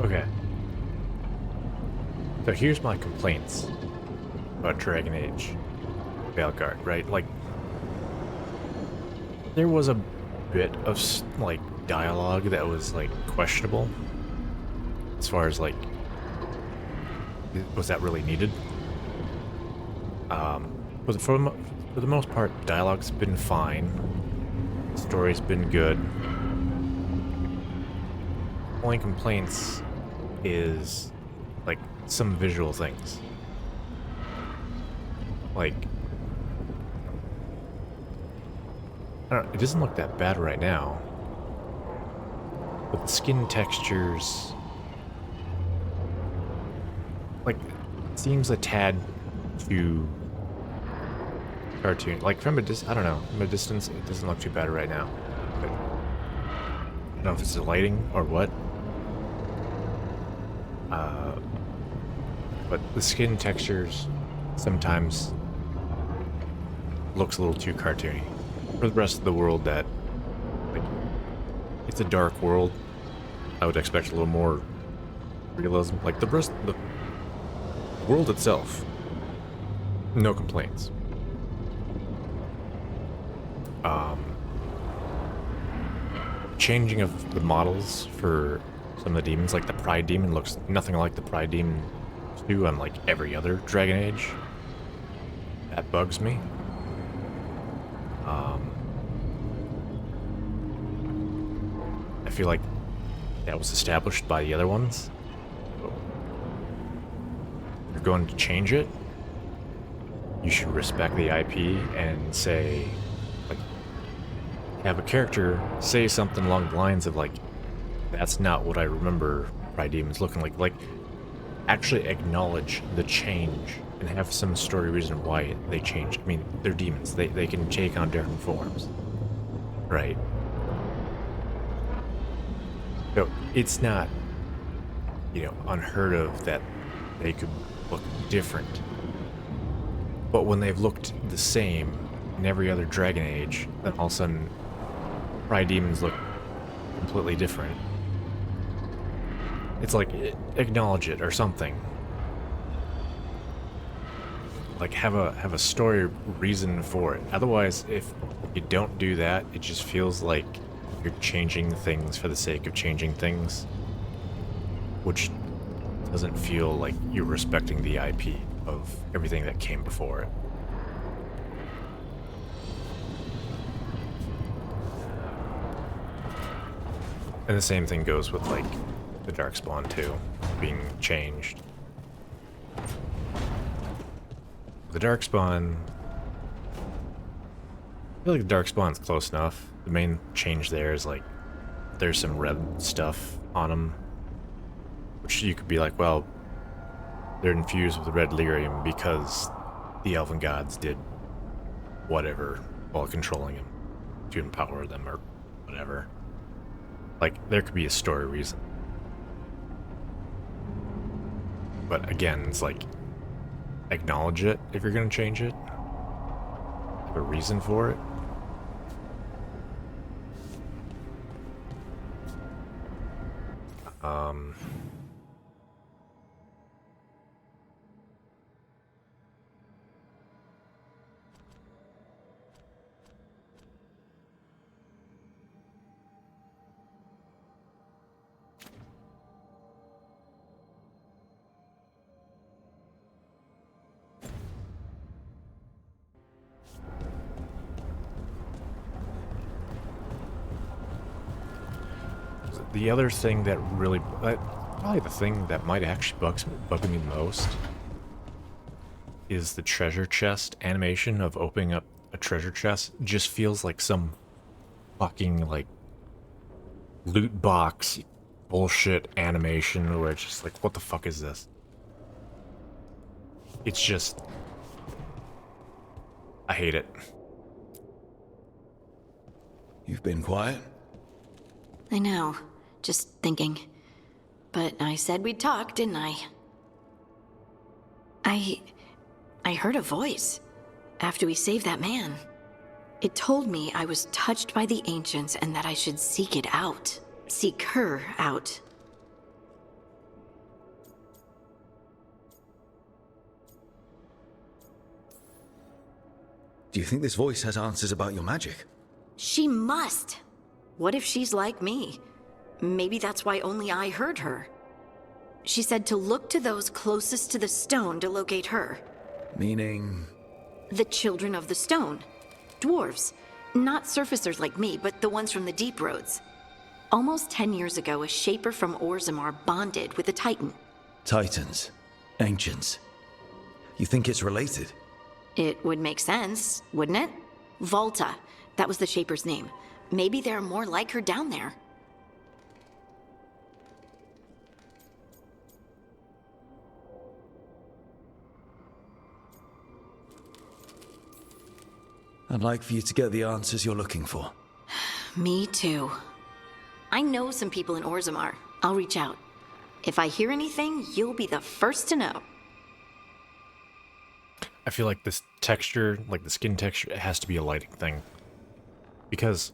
Okay. So here's my complaints about Dragon Age Veilguard, right? Like, there was a bit of, like, dialogue that was, like, questionable. As far as, like, was that really needed? But for the most part, dialogue's been fine. Story's been good. Only complaints is, like, some visual things. Like, I don't know, it doesn't look that bad right now. But the skin textures, like, seems a tad too cartoon. Like, from a I don't know, from a distance, it doesn't look too bad right now. But I don't know if it's the lighting or what. But the skin textures sometimes looks a little too cartoony. For the rest of the world, that, like, it's a dark world. I would expect a little more realism. Like, the rest of the world itself, no complaints. Changing of the models for some of the demons, like the Pride Demon looks nothing like the Pride Demon 2 on, like, every other Dragon Age. That bugs me. I feel like that was established by the other ones. So if you're going to change it, you should respect the IP and say, like, have a character say something along the lines of, like, that's not what I remember Pride Demons looking like. Like, actually acknowledge the change and have some story reason why they changed. I mean, they're demons. They can take on different forms. Right. So it's not, unheard of that they could look different. But when they've looked the same in every other Dragon Age, then all of a sudden Pride Demons look completely different. It's like, acknowledge it or something. Like, have a story reason for it. Otherwise, if you don't do that, it just feels like you're changing things for the sake of changing things, which doesn't feel like you're respecting the IP of everything that came before it. And the same thing goes with, like, the Darkspawn 2 being changed. The Darkspawn, I feel like the Darkspawn's close enough. The main change there is, like, there's some red stuff on them, which you could be like, well, they're infused with red lyrium because the Elven Gods did whatever while controlling them to empower them or whatever. Like, there could be a story reason. But again, it's like, acknowledge it if you're going to change it. Have a reason for it. The other thing that really, probably the thing that might actually bug me the most is the treasure chest animation of opening up a treasure chest. Just feels like some fucking, like, loot box bullshit animation where it's just like, what the fuck is this? It's just, I hate it. You've been quiet? I know. Just thinking. But I said we'd talk, didn't I? I heard a voice after we saved that man. It told me I was touched by the Ancients and that I should seek it out. Seek her out. Do you think this voice has answers about your magic? She must. What if she's like me? Maybe that's why only I heard her. She said to look to those closest to the stone to locate her. Meaning... The children of the stone. Dwarves. Not surfacers like me, but the ones from the deep roads. Almost 10 years ago, a shaper from Orzammar bonded with a titan. Titans. Ancients. You think it's related? It would make sense, wouldn't it? Volta. That was the shaper's name. Maybe there are more like her down there. I'd like for you to get the answers you're looking for. Me too. I know some people in Orzammar. I'll reach out. If I hear anything, you'll be the first to know. I feel like this texture, like the skin texture, it has to be a lighting thing. Because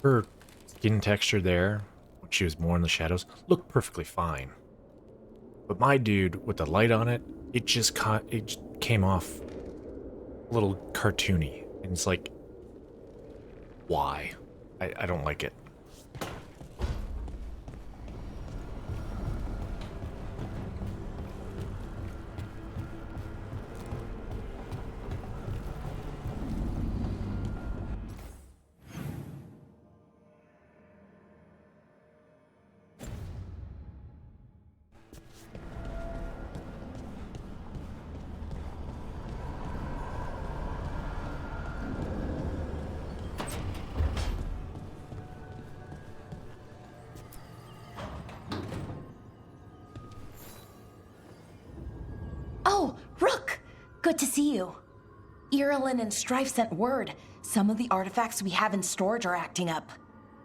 her skin texture there, when she was more in the shadows, looked perfectly fine. But my dude, with the light on it, it just came off a little cartoony. And it's like, why? I don't like it. Oh, Rook! Good to see you. Irulan and Strife sent word. Some of the artifacts we have in storage are acting up.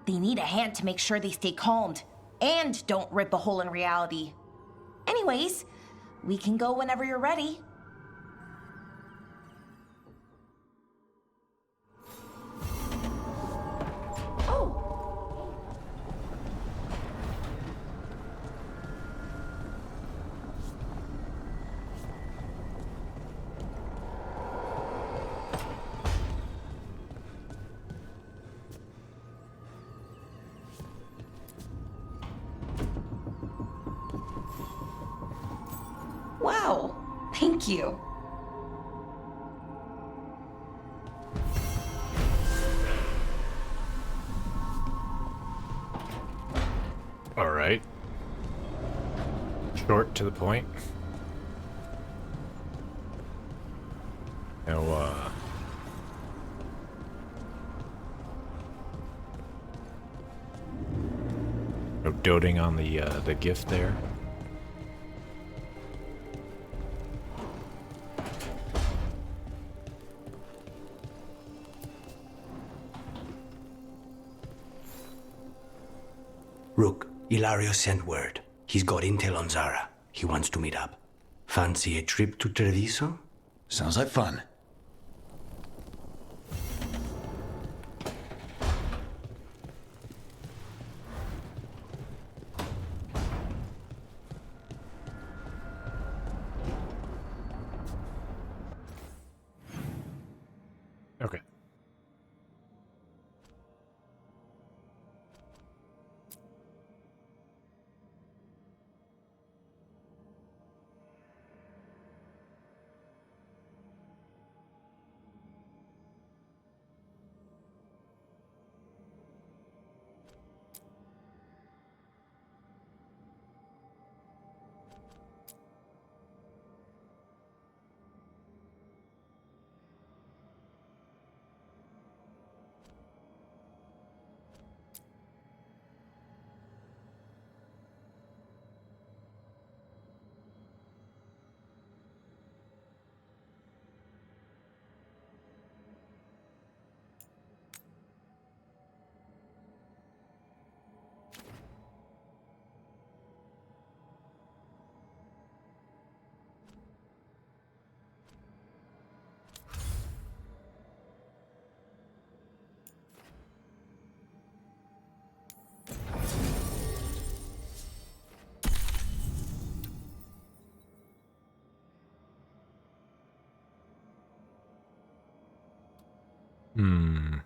They need a hand to make sure they stay calmed. And don't rip a hole in reality. Anyways, we can go whenever you're ready. Oh! Wow, thank you. All right. Short to the point. Now, no doting on the gift there. Rook, Ilario sent word. He's got intel on Zara. He wants to meet up. Fancy a trip to Treviso? Sounds like fun. Okay. Hmm.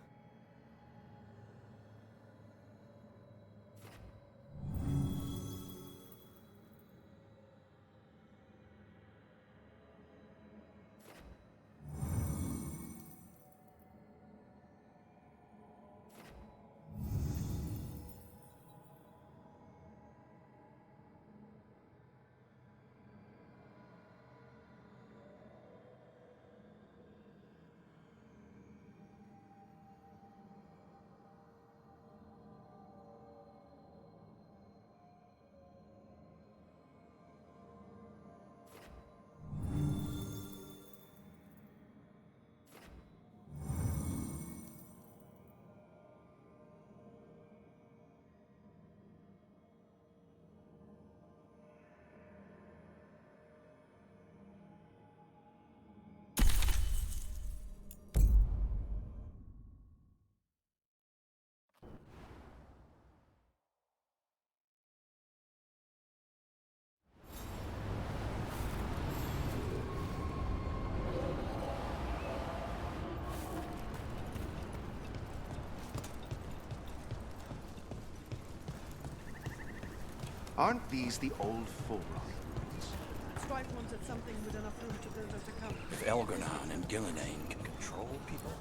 Aren't these the old Fulbright? Strife wanted something with enough room to build us a company. If Elgornan and Gillinane can control people.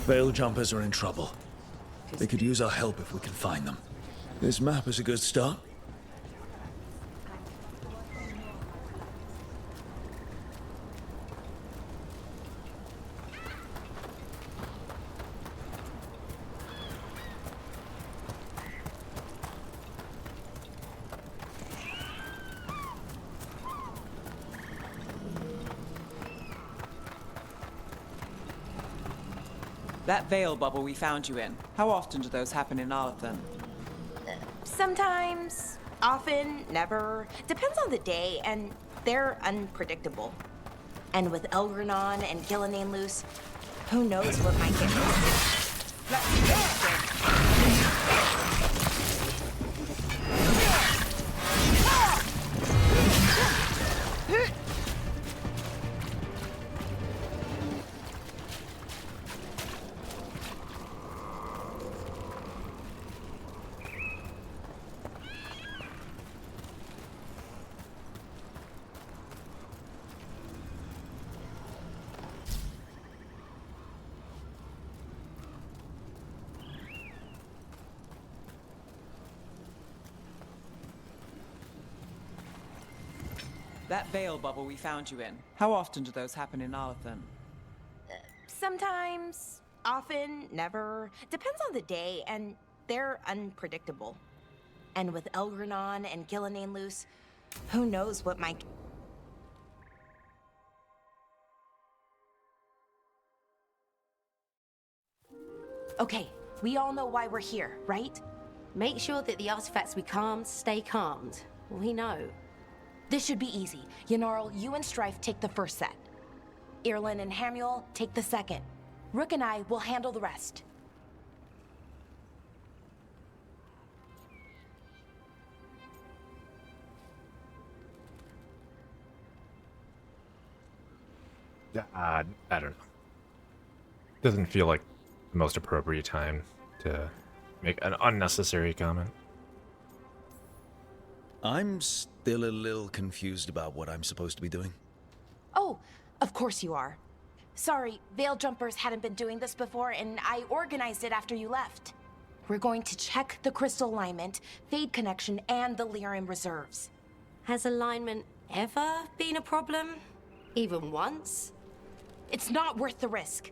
Veil Jumpers are in trouble. They could use our help if we can find them. This map is a good start. That veil bubble we found you in, how often do those happen in Arlathan? Sometimes, often, never. Depends on the day, and they're unpredictable. And with Elgranon and Gillinane loose, who knows what might get That veil bubble we found you in, how often do those happen in Arlathan? Sometimes, often, never. Depends on the day, and they're unpredictable. And with Elgranon and Gillinane loose, who knows what might... Okay, we all know why we're here, right? Make sure that the artifacts we calmed stay calmed. We know. This should be easy. Yanarl, you and Strife take the first set. Irlin and Hamuel take the second. Rook and I will handle the rest. I don't know. Doesn't feel like the most appropriate time to make an unnecessary comment. I'm still a little confused about what I'm supposed to be doing. Oh, of course you are. Sorry, Veil Jumpers hadn't been doing this before, and I organized it after you left. We're going to check the crystal alignment, Fade connection, and the Lyrium reserves. Has alignment ever been a problem? Even once? It's not worth the risk.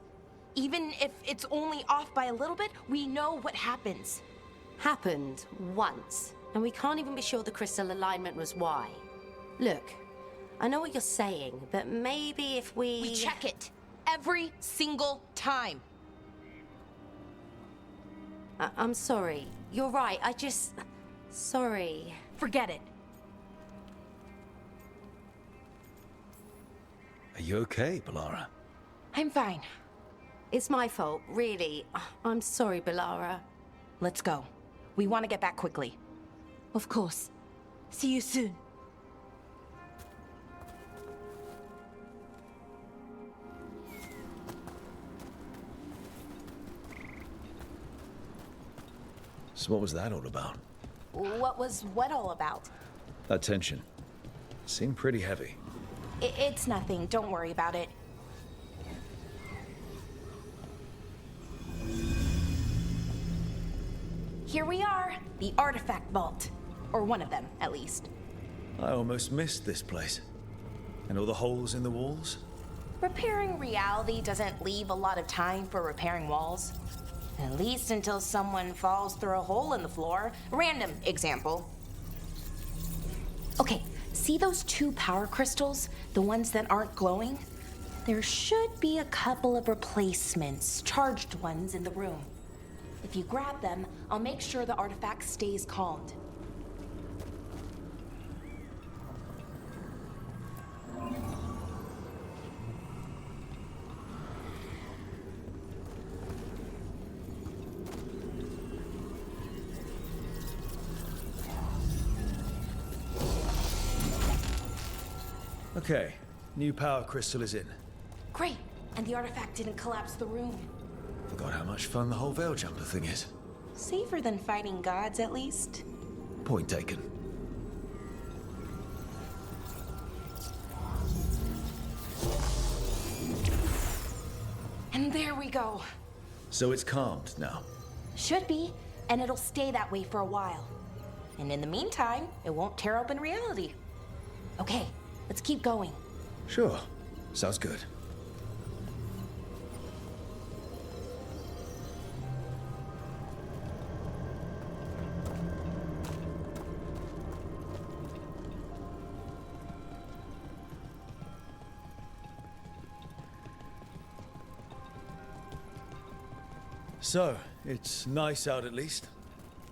Even if it's only off by a little bit, we know what happens. Happened once. And we can't even be sure the crystal alignment was why. Look, I know what you're saying, but maybe if we... We check it. Every single time. I'm sorry. You're right. Sorry. Forget it. Are you okay, Balara? I'm fine. It's my fault, really. I'm sorry, Balara. Let's go. We want to get back quickly. Of course. See you soon. So what was that all about? What was what all about? That tension. Seemed pretty heavy. It's nothing. Don't worry about it. Here we are, the artifact vault. Or one of them, at least. I almost missed this place. And all the holes in the walls? Repairing reality doesn't leave a lot of time for repairing walls. At least until someone falls through a hole in the floor. Random example. Okay, see those 2 power crystals? The ones that aren't glowing? There should be a couple of replacements, charged ones in the room. If you grab them, I'll make sure the artifact stays calmed. Okay, new power crystal is in. Great, and the artifact didn't collapse the room. Forgot how much fun the whole Veil Jumper thing is. Safer than fighting gods, at least. Point taken. And there we go. So it's calmed now. Should be, and it'll stay that way for a while. And in the meantime, it won't tear open reality. Okay, let's keep going. Sure. Sounds good. So, it's nice out at least.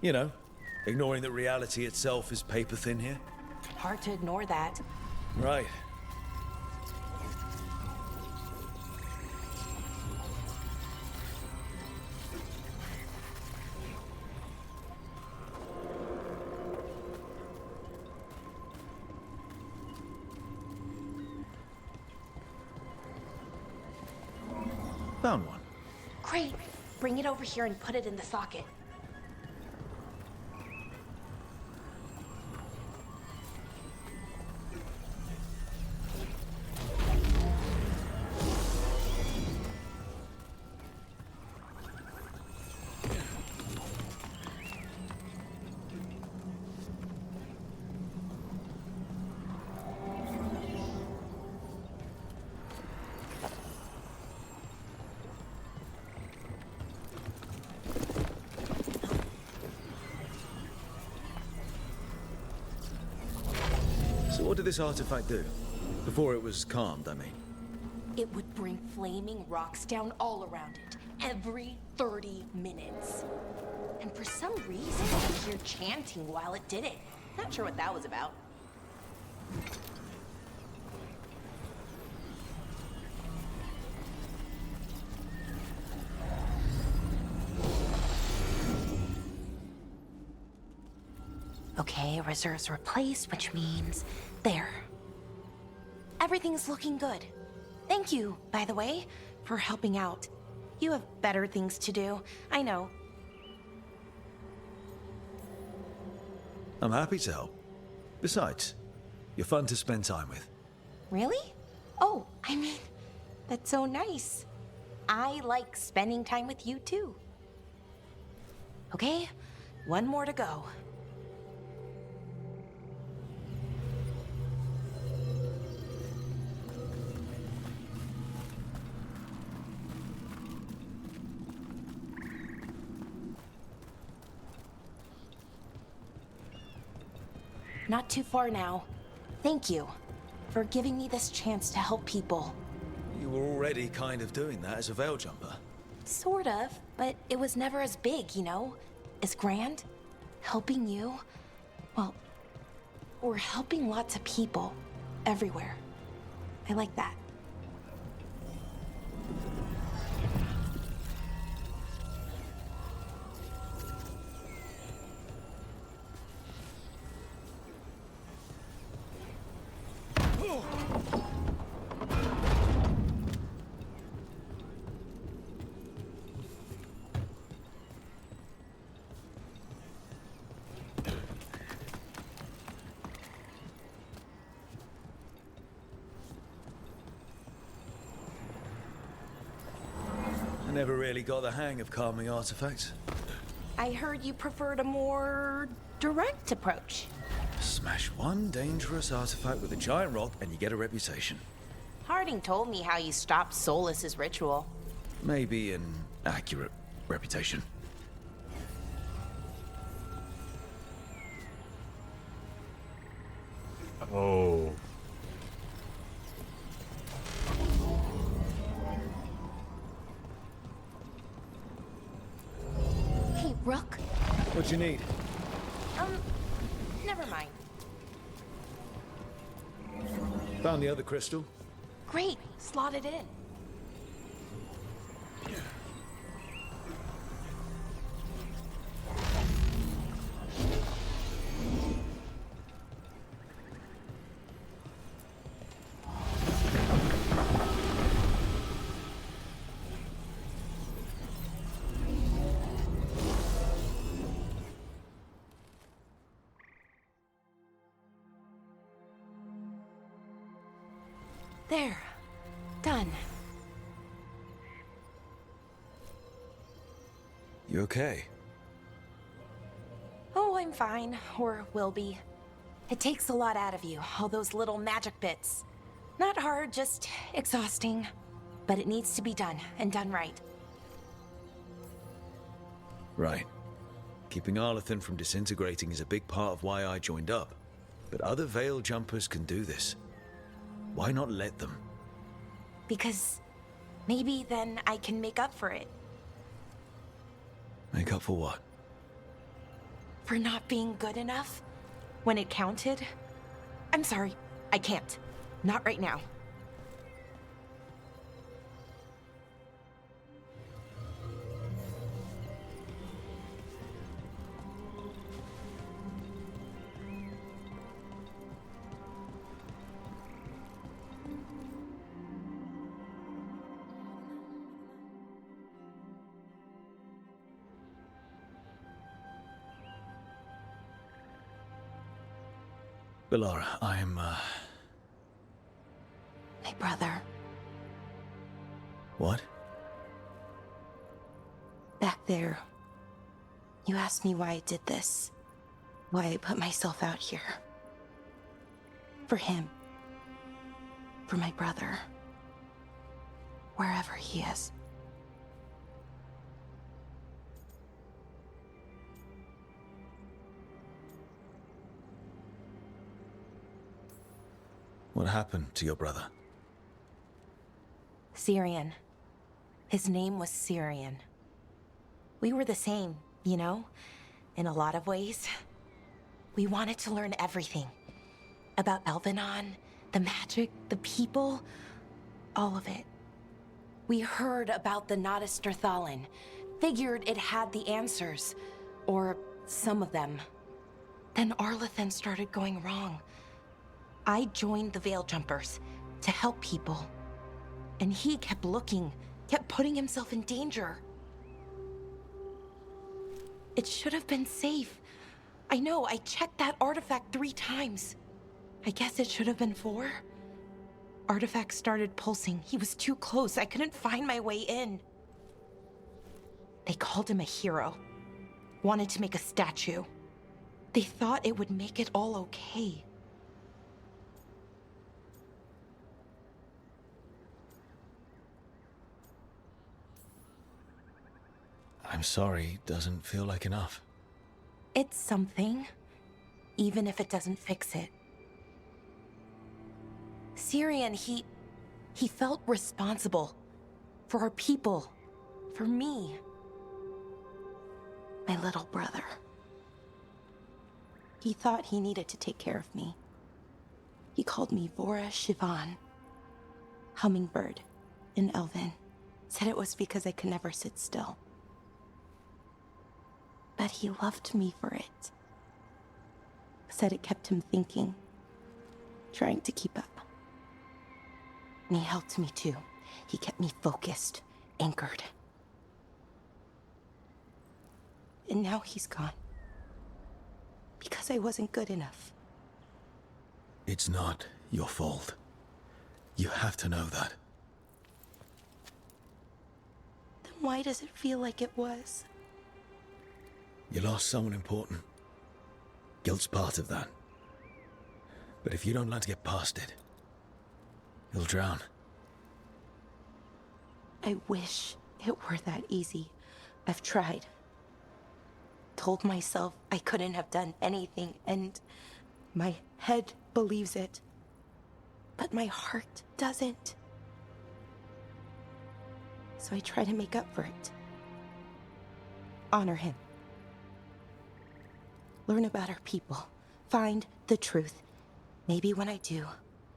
You know, ignoring that reality itself is paper thin here. Hard to ignore that. Right. Found one. Great. Bring it over here and put it in the socket. So what did this artifact do? Before it was calmed, I mean. It would bring flaming rocks down all around it, every 30 minutes. And for some reason, I could hear chanting while it did it. Not sure what that was about. Okay, reserves replaced, which means there. Everything's looking good. Thank you, by the way, for helping out. You have better things to do, I know. I'm happy to help. Besides, you're fun to spend time with. Really? Oh, I mean, that's so nice. I like spending time with you too. Okay, one more to go. Not too far now. Thank you for giving me this chance to help people. You were already kind of doing that as a Veil Jumper. Sort of, but it was never as big, you know? As grand. Helping you. Well, we're helping lots of people. Everywhere. I like that. I never really got the hang of calming artifacts. I heard you preferred a more direct approach. Smash one dangerous artifact with a giant rock and you get a reputation. Harding told me how you stopped Solus's ritual. Maybe an accurate reputation. Oh. Hey, Rook. What you need? Never mind. Found the other crystal. Great, slot it in. There. Done. You okay? Oh, I'm fine. Or will be. It takes a lot out of you, all those little magic bits. Not hard, just exhausting. But it needs to be done, and done right. Right. Keeping Arlathan from disintegrating is a big part of why I joined up. But other Veil Jumpers can do this. Why not let them? Because maybe then I can make up for it. Make up for what? For not being good enough when it counted. I'm sorry, I can't. Not right now. Bellara, I'm, My brother, What? back there. You asked me why I did this. Why I put myself out here. For him. For my brother. Wherever he is. What happened to your brother? Syrian. His name was Syrian. We were the same, you know? In a lot of ways. We wanted to learn everything. About Elvenon, the magic, the people, all of it. We heard about the Nodus Thalin, figured it had the answers, or some of them. Then Arlathan started going wrong. I joined the Veil Jumpers to help people. And he kept looking, kept putting himself in danger. It should have been safe. I know, I checked that artifact 3 times. I guess it should have been 4. Artifact started pulsing. He was too close. I couldn't find my way in. They called him a hero. Wanted to make a statue. They thought it would make it all okay. I'm sorry, doesn't feel like enough. It's something, even if it doesn't fix it. Syrian, he felt responsible for our people, for me, my little brother. He thought he needed to take care of me. He called me Vora Shivan, hummingbird in Elven. Said it was because I could never sit still. But he loved me for it. Said it kept him thinking, trying to keep up. And he helped me too. He kept me focused, anchored. And now he's gone. Because I wasn't good enough. It's not your fault. You have to know that. Then Why does it feel like it was? You lost someone important. Guilt's part of that. But if you don't learn to get past it, you'll drown. I wish it were that easy. I've tried. Told myself I couldn't have done anything, and my head believes it. But my heart doesn't. So I try to make up for it. Honor him. Learn about our people. Find the truth. Maybe when I do,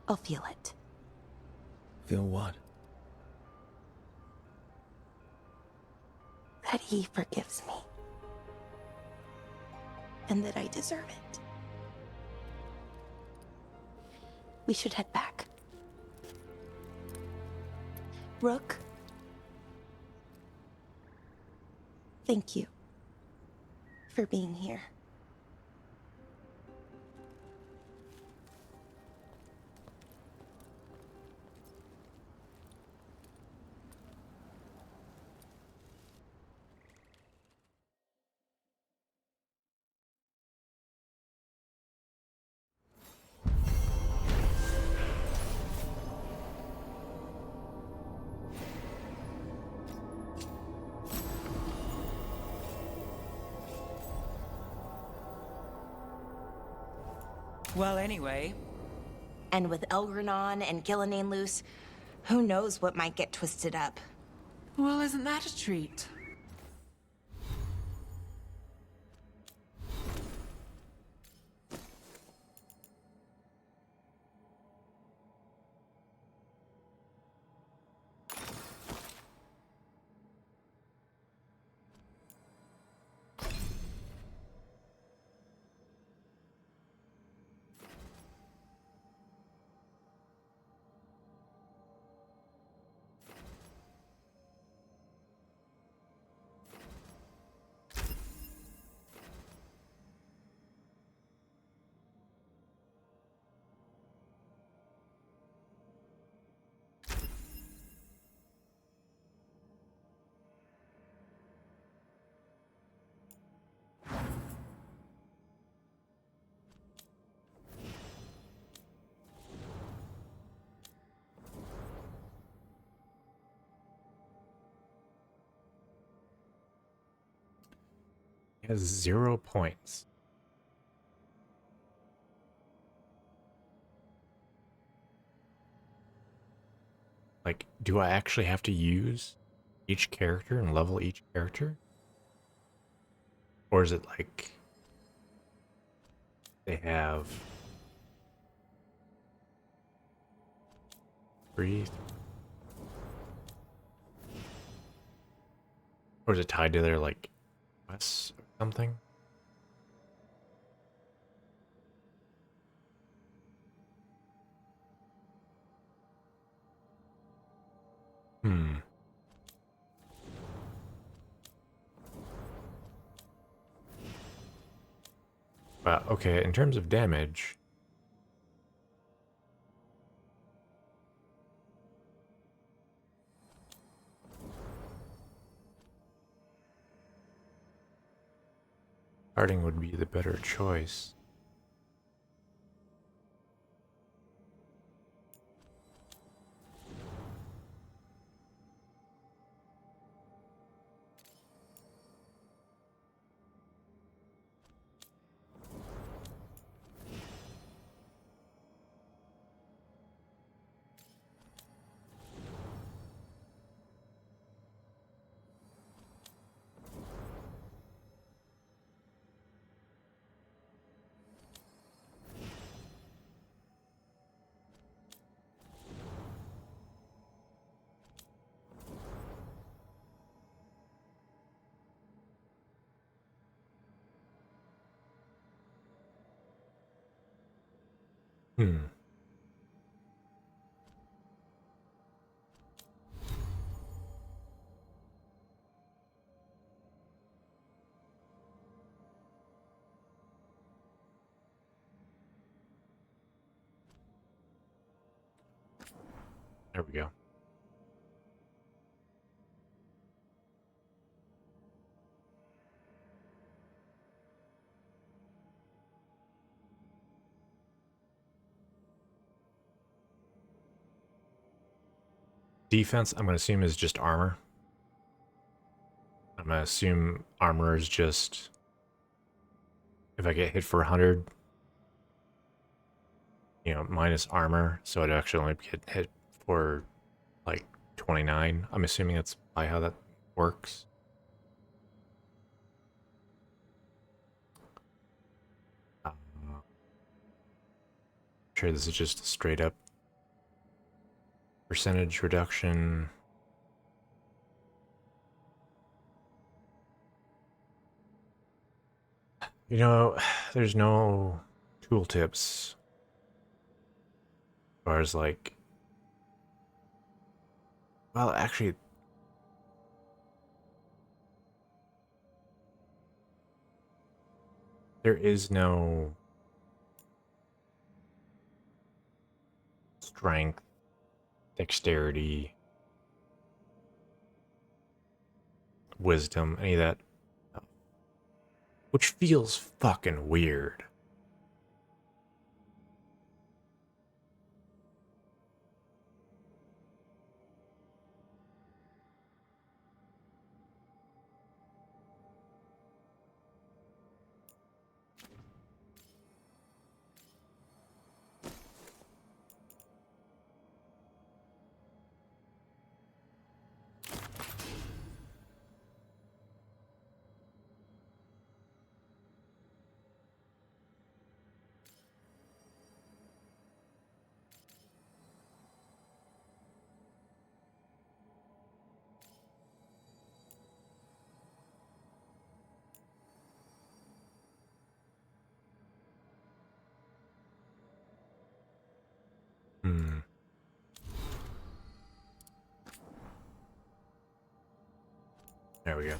I'll feel it. Feel what? That he forgives me. And that I deserve it. We should head back. Rook? Thank you for being here. Well, anyway. And with Elgranon and Gillenane loose, who knows what might get twisted up. Well, isn't that a treat? He has 0 points. Like, do I actually have to use each character and level each character? Or is it like they have 3? Or is it tied to their, like, quests or something? Okay, in terms of damage, starting would be the better choice. There we go. Defense, I'm going to assume, is just armor. I'm going to assume armor is just... If I get hit for 100, you know, minus armor, so I'd actually only get hit for, like, 29. I'm assuming that's by how that works. Sure, this is just a straight up percentage reduction. You know, there's no tooltips as far as like, well, actually, there is no strength, dexterity, wisdom, any of that. Which feels fucking weird. There we go.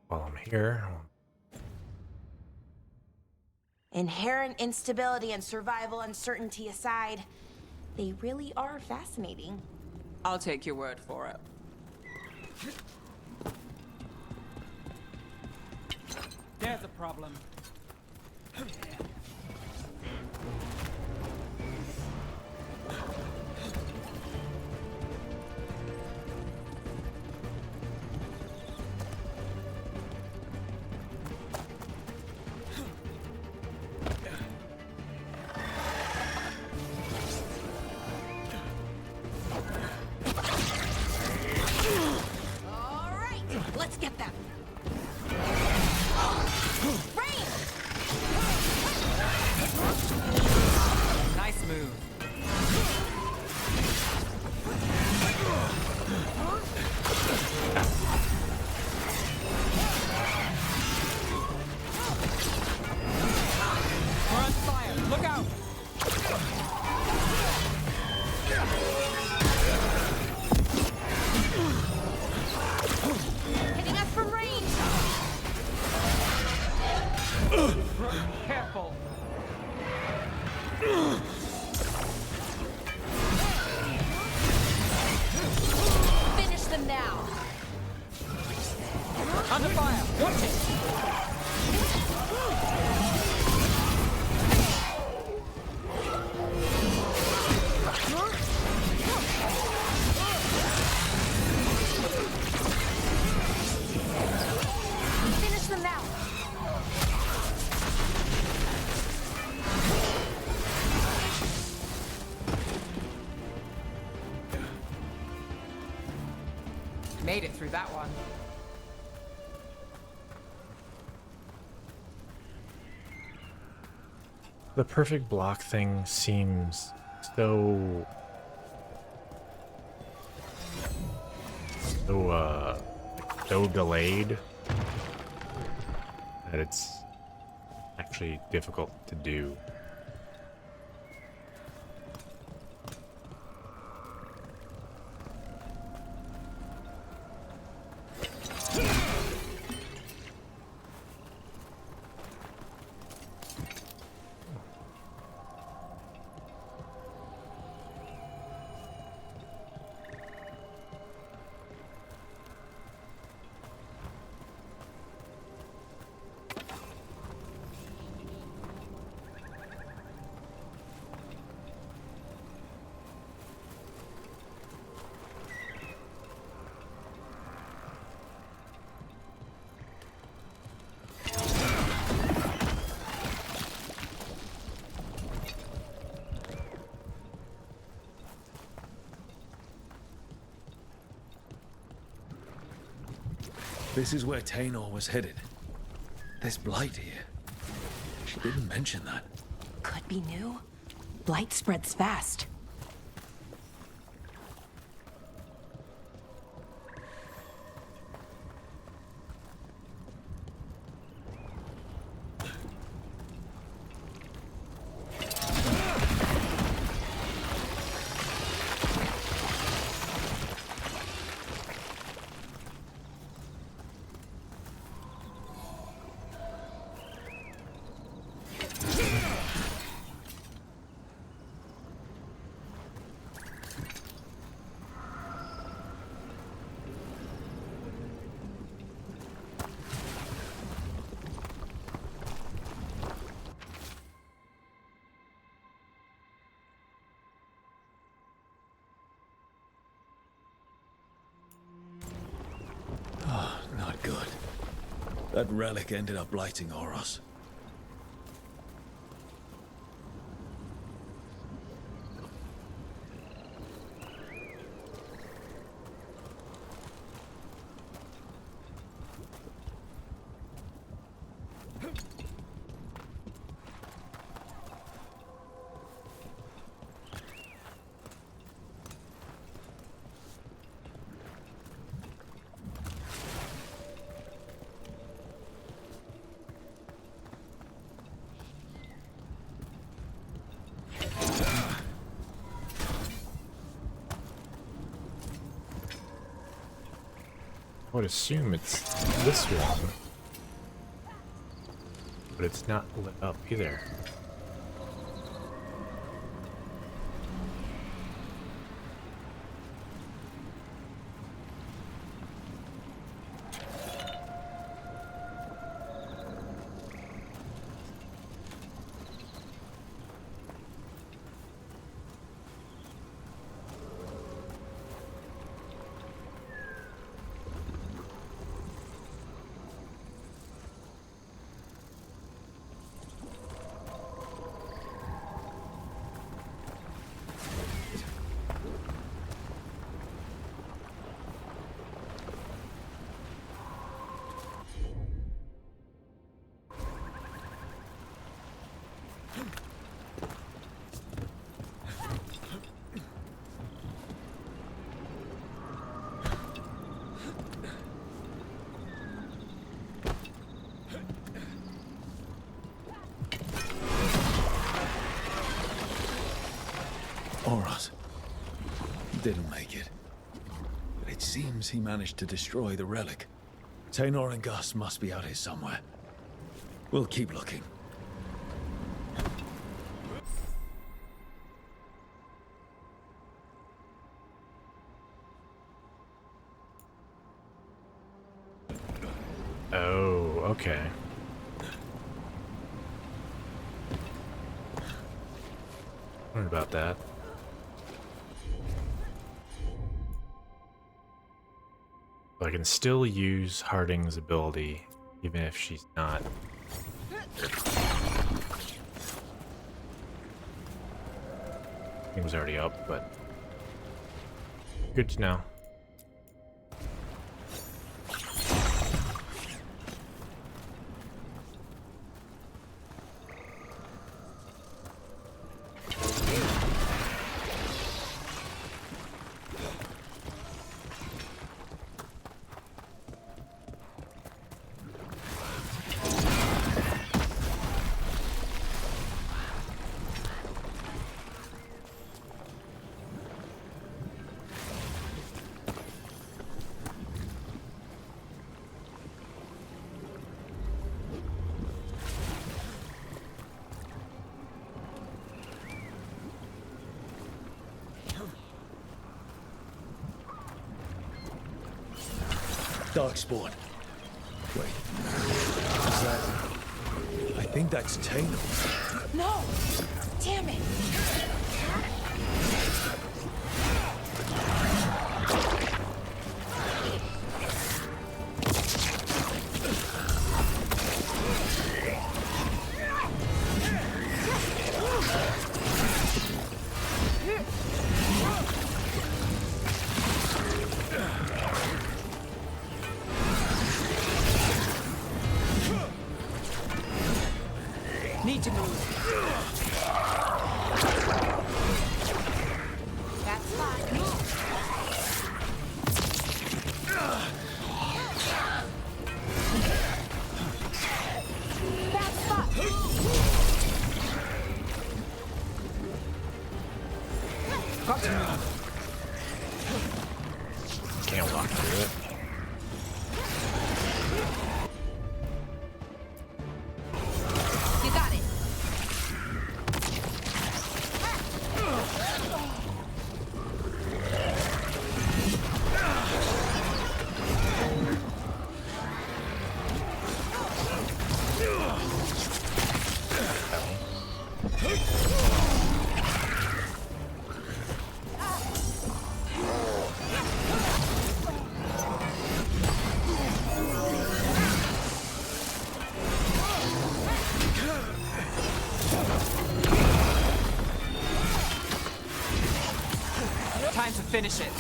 While I'm here, Inherent instability and survival uncertainty aside, they really are fascinating. I'll take your word for it. There's a problem. Let's get them. Nice move. We're on fire. Look out. Hitting us from range. Careful. Finish them now. Under fire. Watch it. Finish them now. Made it through that one. the perfect block thing seems so delayed that it's actually difficult to do. This is where Taynor was headed. There's blight here. She didn't mention that. Could be new. Blight spreads fast. Not good. That relic ended up blighting Oros. I would assume it's this one, but it's not lit up either. Oros didn't make it. But it seems he managed to destroy the relic. Taynor and Gus must be out here somewhere. We'll keep looking. Oh, okay. Learned about that. But I can still use Harding's ability, even if she's not. It was already up, but good to know. Darkspawn. Wait. Is that... I think that's Taynor. No! Damn it! That's fine. That's fine. Got to move. Can't walk through it. You got it. Time to finish it.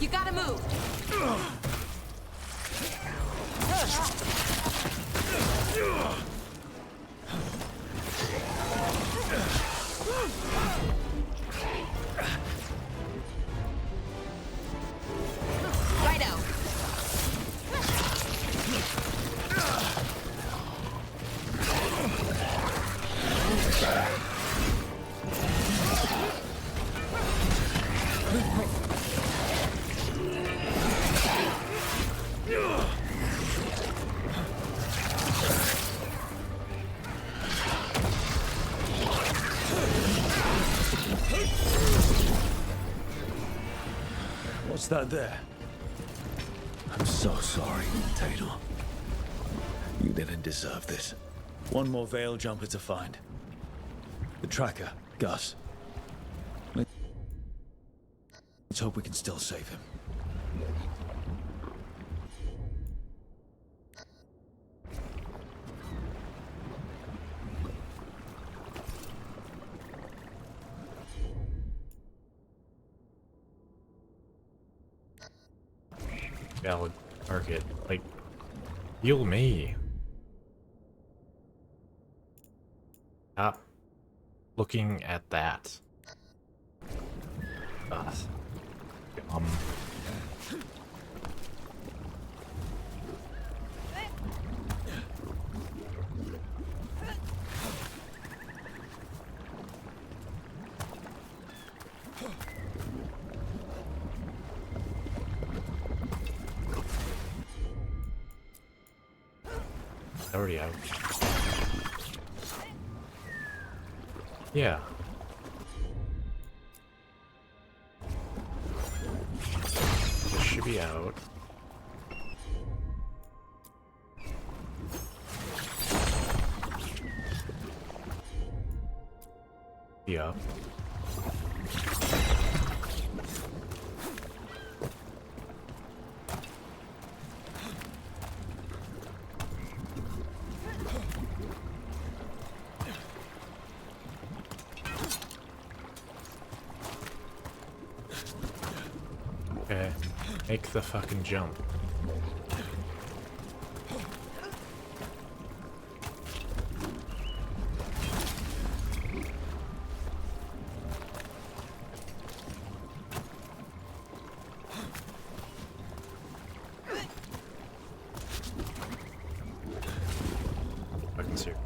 You gotta move. Righto. What's that there? I'm so sorry, Taylor. You didn't deserve this. One more Veil Jumper to find. The tracker, Gus. Let's hope we can still save him. Valid target. Like, heal me. Stop looking at that. Um. Already out. Yeah. This should be out. Be up. Okay, make the fucking jump. Fucking serious.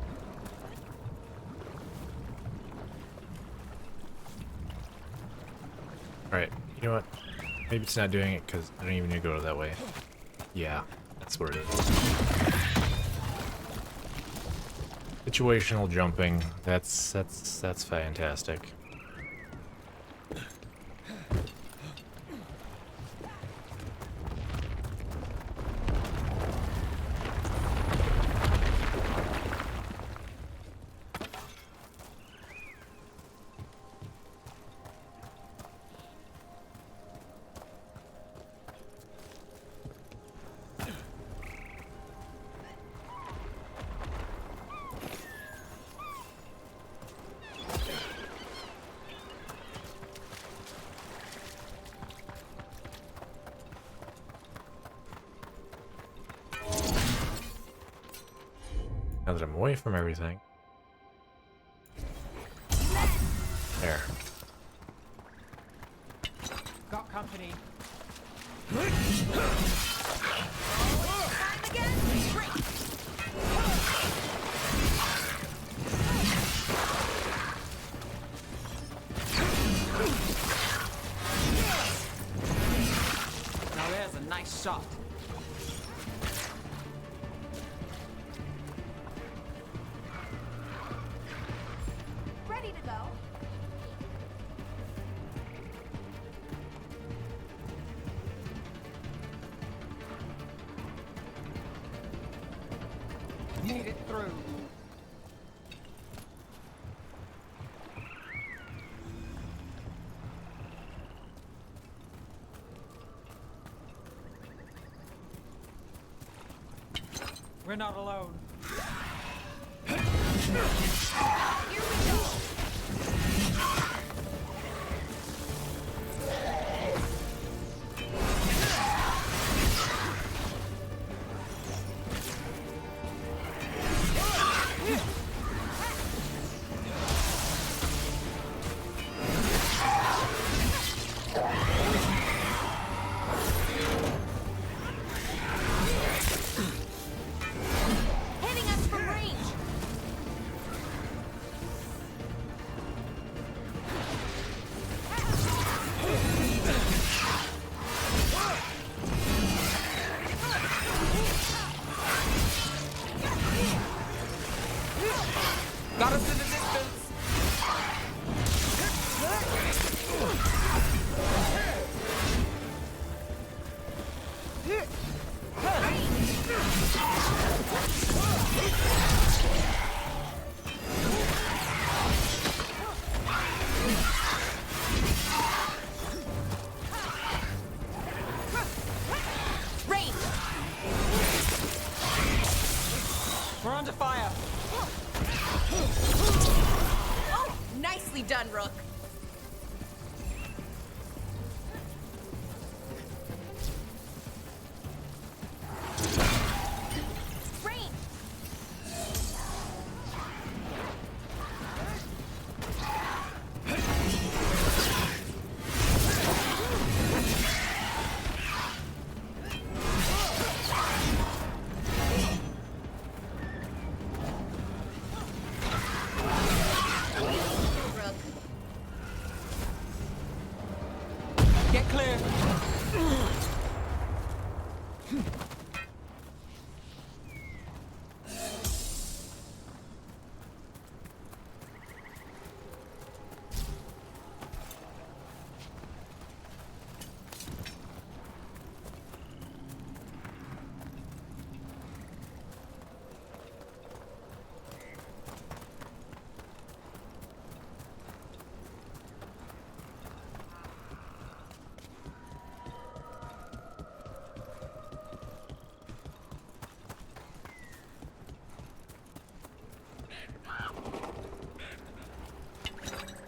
Alright, you know what? Maybe it's not doing it because I don't even need to go that way. Yeah, that's where it is. Situational jumping. That's fantastic. Now that I'm away from everything. There. Got company. Now there's a nice shot. Ready to go. Made it through. We're not alone. Hitting us from range. Got us in the distance. Range. We're under fire. Oh, nicely done, Rook. Range. Rook. Get clear.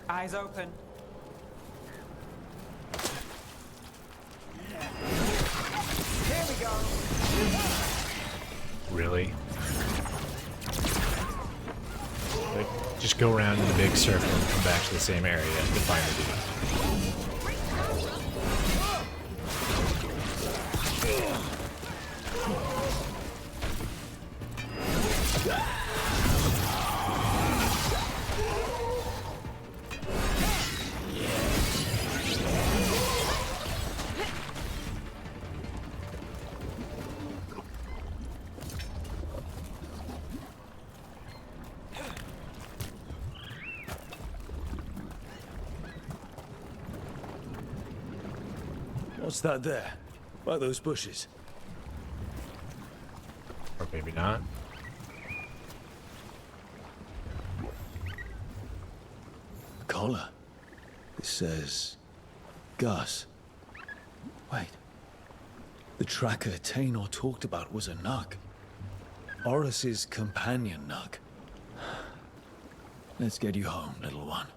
Eyes open. Here we go. Really? Like, just go around in the big circle and come back to the same area to find the dude. What's that there? By those bushes? Or maybe not. A collar. It says... Gus. Wait. The tracker Tainor talked about was a Nug. Oris's companion Nug. Let's get you home, little one.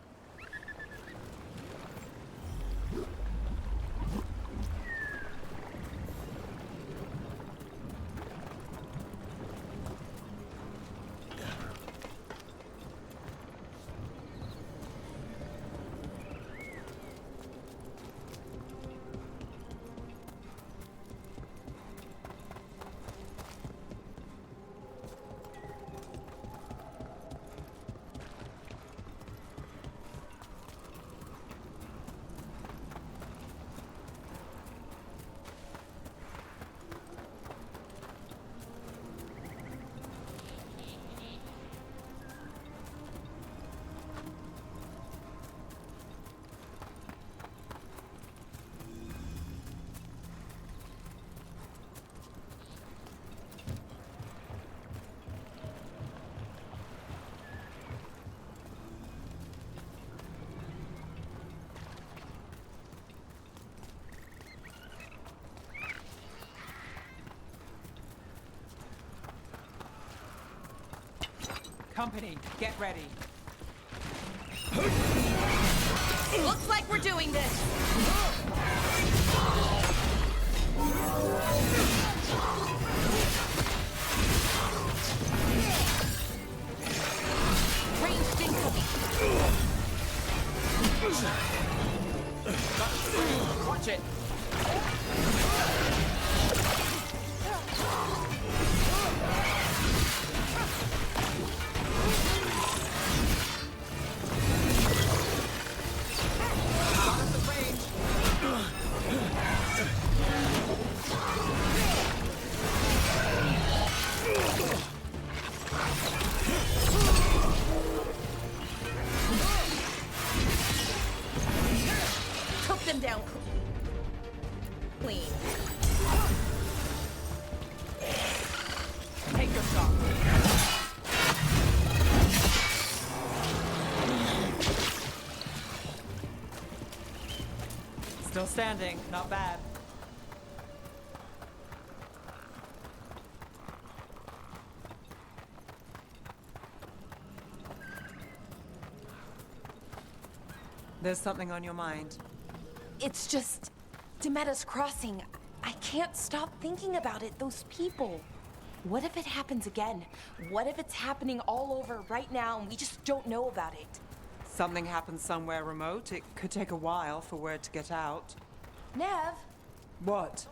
Company, get ready. Looks like we're doing this. Ranged incoming. Watch it. Took them down clean. Take your shot. Still standing, not bad. There's something on your mind. It's just Demetta's Crossing. I can't stop thinking about it. Those people. What if it happens again? What if it's happening all over right now and we just don't know about it? Something happens somewhere remote. It could take a while for word to get out. Nev, What?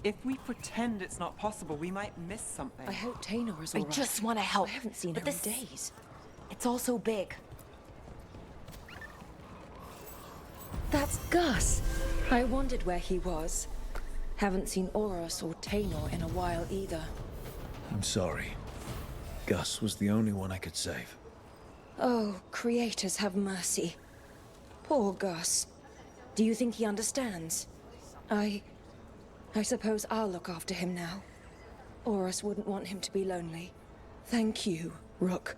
If we pretend it's not possible, we might miss something. I hope Taynor is I all right. just want to help. I haven't seen but her in this, days. It's all so big. That's Gus. I wondered where he was. Haven't seen Oros or Taynor in a while either. I'm sorry. Gus was the only one I could save. Oh, creators have mercy. Poor Gus. Do you think he understands? I suppose I'll look after him now. Oros wouldn't want him to be lonely. Thank you, Rook.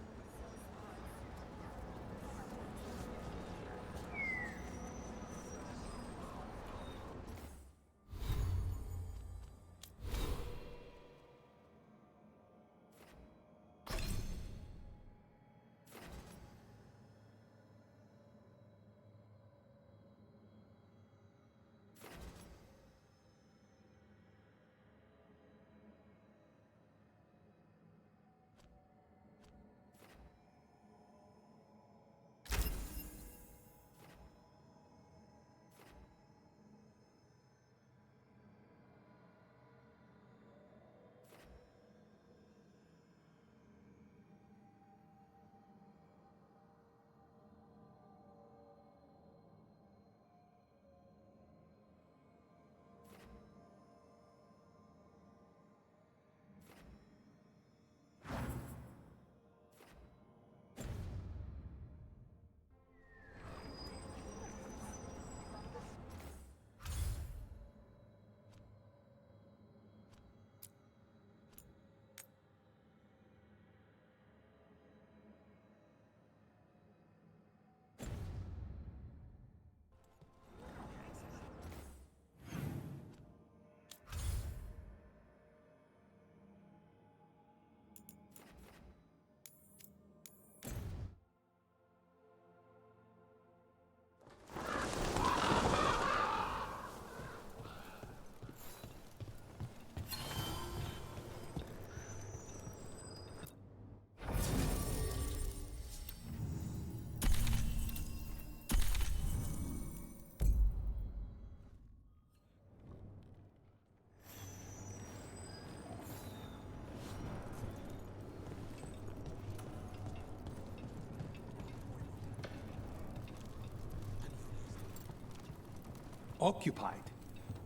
Occupied.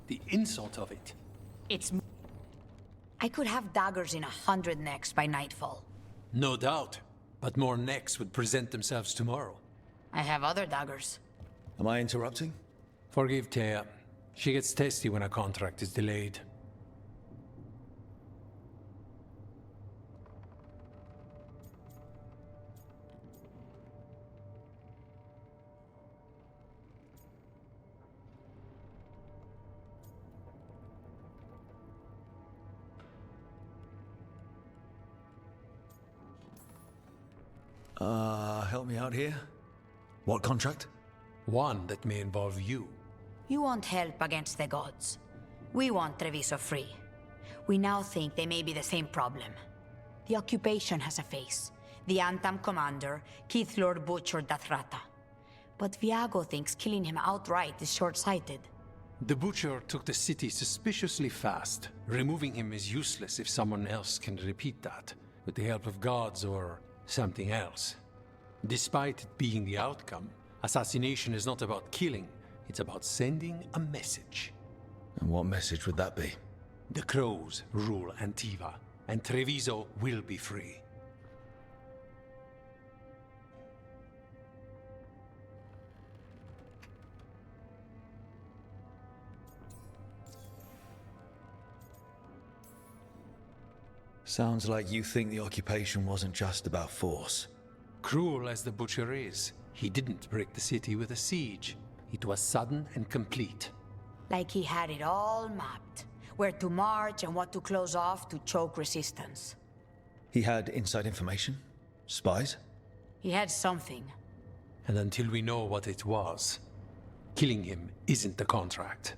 The insult of it. It's... I could have daggers in 100 necks by nightfall. No doubt. But more necks would present themselves tomorrow. I have other daggers. Am I interrupting? Forgive Thea. She gets testy when a contract is delayed. Help me out here. What contract? One that may involve you. You want help against the gods. We want Treviso free. We now think they may be the same problem. The occupation has a face. The Antam commander, Keith Lord Butcher Dathrata. But Viago thinks killing him outright is short-sighted. The Butcher took the city suspiciously fast. Removing him is useless if someone else can repeat that, with the help of gods or something else. Despite it being the outcome, assassination is not about killing, it's about sending a message. And what message would that be? The Crows rule Antiva, and Treviso will be free. Sounds like you think the occupation wasn't just about force. Cruel as the Butcher is, he didn't break the city with a siege. It was sudden and complete. Like he had it all mapped. Where to march and what to close off to choke resistance. He had inside information? Spies? He had something. And until we know what it was, killing him isn't the contract.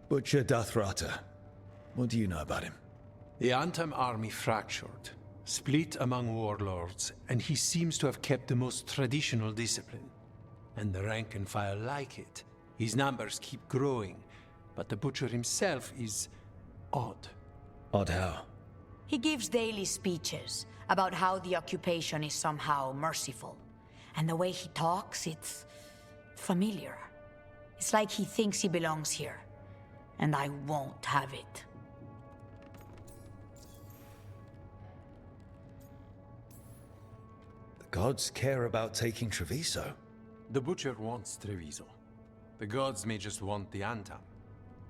Butcher Dathrata. What do you know about him? The Antam army fractured, split among warlords, and he seems to have kept the most traditional discipline. And the rank and file like it. His numbers keep growing, but the Butcher himself is odd. Odd how? He gives daily speeches about how the occupation is somehow merciful. And the way he talks, it's familiar. It's like he thinks he belongs here. And I won't have it. The gods care about taking Treviso. The Butcher wants Treviso. The gods may just want the Antam.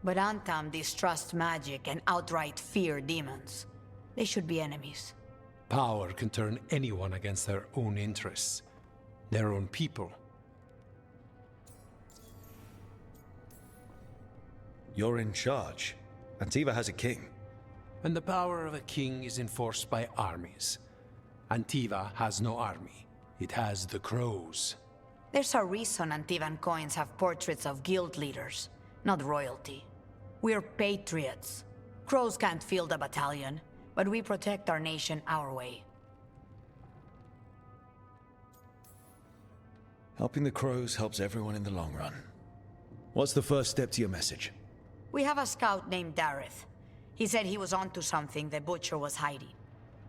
But Antam distrust magic and outright fear demons. They should be enemies. Power can turn anyone against their own interests, their own people. You're in charge. Antiva has a king. And the power of a king is enforced by armies. Antiva has no army. It has the Crows. There's a reason Antivan coins have portraits of guild leaders, not royalty. We're patriots. Crows can't field a battalion, but we protect our nation our way. Helping the Crows helps everyone in the long run. What's the first step to your message? We have a scout named Dareth. He said he was onto something the Butcher was hiding.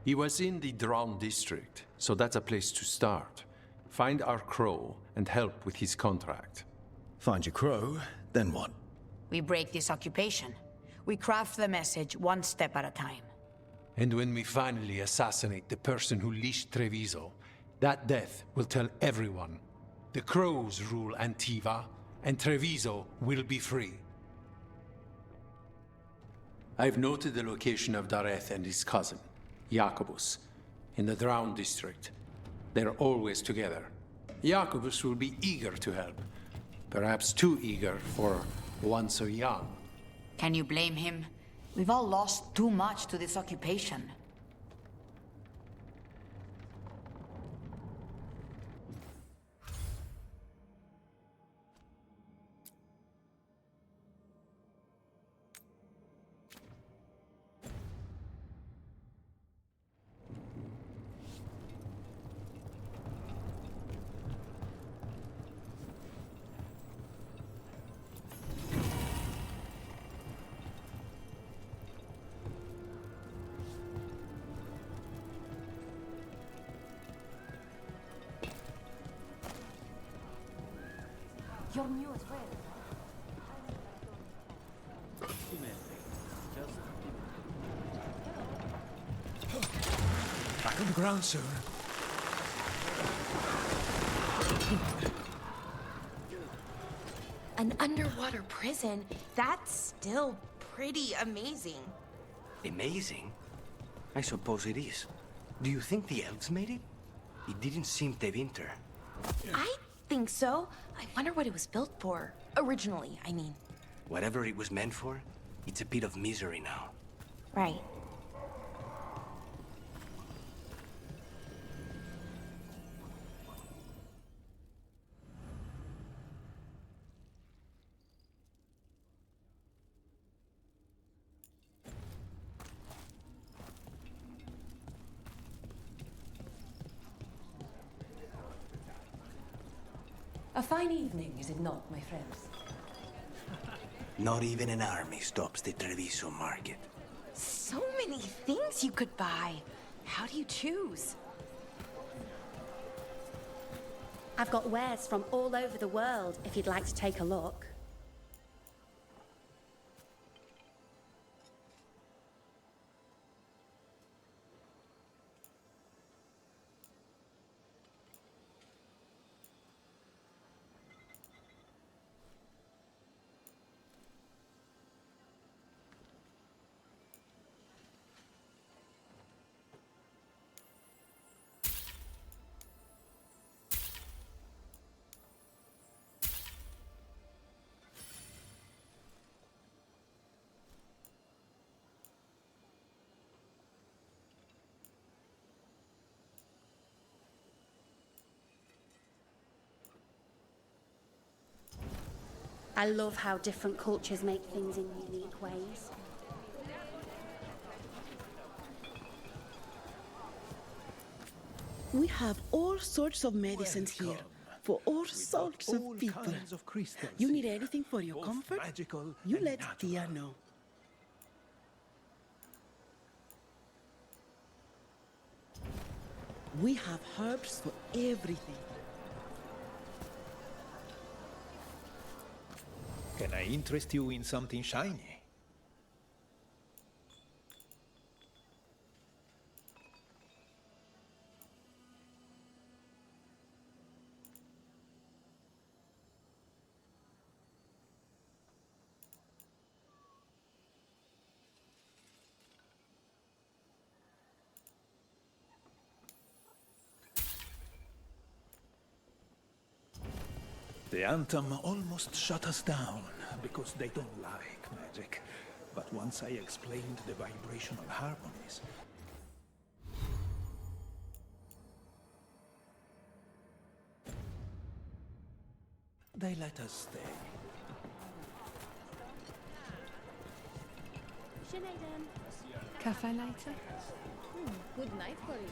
He was in the Drown district, so that's a place to start. Find our Crow and help with his contract. Find your Crow, then what? We break this occupation. We craft the message one step at a time. And when we finally assassinate the person who leashed Treviso, that death will tell everyone. The Crows rule Antiva, and Treviso will be free. I've noted the location of Dareth and his cousin, Jacobus, in the Drown district. They're always together. Jacobus will be eager to help. Perhaps too eager for one so young. Can you blame him? We've all lost too much to this occupation. You're new as well. Back on the ground soon. An underwater prison? That's still pretty amazing. Amazing? I suppose it is. Do you think the elves made it? It didn't seem Tevinter. I think so. I wonder what it was built for. Originally, I mean. Whatever it was meant for, it's a bit of misery now. Right. A fine evening, is it not, my friends? Not even an army stops the Treviso market. So many things you could buy. How do you choose? I've got wares from all over the world if you'd like to take a look. I love how different cultures make things in unique ways. We have all sorts of medicines here for all sorts of people. You need anything for your comfort? You let Tia know. We have herbs for everything. Can I interest you in something shiny? The Anthem almost shut us down because they don't like magic. But once I explained the vibrational harmonies, they let us stay. Cafe later? Good night for you.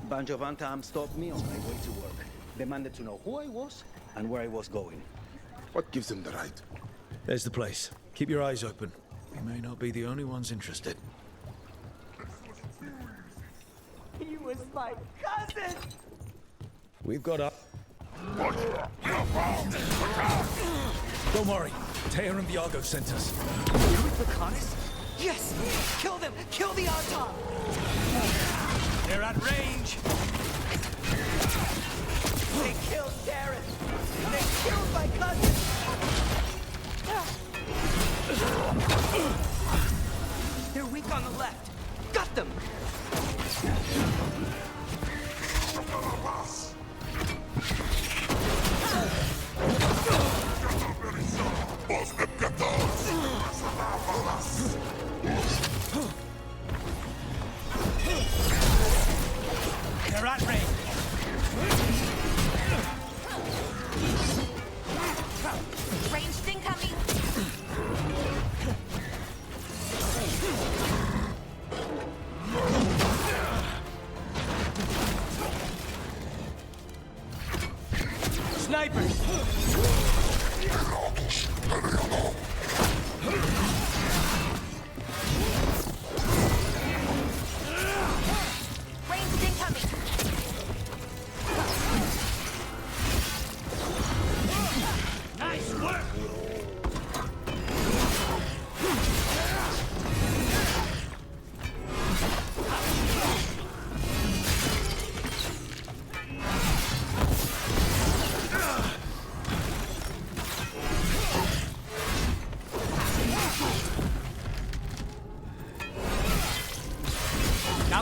Bunch of Antam stopped me on my way to work. Demanded to know who I was and where I was going. What gives them the right? There's the place. Keep your eyes open. We may not be the only ones interested. He was my cousin! We've got up. Don't worry. Tear and Viago sent us. With Lucanus? Yes! Kill them! Kill the Antam! They're at range! They killed Darren! They killed my cousin! They're weak on the left. Got them! They're at range! Ranged incoming! Snipers! Ranged incoming!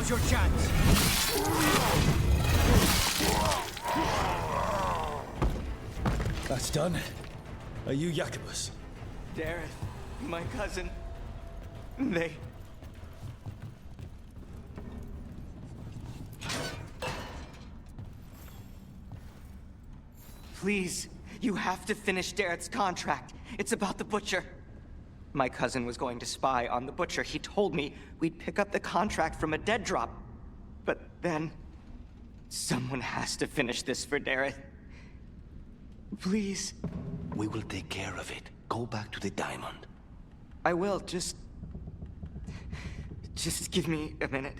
Now's your chance. That's done. Are you Jacobus? Dareth, my cousin. They... Please, you have to finish Dareth's contract. It's about the Butcher. My cousin was going to spy on the Butcher. He told me we'd pick up the contract from a dead drop. But then... someone has to finish this for Dareth. Please. We will take care of it. Go back to the diamond. I will, just give me a minute.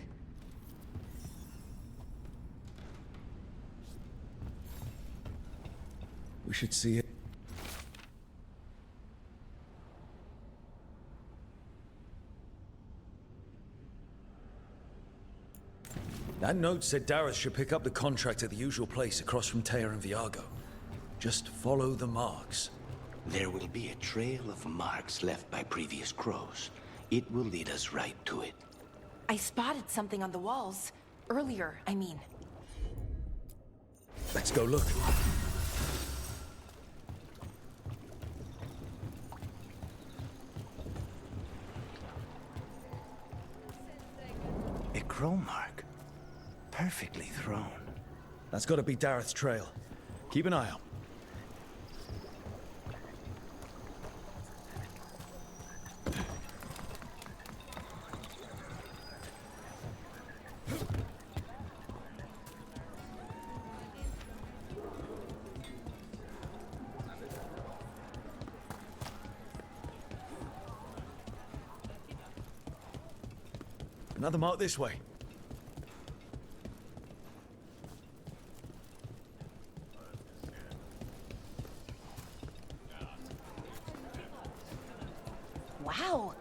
We should see it. That note said Dareth should pick up the contract at the usual place across from Teir and Viago. Just follow the marks. There will be a trail of marks left by previous crows. It will lead us right to it. I spotted something on the walls. Earlier, I mean. Let's go look. A crow mark. Perfectly thrown. That's got to be Dareth's trail. Keep an eye out. Another mark this way. Wow.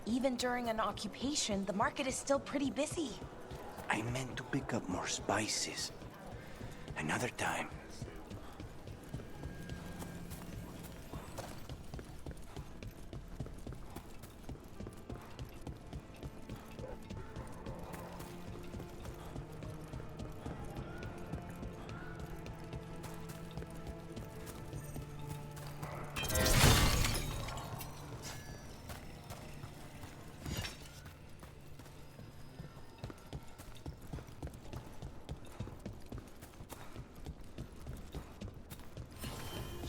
Even during an occupation, the market is still pretty busy. I meant to pick up more spices. Another time.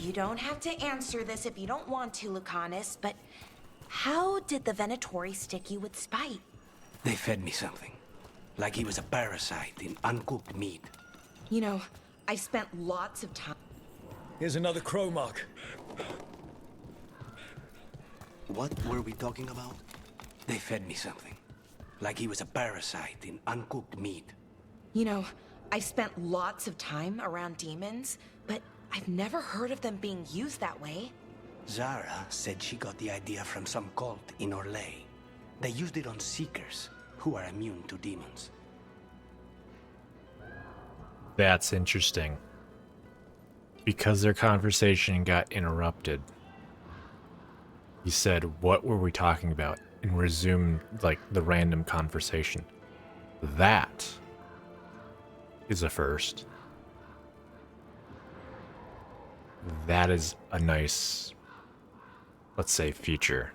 You don't have to answer this if you don't want to, Lucanus, but how did the Venatori stick you with spite? They fed me something. Like he was a parasite in uncooked meat. You know, I've spent lots of time. Here's another crow mark. What were we talking about? They fed me something. Like he was a parasite in uncooked meat. You know, I've spent lots of time around demons, but I've never heard of them being used that way. Zara said she got the idea from some cult in Orlais. They used it on Seekers, who are immune to demons. That's interesting. Because their conversation got interrupted, he said, "What were we talking about?" and resumed, like, the random conversation. That is a first. That is a nice, let's say, feature.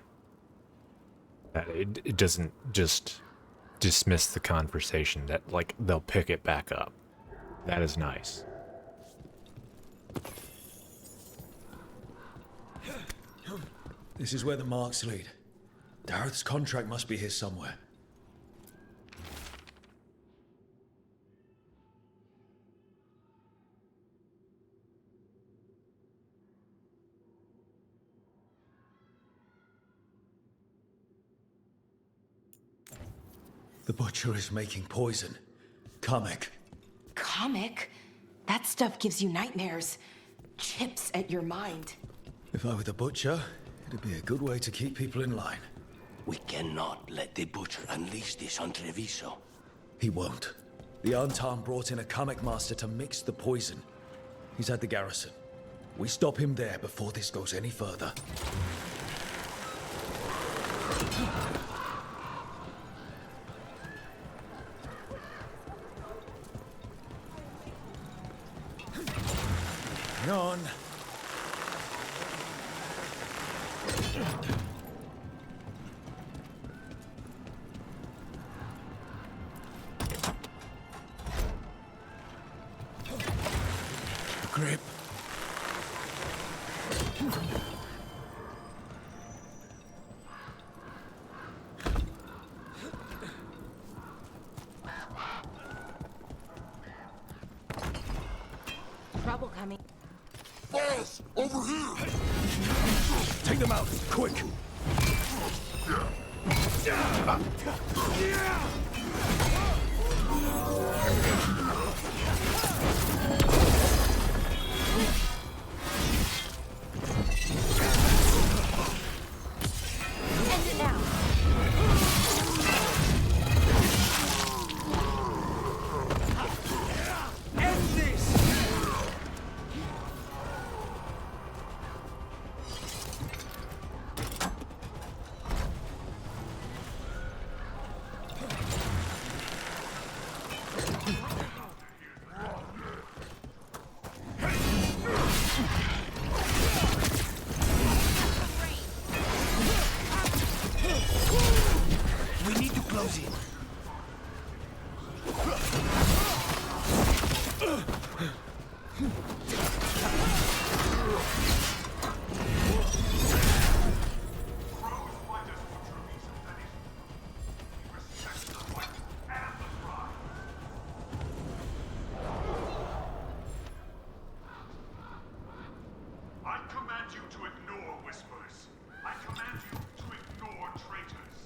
That it doesn't just dismiss the conversation, that, like, they'll pick it back up. That is nice. This is where the marks lead. Dareth's contract must be here somewhere. The Butcher is making poison. Kamek. Comic? That stuff gives you nightmares. Chips at your mind. If I were the Butcher, it'd be a good way to keep people in line. We cannot let the Butcher unleash this on Treviso. He won't. The Antam brought in a Kamek master to mix the poison. He's at the garrison. We stop him there before this goes any further. Hang on. Grip. Trouble coming. Boss, over here! Take them out, quick! End it now. End this! We need to close it. I command you to ignore whispers. I command you to ignore traitors.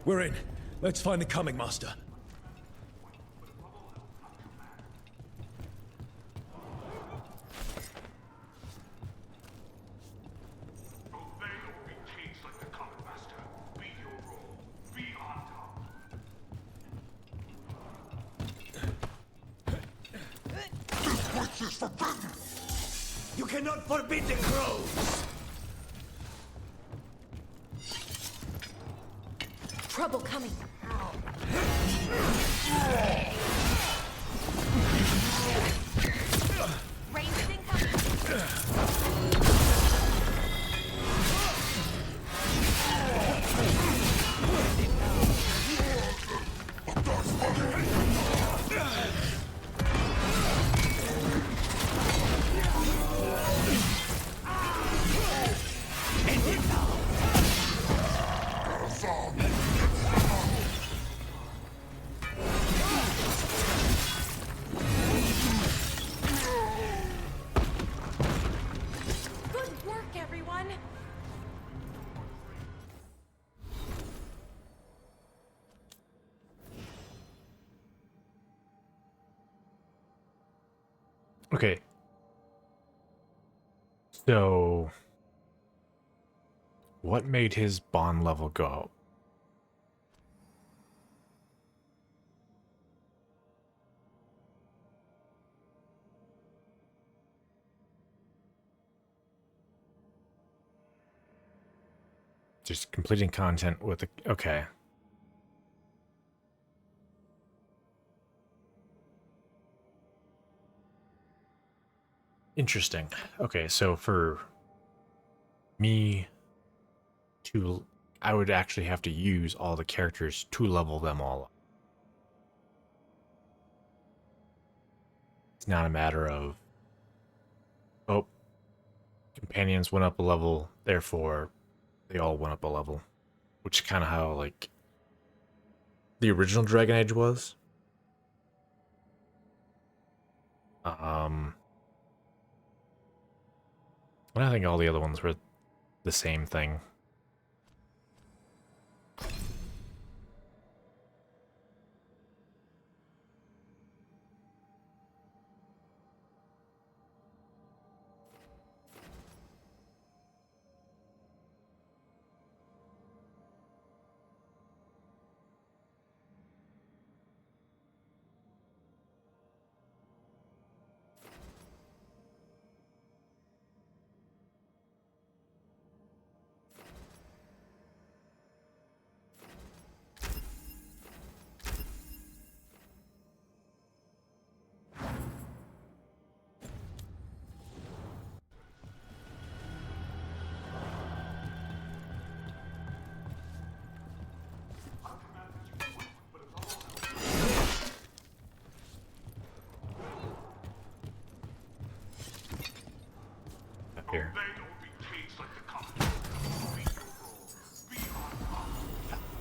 We're in. Let's find the coming master. Obey or be caged like the common master. Be your role. Be on top. This place is forbidden! You cannot forbid the crows! Trouble coming. Ranged incoming. Good work, everyone. Okay. So, what made his bond level go up? Just completing content with a... Okay. Interesting. Okay, so for me to... I would actually have to use all the characters to level them all up. It's not a matter of... Oh, companions went up a level, therefore they all went up a level. Which is kind of how, like, the original Dragon Age was. And I think all the other ones were the same thing.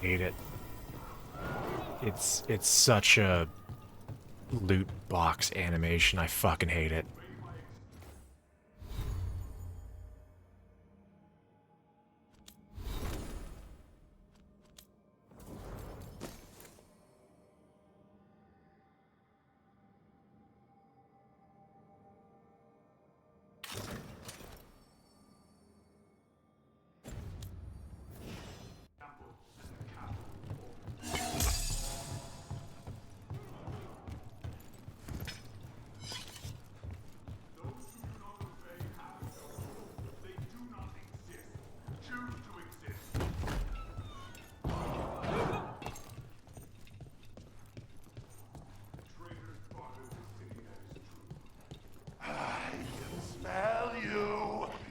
hate it. It's such a loot box animation. I fucking hate it.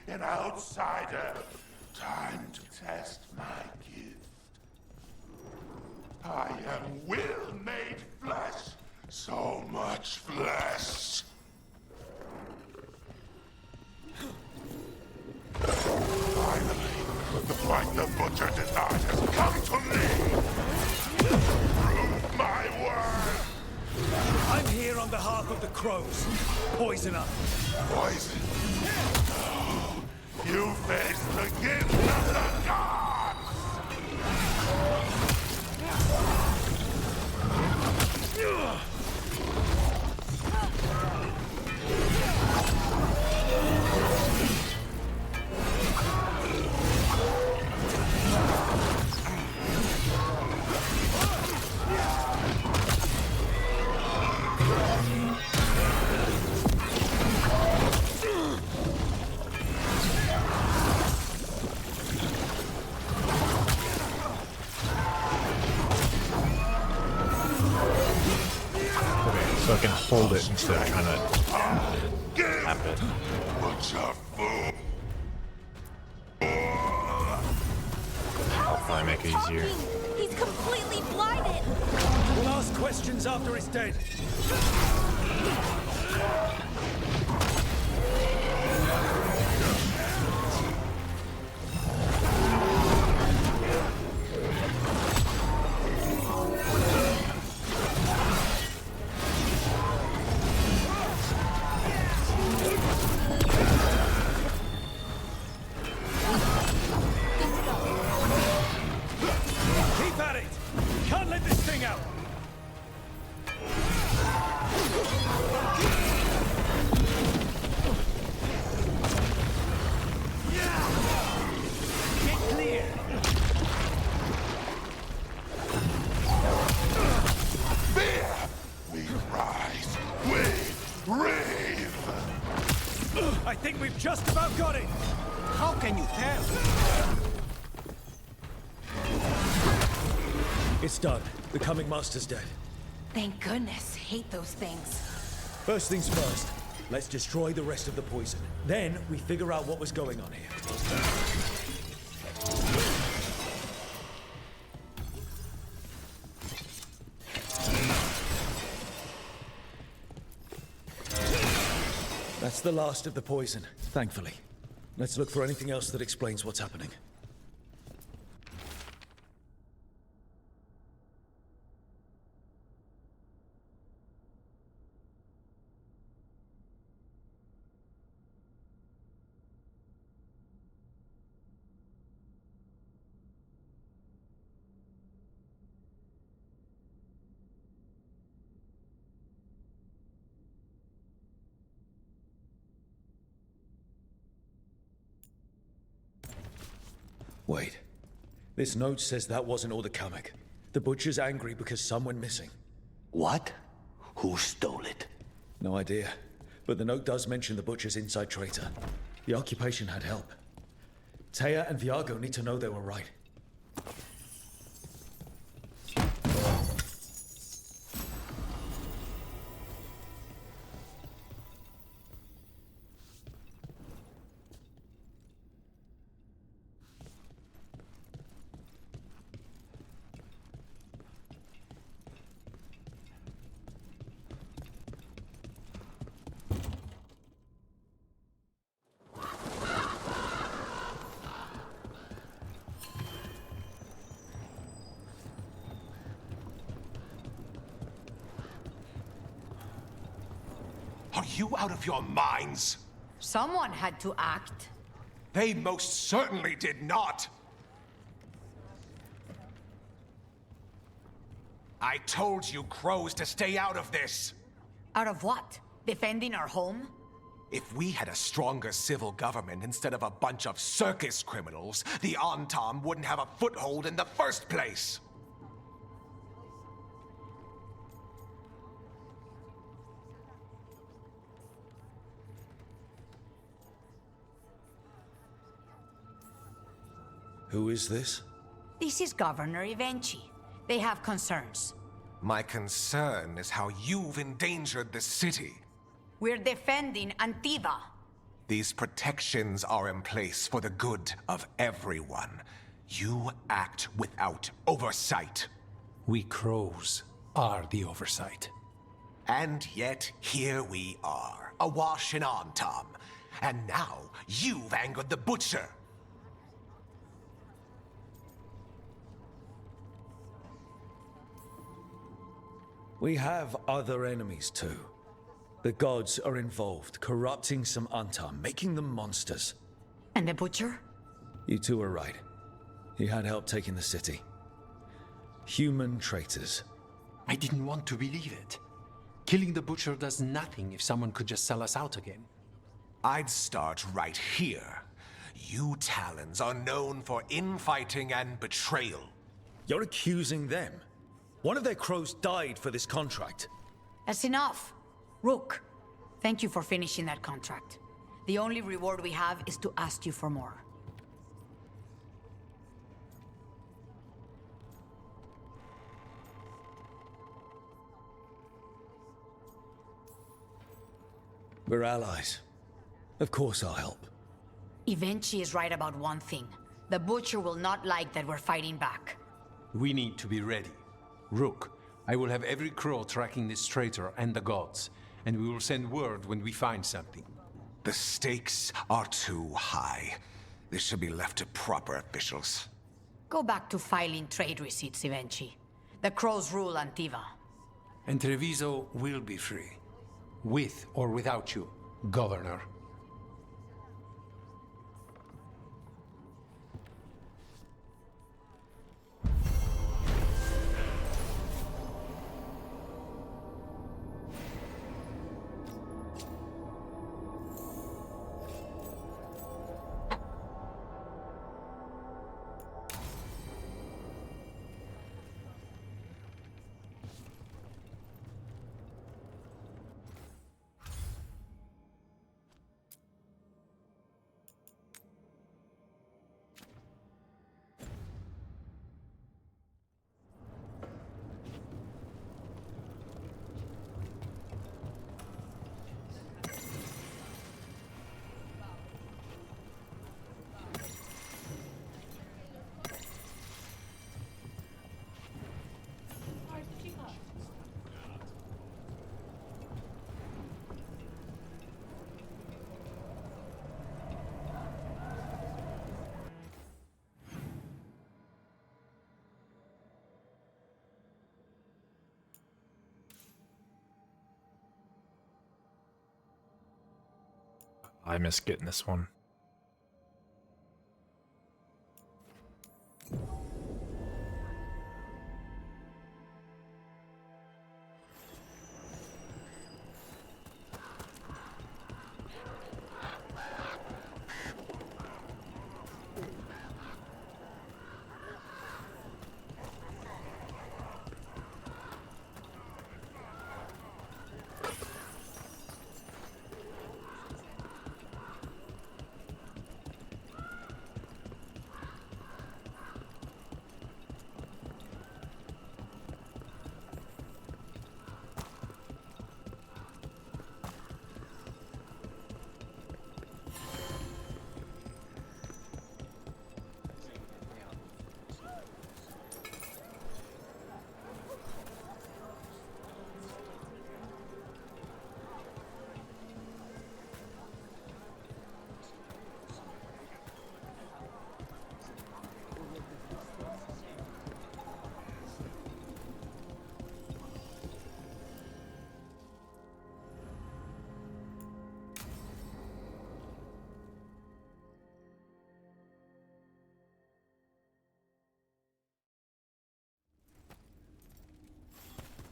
An outsider. Time to test my gift. I am will made flesh. So much flesh. Finally, the fight the butcher denied has come to me. Prove my word. I'm here on behalf of the crows. Poison up. Poison. You face the gift of the gods! So I can hold it instead of trying to tap it. I'll probably make it easier. He's completely blinded! We'll ask questions after he's dead. Keep at it! Can't let this thing out! Get clear! Fear! We rise! We rave! I think we've just about got it! How can you tell? It's done. The Coming Master's dead. Thank goodness. Hate those things. First things first, let's destroy the rest of the poison. Then we figure out what was going on here. That's the last of the poison, thankfully. Let's look for anything else that explains what's happening. Wait. This note says that wasn't all the Kamek. The Butcher's angry because someone missing. What? Who stole it? No idea. But the note does mention the Butcher's inside traitor. The occupation had help. Taya and Viago need to know they were right. you out of your minds? Someone had to act. They most certainly did not. I told you crows to stay out of this. Out of what? Defending our home? If we had a stronger civil government instead of a bunch of circus criminals, the Antam wouldn't have a foothold in the first place. Who is this? This is Governor Ivenchi. They have concerns. My concern is how you've endangered the city. We're defending Antiva. These protections are in place for the good of everyone. You act without oversight. We crows are the oversight. And yet, here we are, awash in Antam. And now, you've angered the Butcher. We have other enemies too. The gods are involved, corrupting some Antam, making them monsters. And the Butcher? You two are right. He had help taking the city. Human traitors. I didn't want to believe it. Killing the Butcher does nothing if someone could just sell us out again. I'd start right here. You Talons are known for infighting and betrayal. You're accusing them? One of their crows died for this contract. That's enough. Rook, thank you for finishing that contract. The only reward we have is to ask you for more. We're allies. Of course I'll help. Ivenchi is right about one thing. The Butcher will not like that we're fighting back. We need to be ready. Rook, I will have every crow tracking this traitor and the gods, and we will send word when we find something. The stakes are too high. This should be left to proper officials. Go back to filing trade receipts, Ivenchi. The crows rule Antiva. And Treviso will be free. With or without you, Governor. I miss getting this one.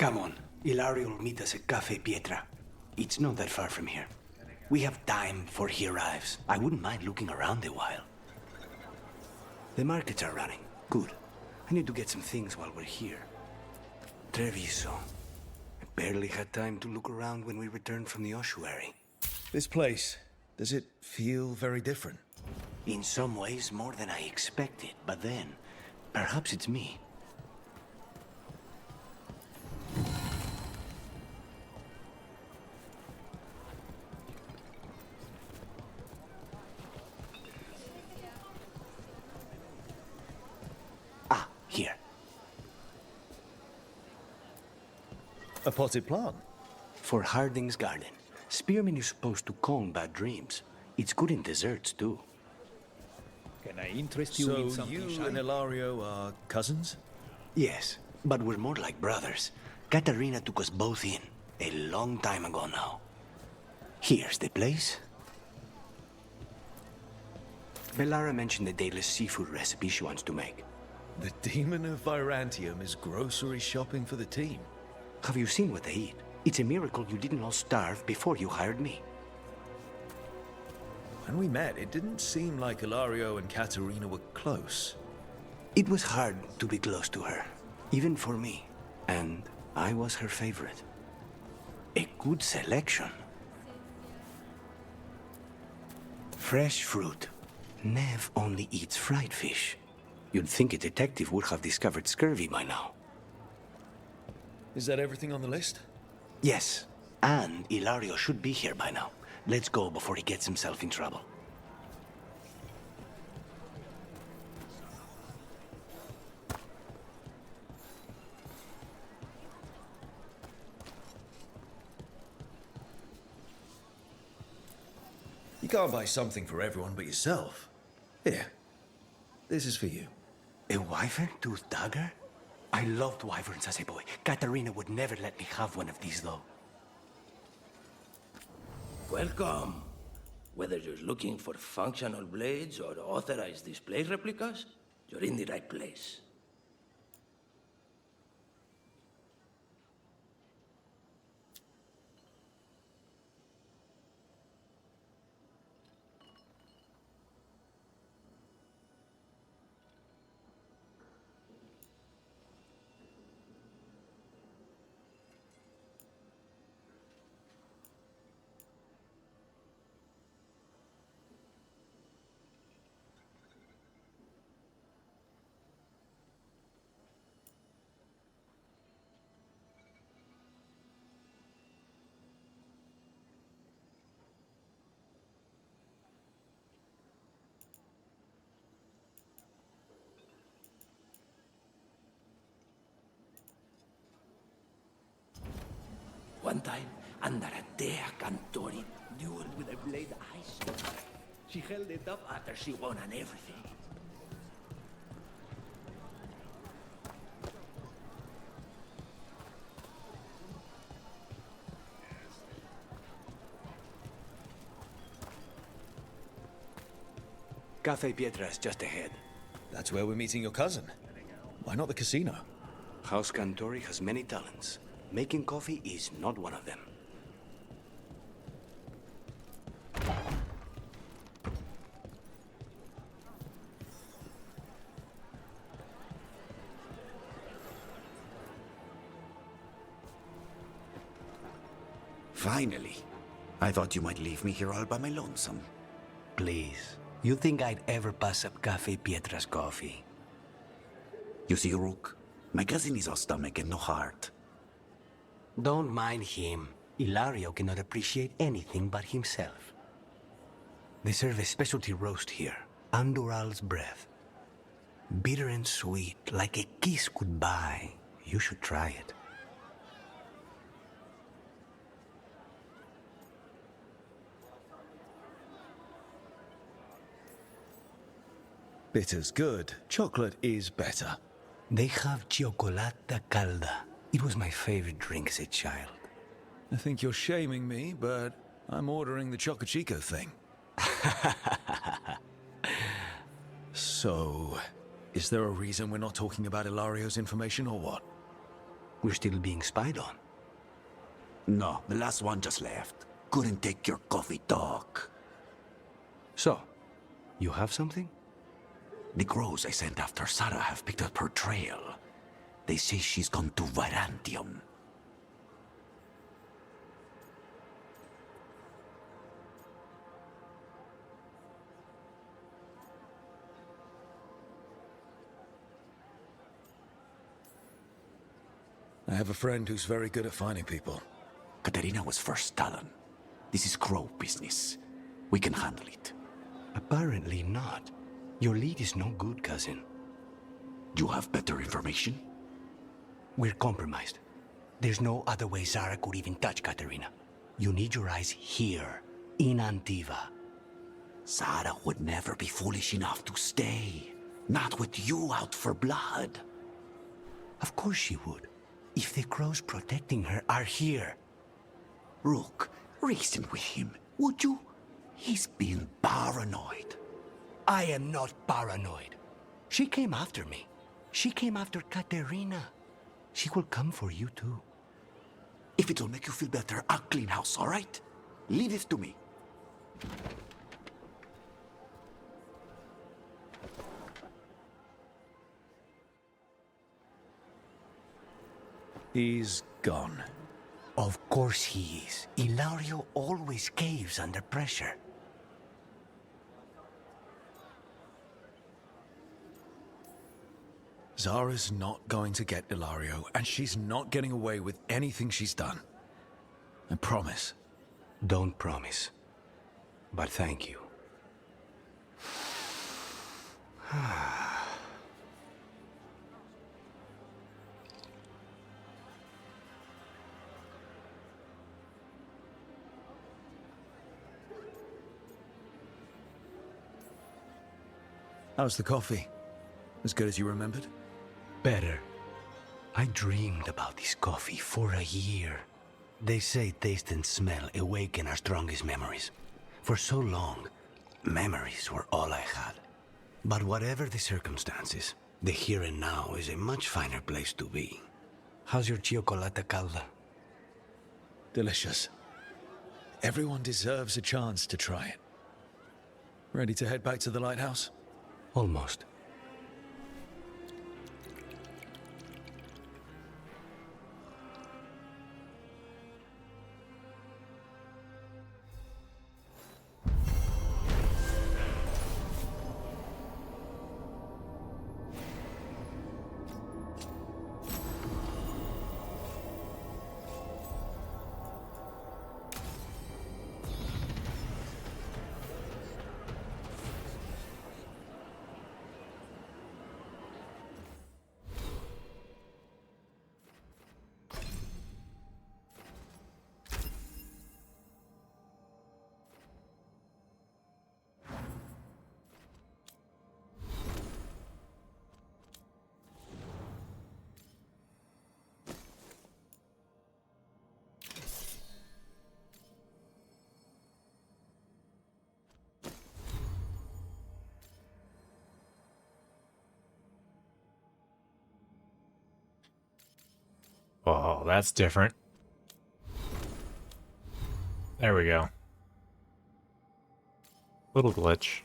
Come on. Ilario will meet us at Cafe Pietra. It's not that far from here. We have time before he arrives. I wouldn't mind looking around a while. The markets are running. Good. I need to get some things while we're here. Treviso. I barely had time to look around when we returned from the ossuary. This place, does it feel very different? In some ways, more than I expected. But then, perhaps it's me. Here. A potted plant? For Harding's garden. Spearmint is supposed to calm bad dreams. It's good in desserts, too. Can I interest you in something? So you and Ilario are cousins? Yes, but we're more like brothers. Katarina took us both in, a long time ago now. Here's the place. Bellara mentioned the dayless seafood recipe she wants to make. The Demon of Virantium is grocery shopping for the team. Have you seen what they eat? It's a miracle you didn't all starve before you hired me. When we met, it didn't seem like Ilario and Katarina were close. It was hard to be close to her, even for me. And I was her favorite. A good selection. Fresh fruit. Nev only eats fried fish. You'd think a detective would have discovered scurvy by now. Is that everything on the list? Yes, and Ilario should be here by now. Let's go before he gets himself in trouble. You can't buy something for everyone but yourself. Here, this is for you. A wyvern tooth dagger? I loved wyverns as a boy. Katarina would never let me have one of these, though. Welcome. Whether you're looking for functional blades or authorized display replicas, you're in the right place. One time, Andaratea Cantori dueled with a blade I stole. She held it up after she won on everything. Cafe Pietra is just ahead. That's where we're meeting your cousin. Why not the casino? House Cantori has many talents. Making coffee is not one of them. Finally. I thought you might leave me here all by my lonesome. Please. You think I'd ever pass up Cafe Pietra's coffee? You see, Rook, my cousin is all stomach and no heart. Don't mind him. Ilario cannot appreciate anything but himself. They serve a specialty roast here, Andoral's breath. Bitter and sweet, like a kiss goodbye. You should try it. Bitter's good. Chocolate is better. They have Cioccolata Calda. It was my favorite drink as a child. I think you're shaming me, but I'm ordering the Choco Chico thing. So, is there a reason we're not talking about Ilario's information or what? We're still being spied on. No, the last one just left. Couldn't take your coffee talk. So, you have something? The crows I sent after Sarah have picked up her trail. They say she's gone to Virantium. I have a friend who's very good at finding people. Katerina was first Talon. This is crow business. We can handle it. Apparently not. Your lead is no good, cousin. You have better information? We're compromised. There's no other way Zara could even touch Katerina. You need your eyes here, in Antiva. Zara would never be foolish enough to stay. Not with you out for blood. Of course she would. If the crows protecting her are here. Rook, reason with him, would you? He's being paranoid. I am not paranoid. She came after me. She came after Katerina. She will come for you too. If it'll make you feel better, I'll clean house, all right? Leave this to me. He's gone. Of course he is. Ilario always caves under pressure. Zara's not going to get Ilario, and she's not getting away with anything she's done. I promise. Don't promise. But thank you. How's the coffee? As good as you remembered? Better. I dreamed about this coffee for a year. They say taste and smell awaken our strongest memories. For so long, memories were all I had. But whatever the circumstances, the here and now is a much finer place to be. How's your chocolate calda? Delicious. Everyone deserves a chance to try it. Ready to head back to the lighthouse? Almost. Oh, that's different. There we go. Little glitch.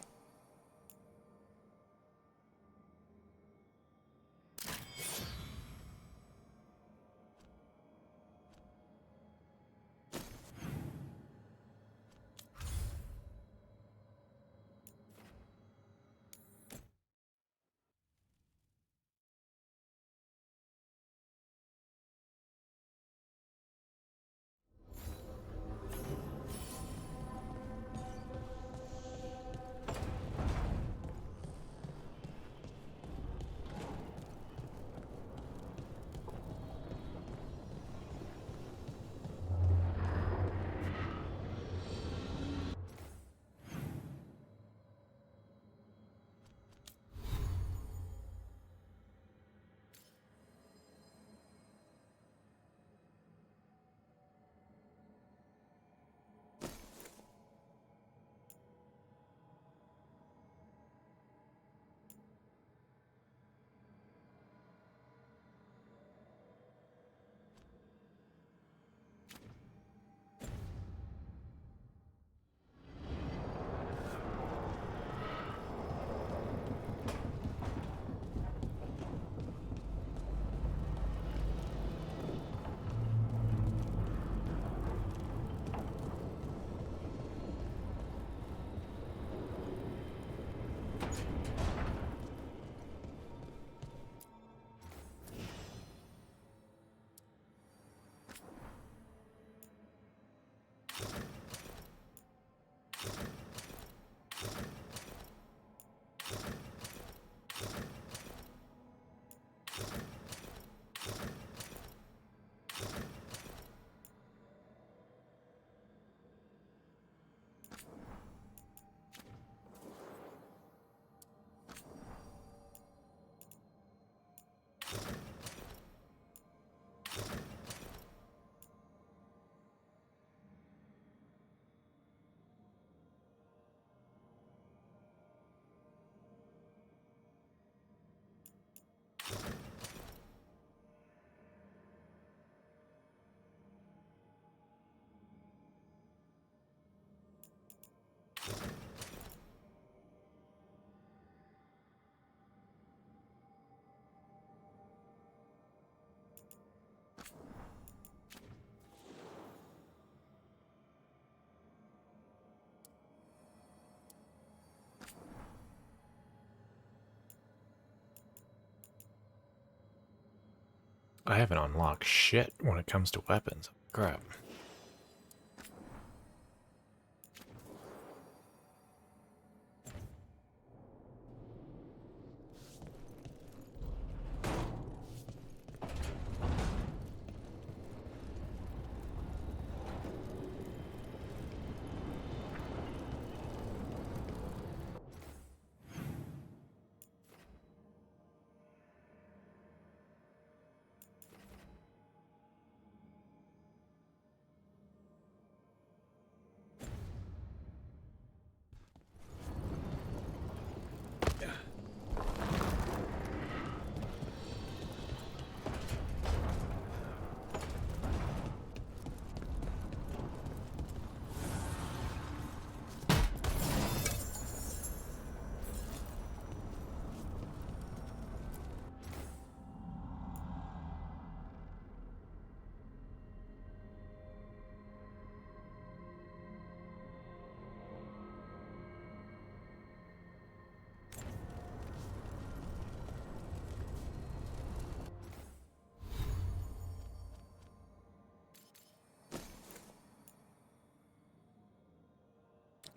I haven't unlocked shit when it comes to weapons. Crap.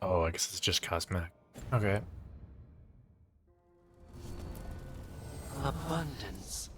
Oh, I guess it's just cosmetic. Okay. Abundance.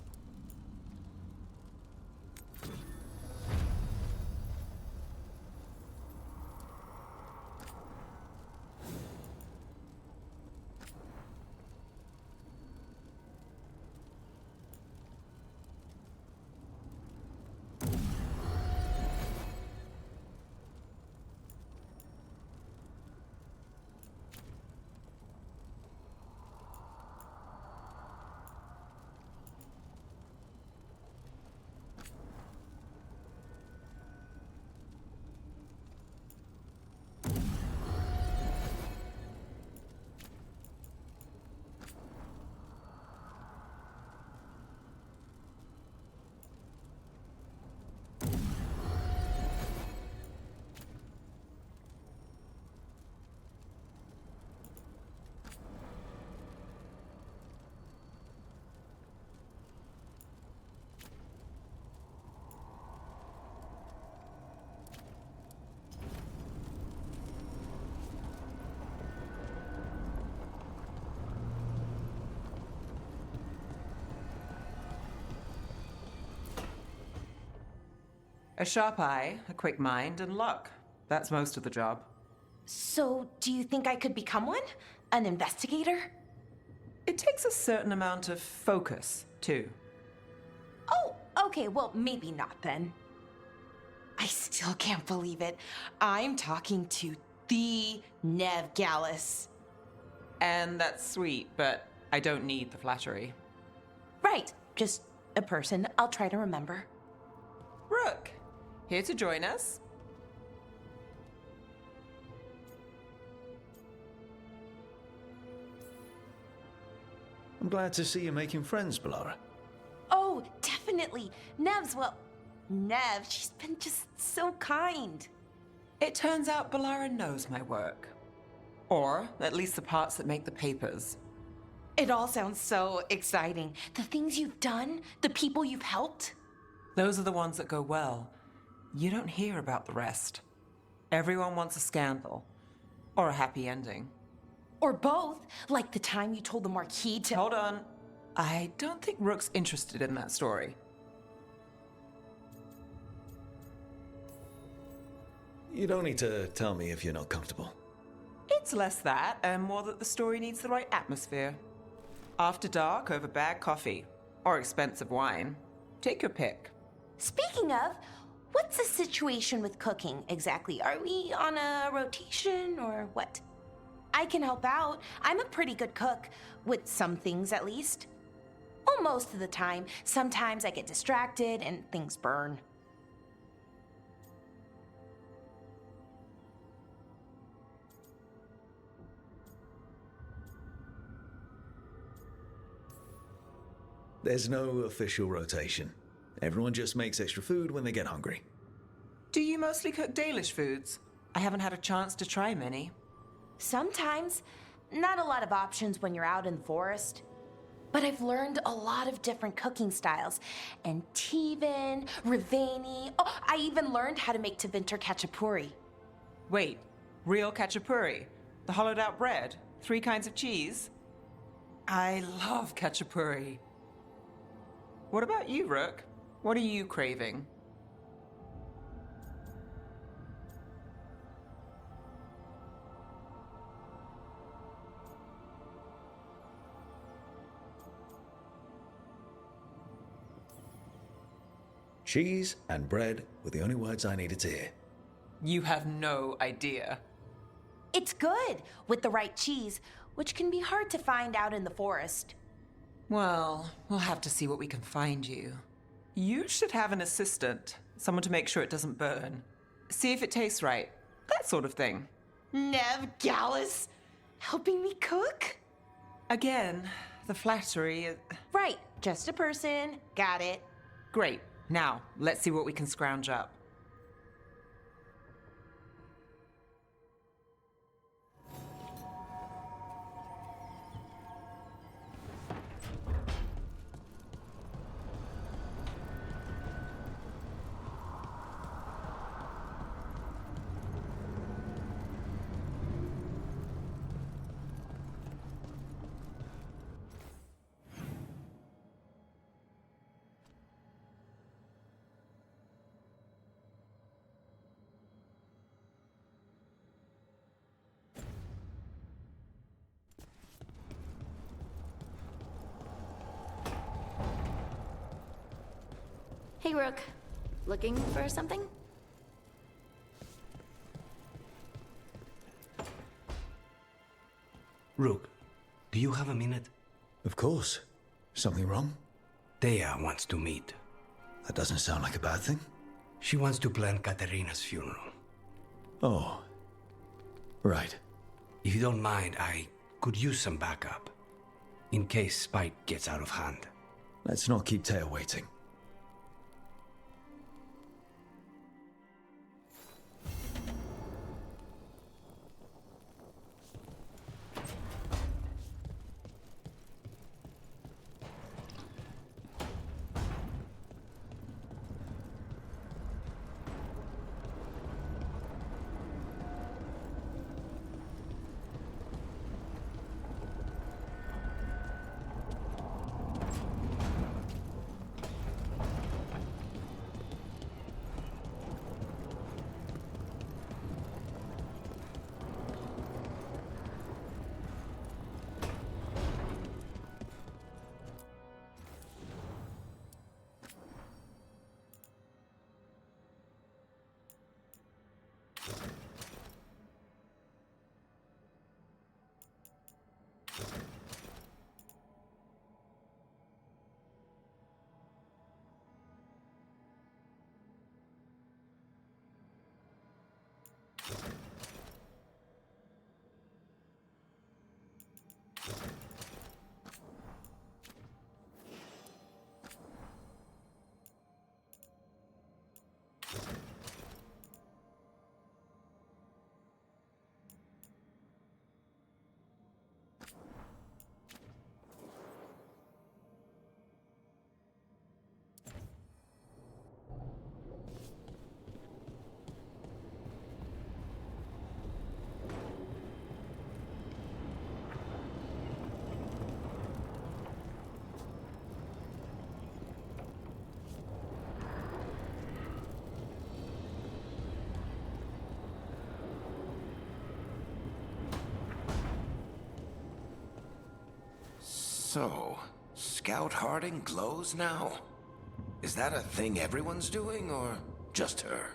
A sharp eye, a quick mind, and luck. That's most of the job. So, do you think I could become one? An investigator? It takes a certain amount of focus, too. Oh, okay, well, maybe not then. I still can't believe it. I'm talking to the Nev Gallus. And that's sweet, but I don't need the flattery. Right, just a person I'll try to remember. Rook, here to join us. I'm glad to see you making friends, Bellara. Oh, definitely. Nev's, well, Nev, she's been just so kind. It turns out Bellara knows my work. Or at least the parts that make the papers. It all sounds so exciting. The things you've done, the people you've helped. Those are the ones that go well. You don't hear about the rest. Everyone wants a scandal. Or a happy ending. Or both, like the time you told the Marquis to— Hold on. I don't think Rook's interested in that story. You don't need to tell me if you're not comfortable. It's less that, and more that the story needs the right atmosphere. After dark over bad coffee. Or expensive wine. Take your pick. Speaking of, what's the situation with cooking exactly? Are we on a rotation or what? I can help out. I'm a pretty good cook, with some things at least. Well, most of the time. Sometimes I get distracted and things burn. There's no official rotation. Everyone just makes extra food when they get hungry. Do you mostly cook Dalish foods? I haven't had a chance to try many. Sometimes. Not a lot of options when you're out in the forest. But I've learned a lot of different cooking styles. And Tevan, Rivani. Oh, I even learned how to make Tevinter Khachapuri. Wait, real khachapuri? The hollowed out bread? 3 kinds of cheese? I love khachapuri. What about you, Rook? What are you craving? Cheese and bread were the only words I needed to hear. You have no idea. It's good with the right cheese, which can be hard to find out in the forest. Well, we'll have to see what we can find you. You should have an assistant, someone to make sure it doesn't burn. See if it tastes right. That sort of thing. Nev Gallus, helping me cook? Again, the flattery is... Right, just a person. Got it. Great. Now, let's see what we can scrounge up. Hey, Rook. Looking for something? Rook, do you have a minute? Of course. Something wrong? Thea wants to meet. That doesn't sound like a bad thing. She wants to plan Katerina's funeral. Oh. Right. If you don't mind, I could use some backup. In case Spike gets out of hand. Let's not keep Thea waiting. So, Scout Harding glows now? Is that a thing everyone's doing, or just her?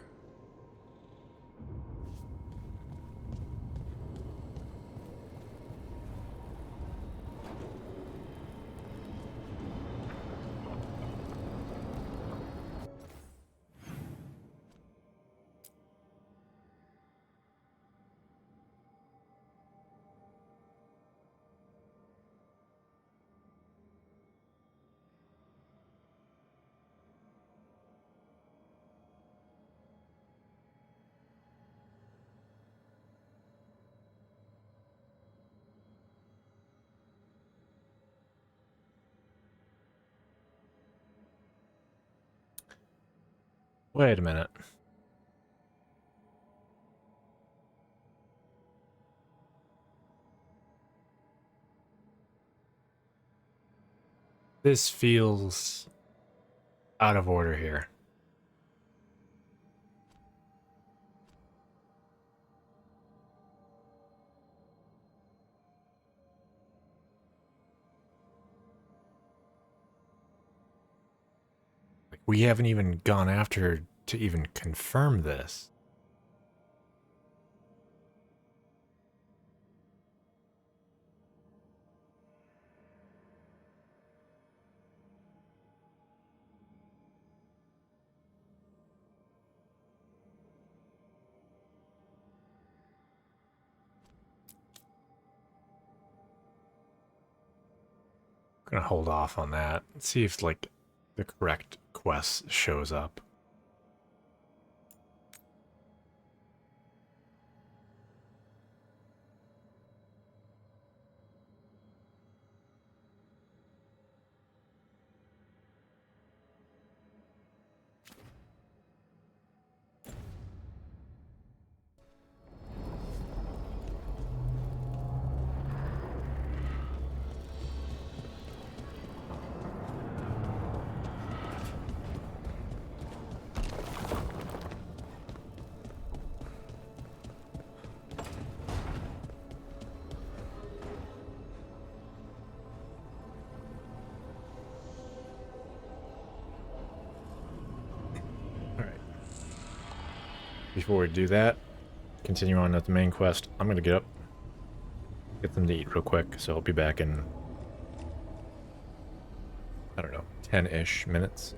Wait a minute. This feels out of order here. Like, we haven't even gone after to even confirm this. Gonna hold off on that. See if like the correct quest shows up. Before we do that, continue on with the main quest, I'm gonna get up, get them to eat real quick, so I'll be back in, I don't know, 10-ish minutes.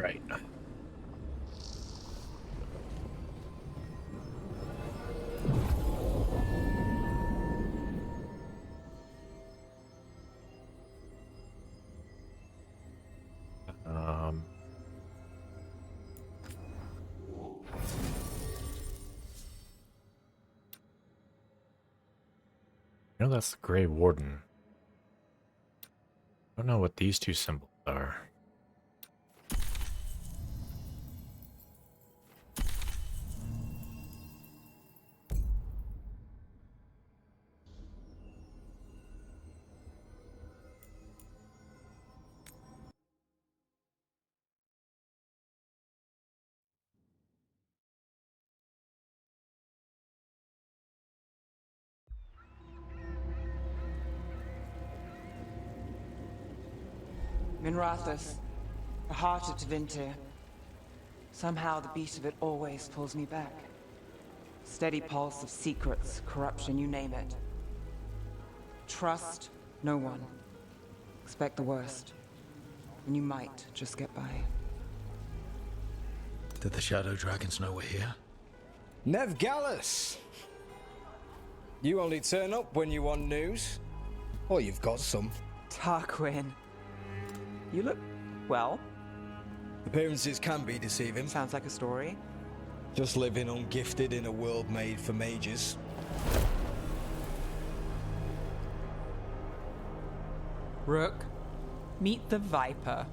right. I know that's the Grey Warden. I don't know what these two symbols are. Minrathous, the heart of Tevinter. Somehow the beat of it always pulls me back. Steady pulse of secrets, corruption, you name it. Trust no one. Expect the worst. And you might just get by. Did the Shadow Dragons know we're here? Nev Gallus! You only turn up when you want news. Or you've got some. Tarquin. You look well. Appearances can be deceiving. Sounds like a story. Just living ungifted in a world made for mages. Rook, meet the Viper.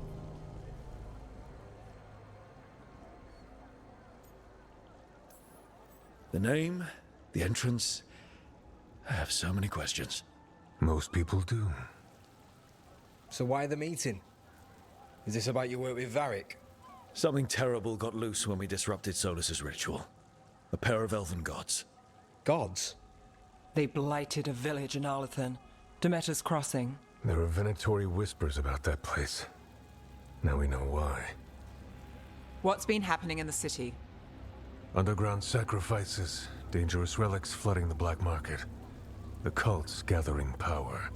The name, the entrance. I have so many questions. Most people do. So why the meeting? Is this about your work with Varric? Something terrible got loose when we disrupted Solus's ritual. A pair of elven gods. Gods? They blighted a village in Arlathan. Demeter's Crossing. There are Venatori whispers about that place. Now we know why. What's been happening in the city? Underground sacrifices, dangerous relics flooding the black market. The cults gathering power.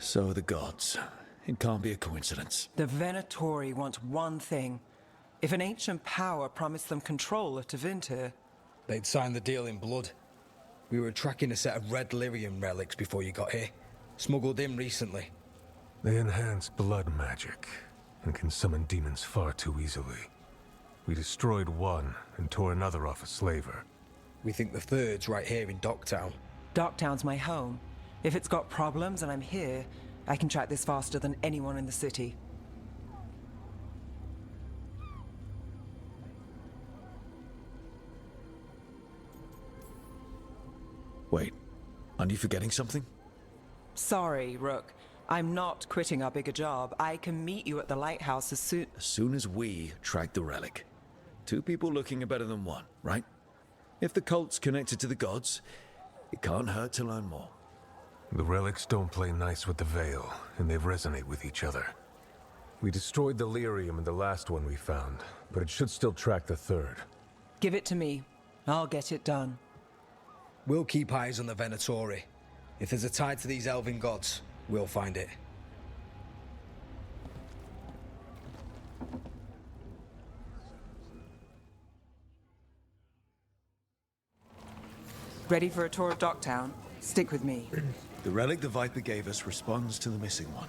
So the gods. It can't be a coincidence. The Venatori want one thing. If an ancient power promised them control of Tevinter, they'd sign the deal in blood. We were tracking a set of red lyrium relics before you got here. Smuggled in recently. They enhance blood magic and can summon demons far too easily. We destroyed one and tore another off a slaver. We think the third's right here in Docktown. Docktown's my home. If it's got problems and I'm here, I can track this faster than anyone in the city. Wait, aren't you forgetting something? Sorry, Rook. I'm not quitting our bigger job. I can meet you at the lighthouse as soon as we track the relic. Two people looking are better than one, right? If the cult's connected to the gods, it can't hurt to learn more. The relics don't play nice with the Veil, and they resonate with each other. We destroyed the lyrium in the last one we found, but it should still track the third. Give it to me. I'll get it done. We'll keep eyes on the Venatori. If there's a tie to these elven gods, we'll find it. Ready for a tour of Docktown? Stick with me. The relic the Viper gave us responds to the missing one.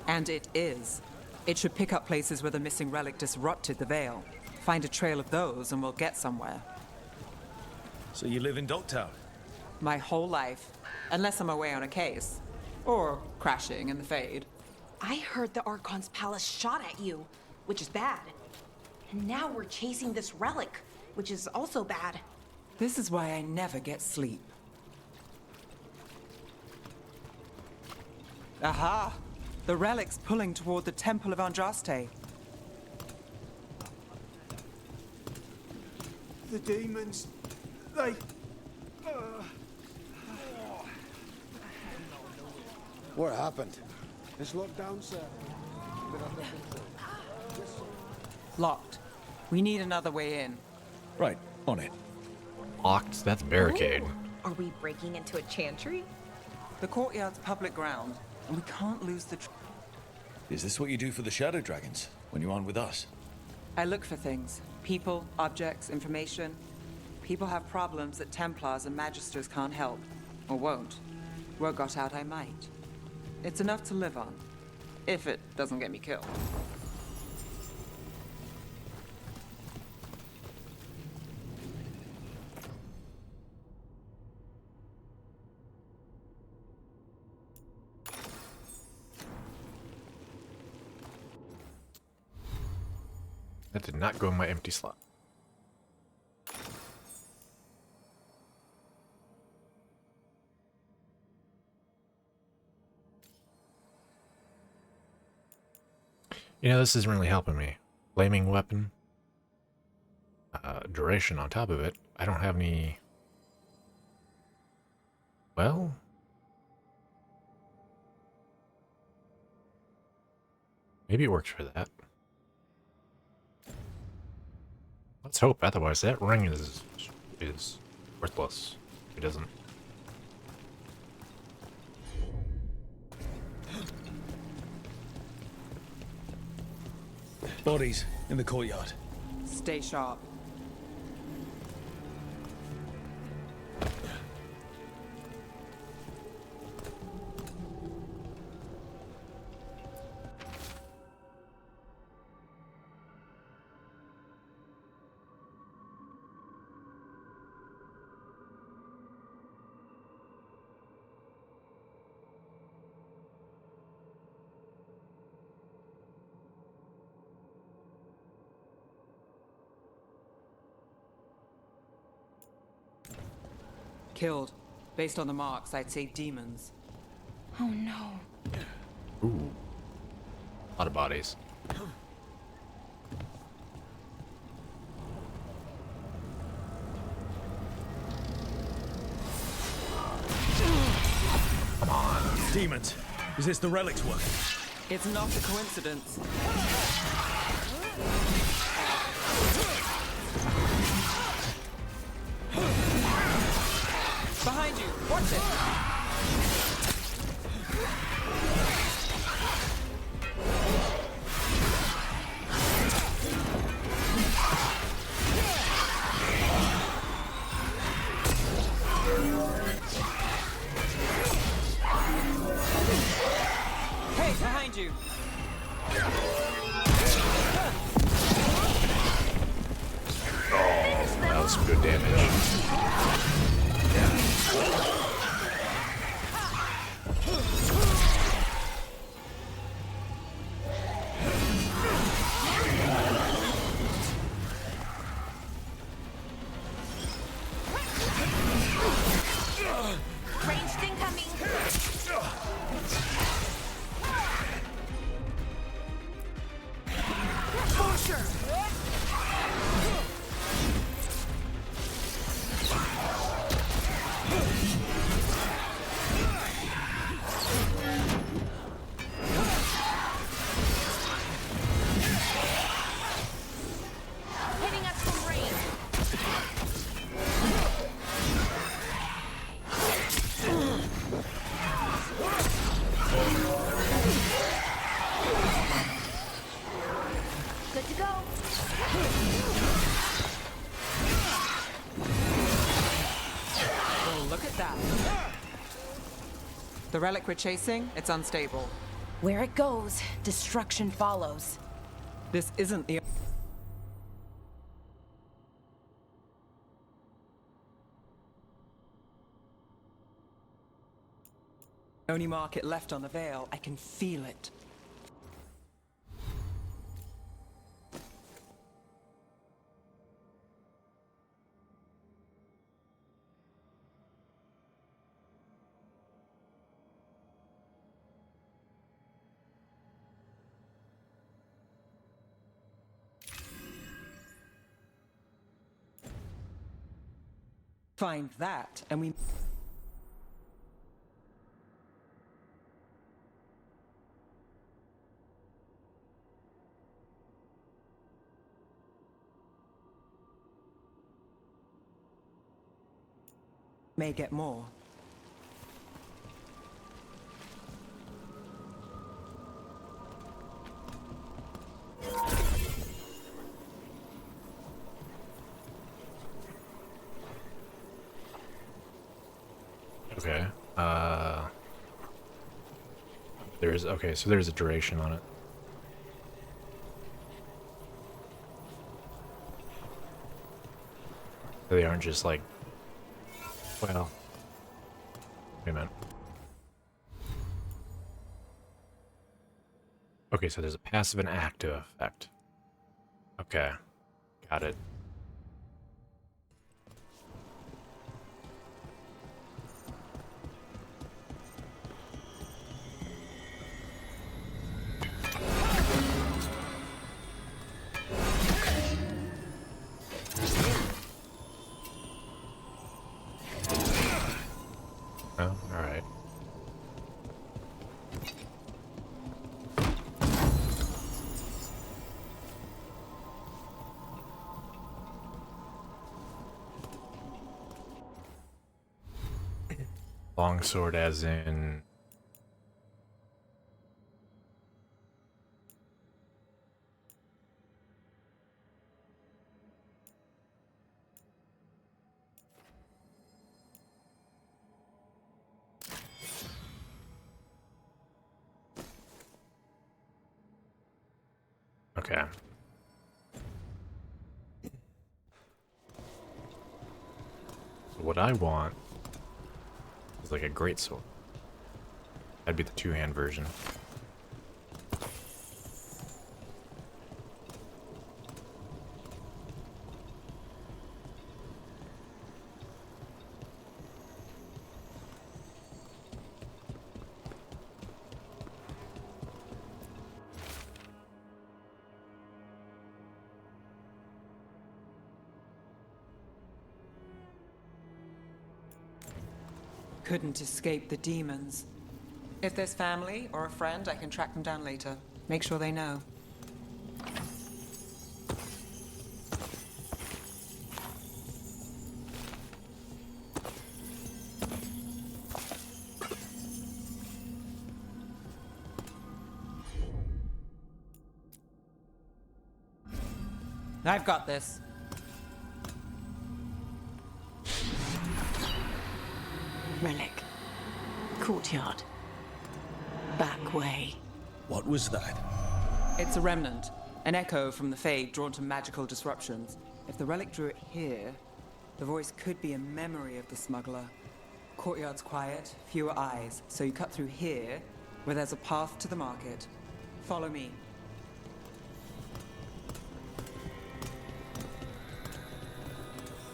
And it is. It should pick up places where the missing relic disrupted the Veil. Find a trail of those and we'll get somewhere. So you live in Docktown? My whole life. Unless I'm away on a case. Or crashing in the Fade. I heard the Archon's palace shot at you, which is bad. And now we're chasing this relic, which is also bad. This is why I never get sleep. Aha! The relic's pulling toward the Temple of Andraste. The demons, they... What happened? It's locked down, sir. Locked. We need another way in. Right. On it. Locked? That's barricade. Are we breaking into a chantry? The courtyard's public ground, and we can't lose the... Is this what you do for the Shadow Dragons, when you aren't with us? I look for things. People, objects, information. People have problems that Templars and Magisters can't help. Or won't. Word got out I might. It's enough to live on. If it doesn't get me killed. That did not go in my empty slot. You know, this isn't really helping me. Flaming weapon. Duration on top of it. I don't have any... Well... Maybe it works for that. Let's hope, otherwise that ring is worthless. It doesn't. Bodies in the courtyard. Stay sharp. Killed. Based on the marks, I'd say demons. Oh no. Ooh. A lot of bodies. Come on. Demons. Is this the relic's work? It's not a coincidence. Behind you! Watch it! Hey, behind you! Oh, that was some good damage. Ranged incoming. Hitting us from range. Good to go. Oh, look at that. The relic we're chasing, it's unstable. Where it goes, destruction follows. This isn't the... only market left on the Veil. I can feel it. Find that, and we... May get more. Okay. So there's a duration on it. They aren't just like, well, wait a minute. Okay, so there's a passive and active effect. Okay, got it. Oh, all right. Longsword as in... Okay. So what I want is like a greatsword. That'd be the two-hand version. Couldn't escape the demons. If there's family or a friend, I can track them down later. Make sure they know. I've got this. Relic. Courtyard. Back way. What was that? It's a remnant. An echo from the Fade drawn to magical disruptions. If the relic drew it here, the voice could be a memory of the smuggler. Courtyard's quiet, fewer eyes, so you cut through here, where there's a path to the market. Follow me.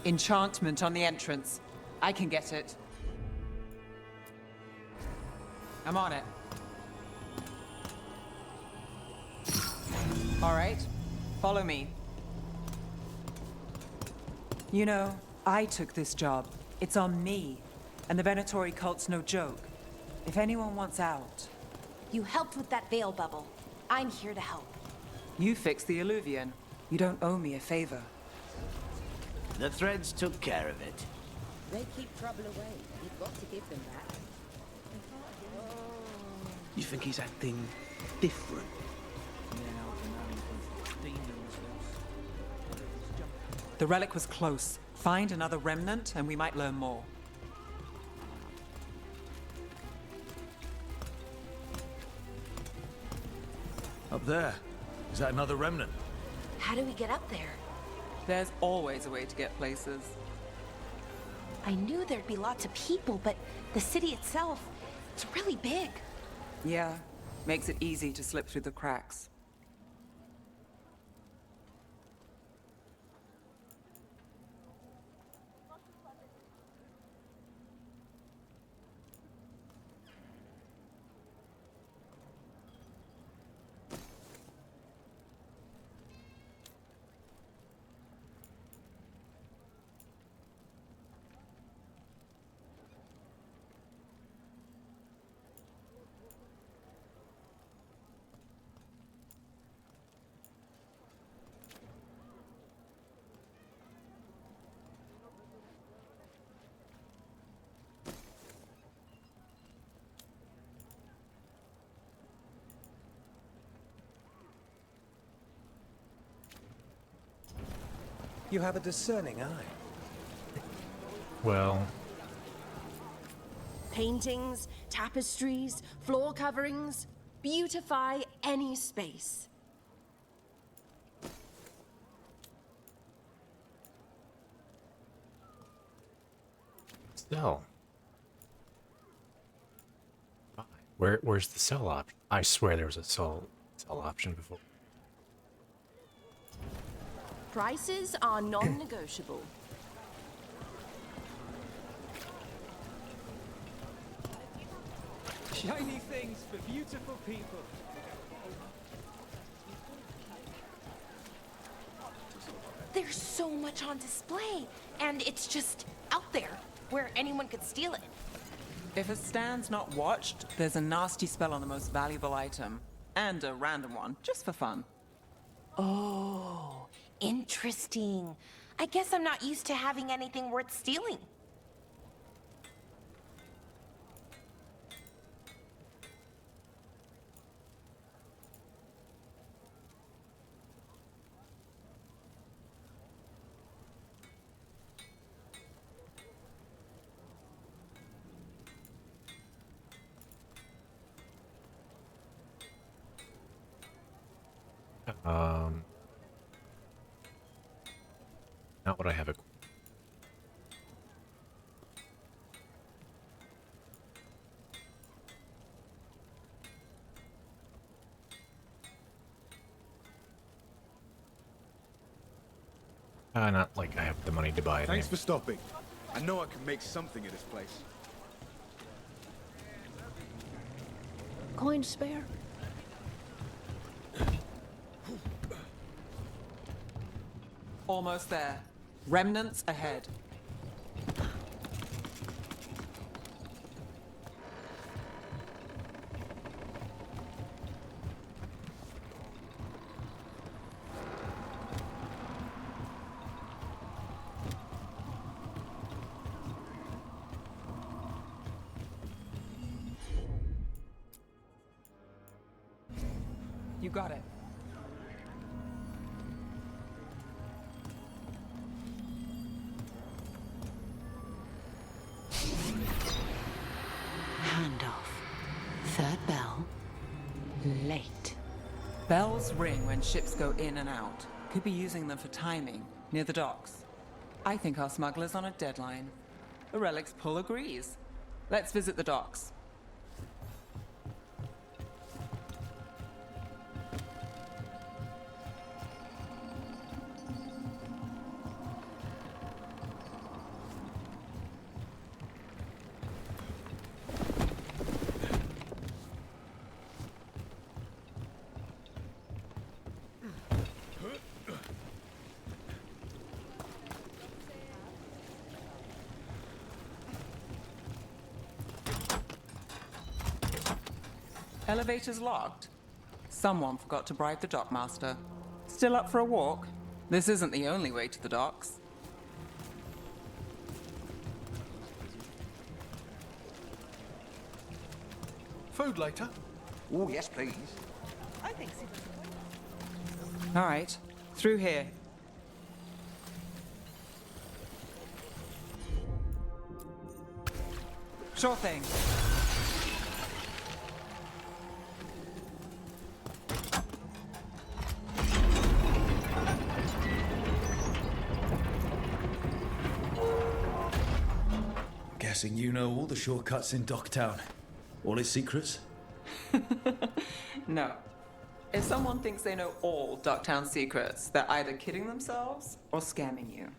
Enchantment on the entrance. I can get it. I'm on it. All right, follow me. You know, I took this job. It's on me. And the Venatori cult's no joke. If anyone wants out... You helped with that veil bubble. I'm here to help. You fixed the Illuvian. You don't owe me a favor. The threads took care of it. They keep trouble away. You've got to give them that. You think he's acting different? The relic was close. Find another remnant and we might learn more. Up there. Is that another remnant? How do we get up there? There's always a way to get places. I knew there'd be lots of people, but the city itself, it's really big. Yeah, makes it easy to slip through the cracks. You have a discerning eye. Well, Paintings, tapestries, floor coverings. Beautify any space. cell. Where's the cell option? I swear there was a cell option before. Prices are non-negotiable. Shiny things for beautiful people. There's so much on display, and it's just out there, where anyone could steal it. If a stand's not watched, there's a nasty spell on the most valuable item. And a random one, just for fun. Oh, interesting. I guess I'm not used to having anything worth stealing. Not what I have. Not like I have the money to buy it. Thanks for stopping. I know I can make something of this place. Coin spare? Almost there. Remnants ahead. You got it. Handoff. Third bell. Late. Bells ring when ships go in and out. Could be using them for timing, near the docks. I think our smuggler's on a deadline. The Relic's pull agrees. Let's visit the docks. Elevator's locked. Someone forgot to bribe the dockmaster. Still up for a walk? This isn't the only way to the docks. Food later? Oh, yes, please. I think so. All right, through here. Sure thing. Guessing you know all the shortcuts in Docktown. All its secrets? No. If someone thinks they know all Ducktown secrets, they're either kidding themselves or scamming you.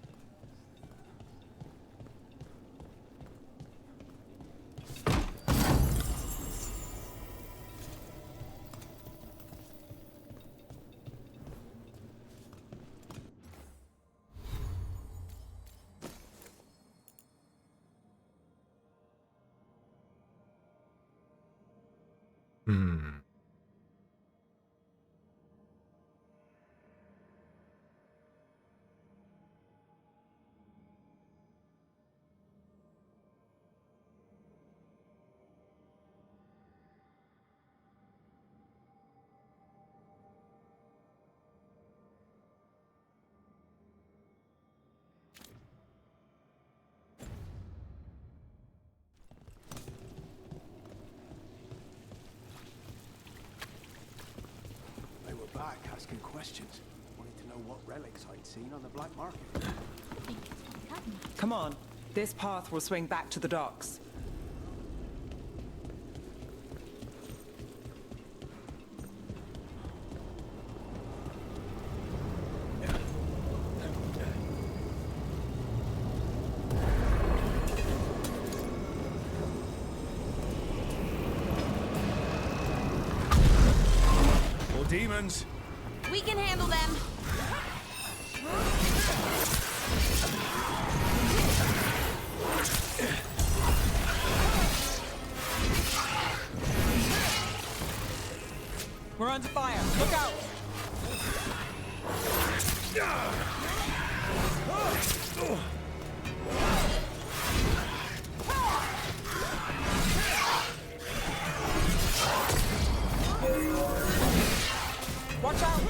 Hmm. asking questions. Wanted to know what relics I'd seen on the black market. Come on. This path will swing back to the docks. More demons! We can handle them. We're under fire. Look out! Watch out!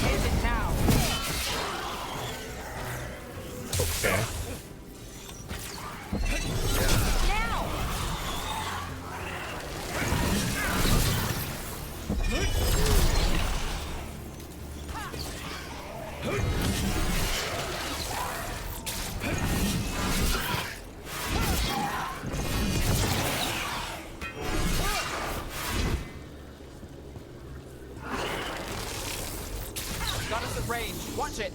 Is it now? Okay. Got us at range. Watch it.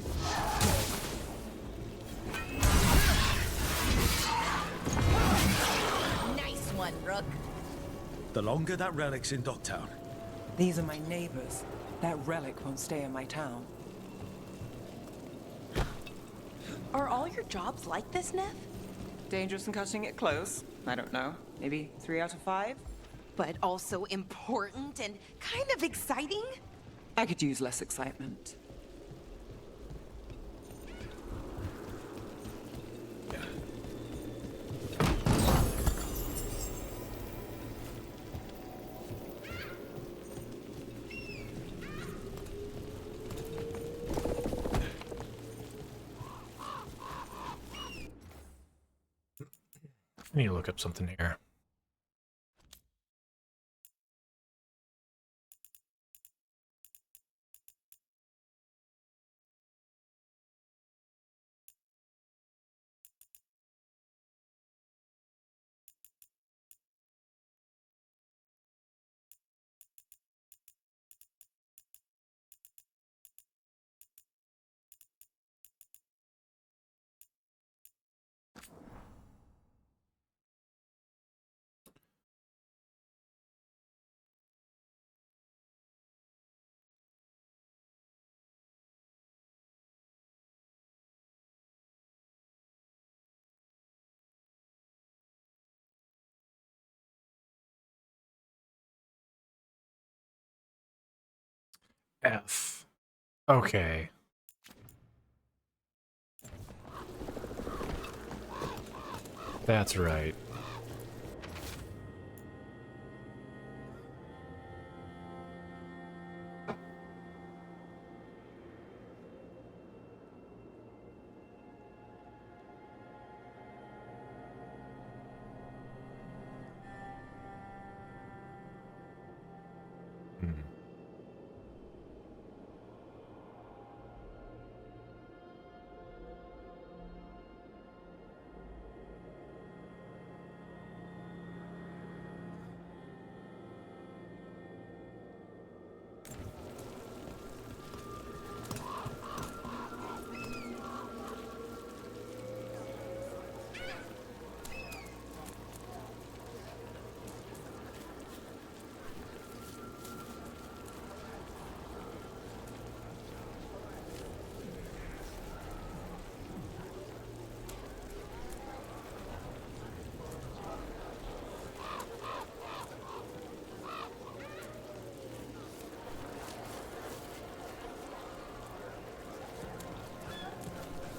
Nice one, Rook. The longer that relic's in Docktown. These are my neighbors. That relic won't stay in my town. Are all your jobs like this, Neff? Dangerous and cutting it close. I don't know. Maybe 3 out of 5? But also important and kind of exciting? I could use less excitement. I need to look up something here. F. Okay. That's right.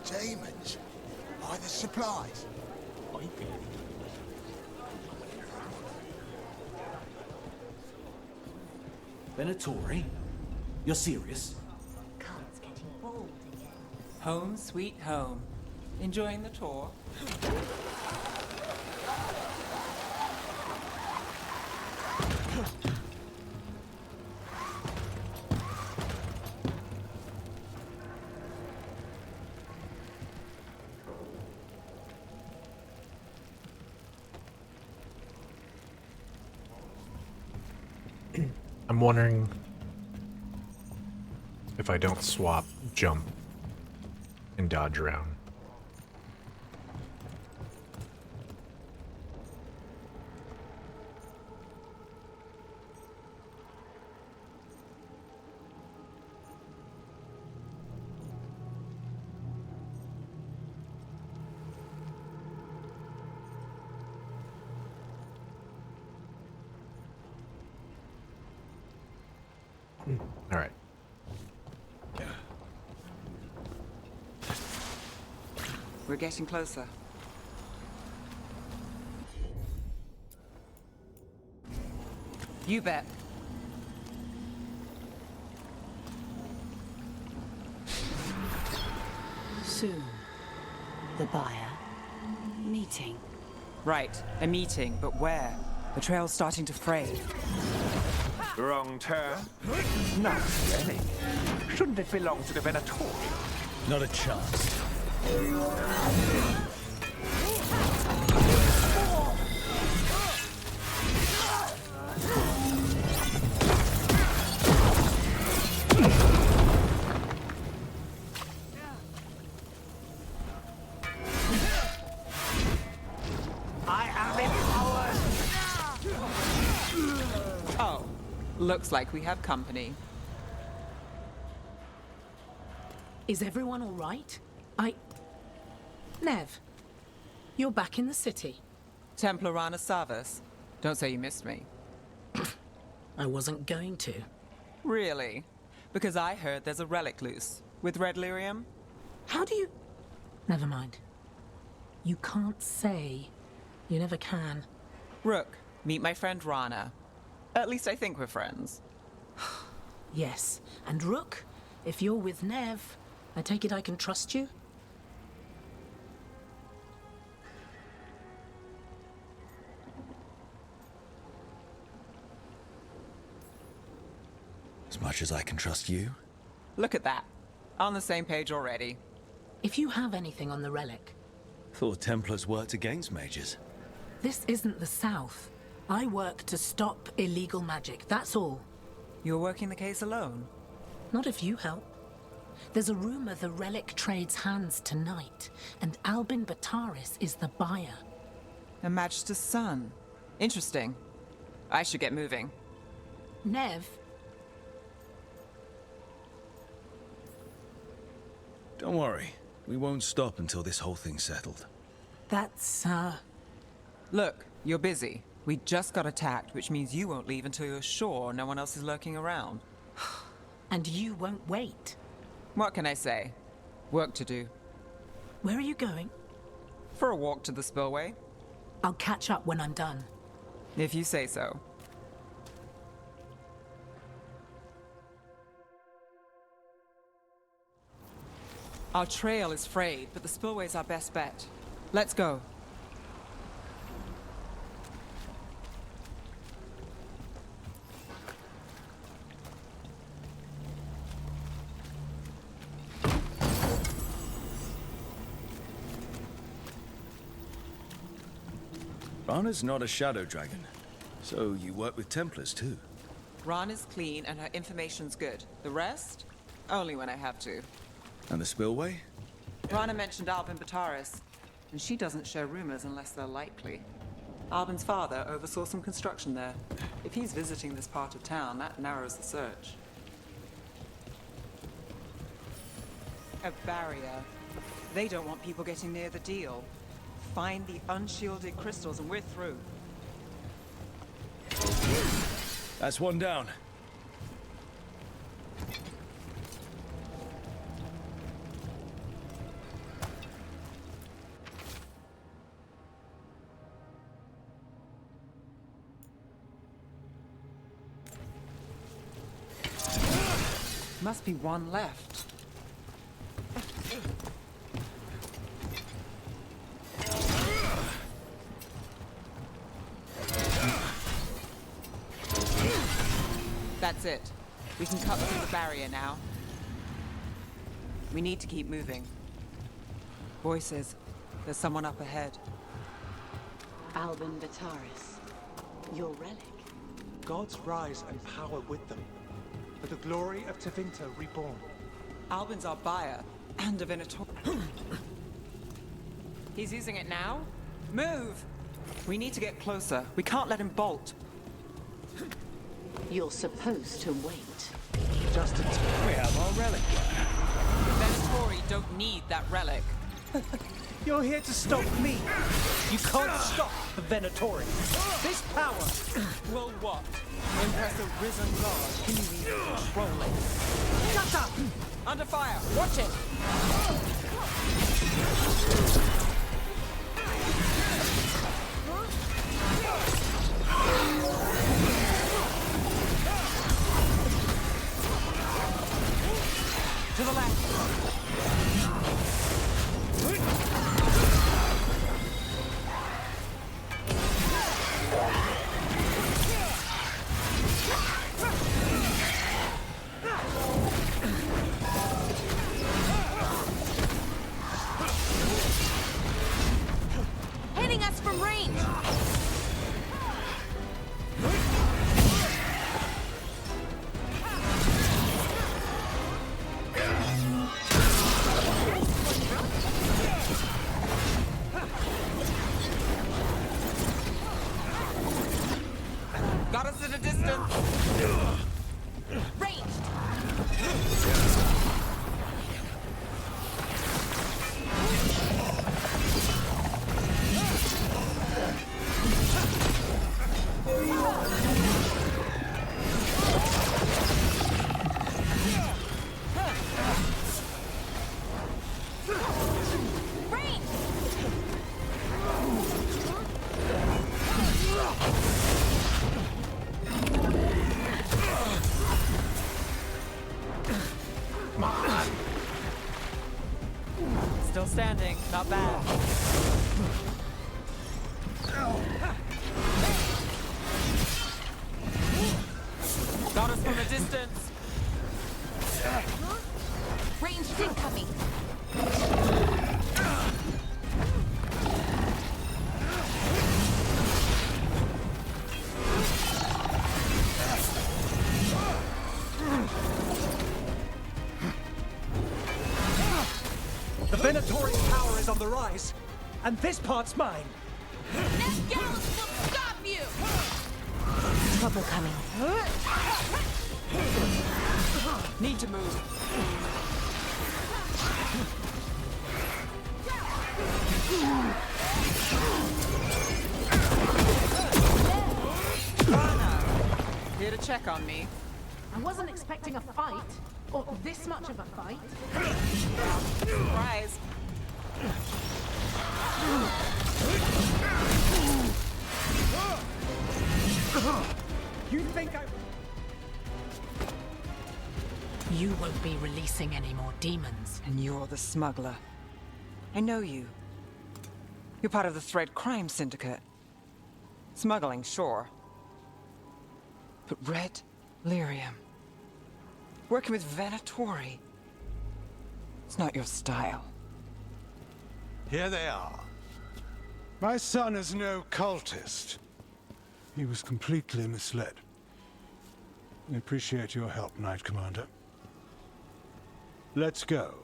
Demons? Buy the supplies. Venatori? You're serious? Carl's getting bold again. Home sweet home. Enjoying the tour? I'm wondering if I don't swap, jump, and dodge around. All right. We're getting closer. You bet. Soon. The buyer. Meeting. Right, a meeting, but where? The trail's starting to fray. Wrong turn. Not really. Shouldn't it belong to the Venatorium? Not a chance. I am empowered! Oh, looks like we have company. Is everyone all right? Nev, you're back in the city. Templar Rana Savas. Don't say you missed me. I wasn't going to. Really? Because I heard there's a relic loose. With red lyrium? How do you... Never mind. You can't say. You never can. Rook, meet my friend Rana. At least I think we're friends. Yes. And Rook, if you're with Nev, I take it I can trust you? As much as I can trust you. Look at that. On the same page already. If you have anything on the relic... Thought Templars worked against mages. This isn't the South. I work to stop illegal magic, that's all. You're working the case alone? Not if you help. There's a rumor the relic trades hands tonight, and Albin Bataris is the buyer. A Magister's son. Interesting. I should get moving. Nev? Don't worry. We won't stop until this whole thing's settled. That's, Look, you're busy. We just got attacked, which means you won't leave until you're sure no one else is lurking around. And you won't wait. What can I say? Work to do. Where are you going? For a walk to the spillway. I'll catch up when I'm done. If you say so. Our trail is frayed, but the spillway's our best bet. Let's go. Rana's not a shadow dragon, so you work with Templars too. Ran is clean and her information's good. The rest? Only when I have to. And the spillway? Rana mentioned Albin Bataris, and she doesn't share rumors unless they're likely. Albin's father oversaw some construction there. If he's visiting this part of town, that narrows the search. A barrier. They don't want people getting near the deal. Find the unshielded crystals and we're through. That's one down. Must be one left. That's it. We can cut through the barrier now. We need to keep moving. Voices. There's someone up ahead. Albin Bataris, your relic. Gods rise and power with them. For the glory of Tevinter reborn. Albin's our buyer, and a Venator. He's using it now? Move! We need to get closer. We can't let him bolt. You're supposed to wait. Just in time. We have our relic. The Venatori don't need that relic. You're here to stop me. You can't stop the Venatori. This power Will what? Impress a risen god. Can you even control it? Shut up! Under fire! Watch it! To the left! Hitting us from range! Got us at a distance! Ranged! Still standing, not bad. Got us from a distance. Ranged incoming! The Venatori's power is on the rise, and this part's mine. Gallus will stop you! Trouble coming. Need to move. Here to check on me. I wasn't expecting a fight, or this much of a fight. Surprise. You think I... You won't be releasing any more demons. And you're the smuggler. I know you. You're part of the Thread Crime Syndicate. Smuggling, sure. But Red Lyrium. Working with Venatori. It's not your style. Here they are. My son is no cultist. He was completely misled. We appreciate your help, Knight Commander. Let's go.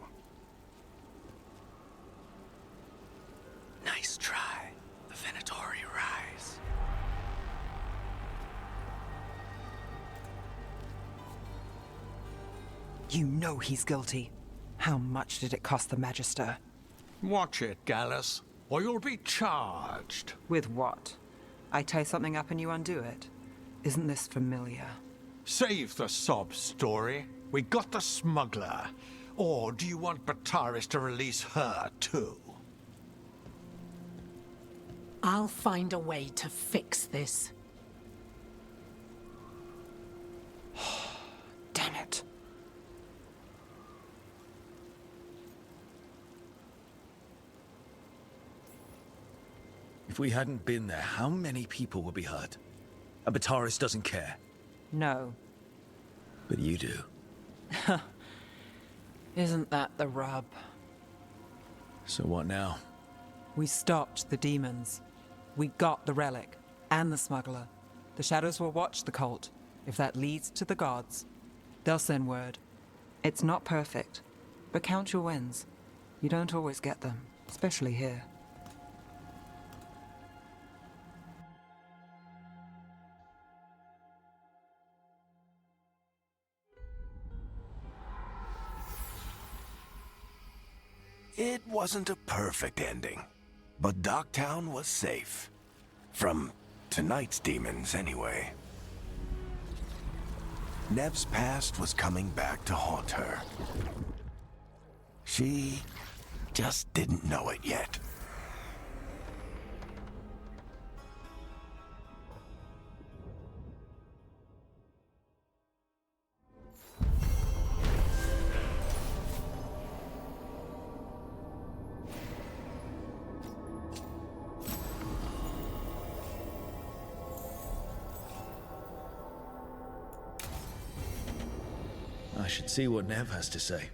Nice try. The Venatori rise. You know he's guilty. How much did it cost the Magister? Watch it, Gallus, or you'll be charged. With what? I tie something up and you undo it. Isn't this familiar? Save the sob story. We got the smuggler. Or do you want Bataris to release her, too? I'll find a way to fix this. Damn it. If we hadn't been there, how many people would be hurt? And Bataris doesn't care. No. But you do. Isn't that the rub? So what now? We stopped the demons. We got the relic and the smuggler. The shadows will watch the cult. If that leads to the gods, they'll send word. It's not perfect, but count your wins. You don't always get them, especially here. It wasn't a perfect ending, but Docktown was safe. From tonight's demons, anyway. Nev's past was coming back to haunt her. She just didn't know it yet. I should see what Nev has to say.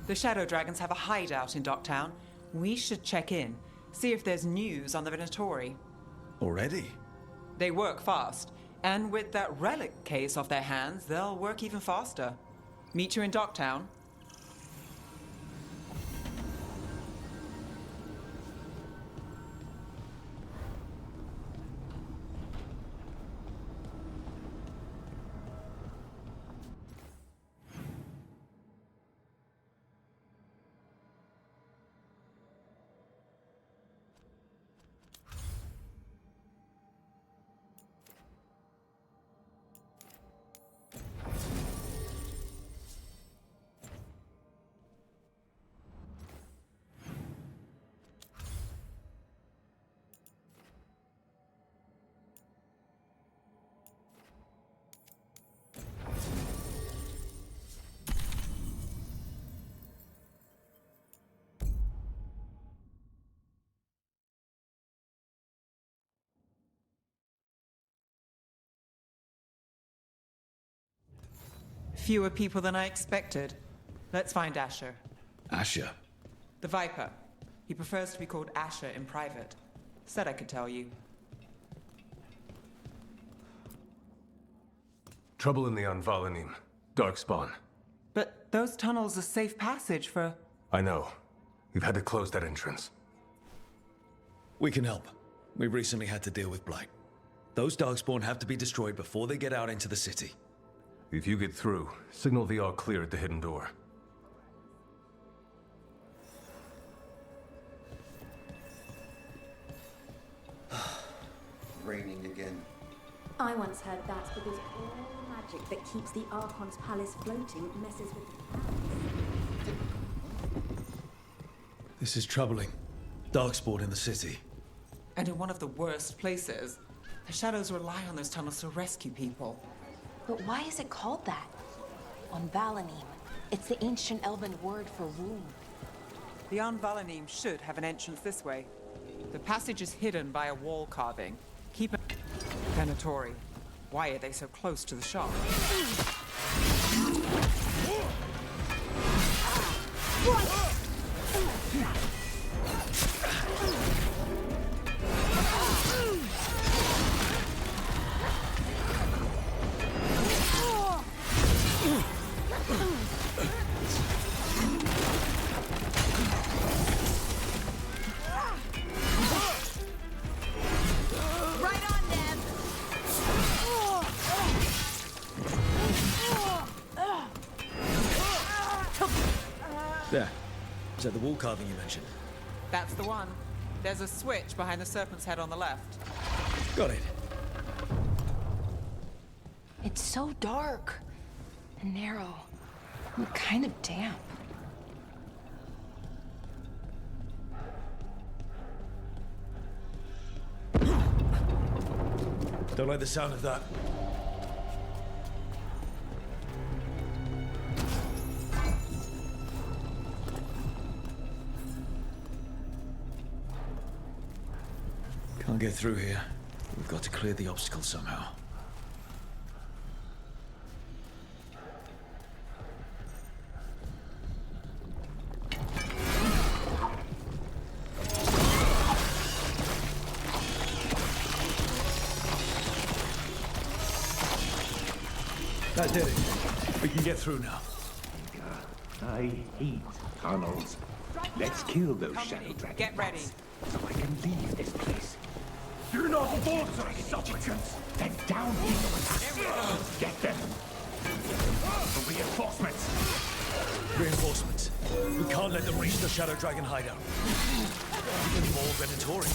The Shadow Dragons have a hideout in Docktown. We should check in, see if there's news on the Venatori. Already? They work fast, and with that relic case off their hands, they'll work even faster. Meet you in Docktown. Fewer people than I expected. Let's find Asher. Asher? The Viper. He prefers to be called Asher in private. Said I could tell you. Trouble in the Anvalanim. Darkspawn. But those tunnels are safe passage for... I know. We've had to close that entrance. We can help. We recently had to deal with Blight. Those Darkspawn have to be destroyed before they get out into the city. If you get through, signal the all clear at the hidden door. Raining again. I once heard that's because all the magic that keeps the Archon's palace floating messes with the clouds. This is troubling. Darkspawn in the city. And in one of the worst places. The Shadows rely on those tunnels to rescue people. But why is it called that? On Valanim, it's the ancient Elven word for womb. Beyond Valanim should have an entrance this way. The passage is hidden by a wall carving. Keep it... Venatori. Why are they so close to the shop? There. Is that the wall carving you mentioned? That's the one. There's a switch behind the serpent's head on the left. Got it. It's so dark and narrow and kind of damp. Don't like the sound of that. Can't get through here. We've got to clear the obstacle somehow. That did it. We can get through now. I hate tunnels. Let's kill those shadow dragons. Get ready. So I can leave this place. You're not fools, supplicants! Then down here with Get them! For reinforcements! Reinforcements. We can't let them reach the Shadow Dragon hideout. Even more Venatori.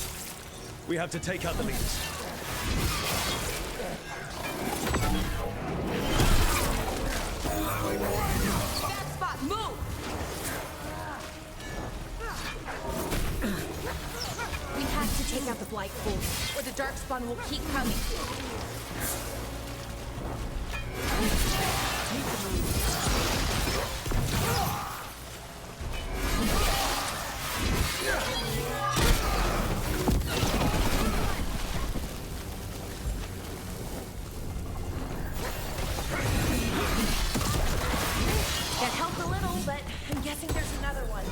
We have to take out the leaders. Bad spot, move! We have to take out the Blight Force, or the Darkspawn will keep coming. That helped a little, but I'm guessing there's another one.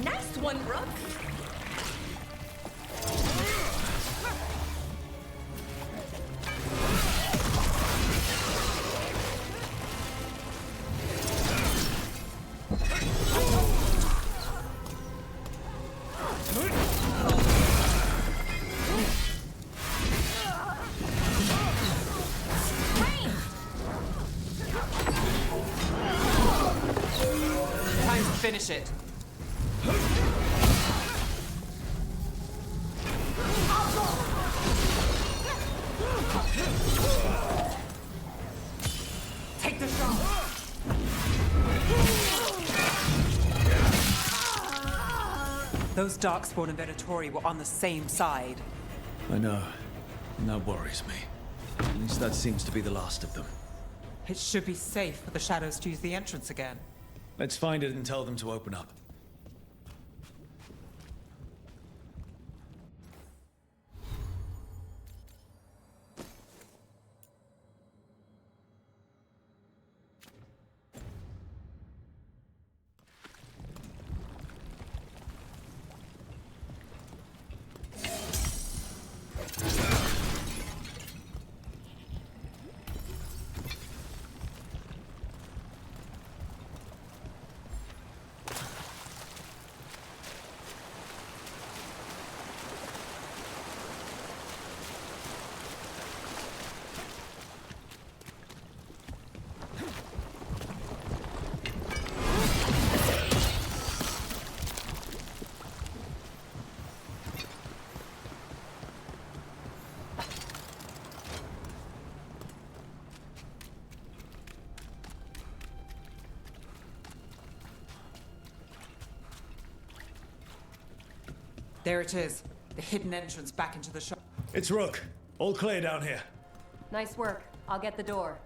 Nice one, Rook. Time to finish it. Take the shot. Those Darkspawn and Venatori were on the same side. I know. And that worries me. At least that seems to be the last of them. It should be safe for the Shadows to use the entrance again. Let's find it and tell them to open up. There it is. The hidden entrance back into the shop. It's Rook. All clear down here. Nice work. I'll get the door.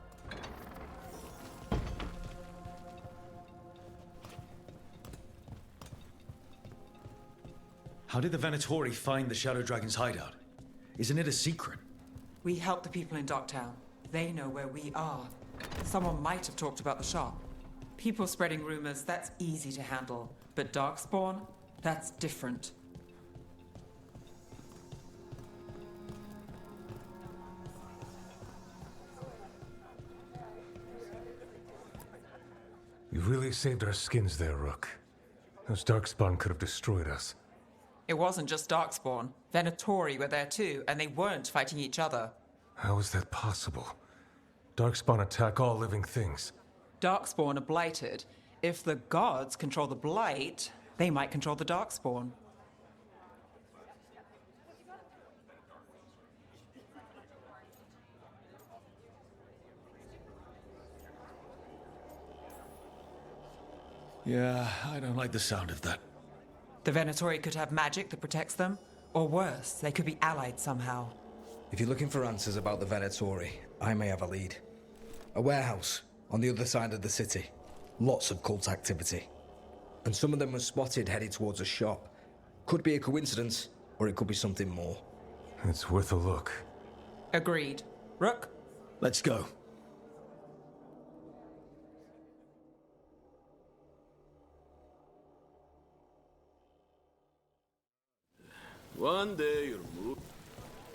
How did the Venatori find the Shadow Dragon's hideout? Isn't it a secret? We help the people in Docktown. They know where we are. Someone might have talked about the shop. People spreading rumors, that's easy to handle. But Darkspawn? That's different. You really saved our skins there, Rook. Those Darkspawn could have destroyed us. It wasn't just Darkspawn. Venatori were there too, and they weren't fighting each other. How is that possible? Darkspawn attack all living things. Darkspawn are blighted. If the gods control the blight, they might control the Darkspawn. Yeah, I don't like the sound of that. The Venatori could have magic that protects them, or worse, they could be allied somehow. If you're looking for answers about the Venatori, I may have a lead. A warehouse on the other side of the city. Lots of cult activity. And some of them were spotted headed towards a shop. Could be a coincidence, or it could be something more. It's worth a look. Agreed. Rook? Let's go. One day you'll move.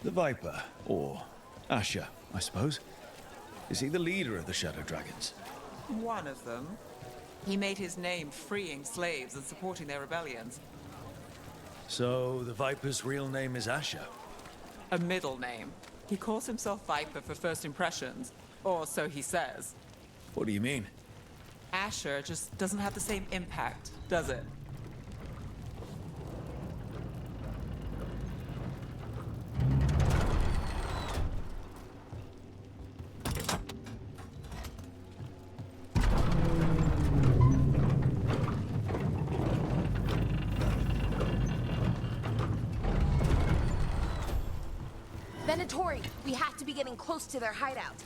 The Viper, or Asher, I suppose. Is he the leader of the Shadow Dragons? One of them. He made his name freeing slaves and supporting their rebellions. So, the Viper's real name is Asher? A middle name. He calls himself Viper for first impressions, or so he says. What do you mean? Asher just doesn't have the same impact, does it? Venatori, we have to be getting close to their hideout.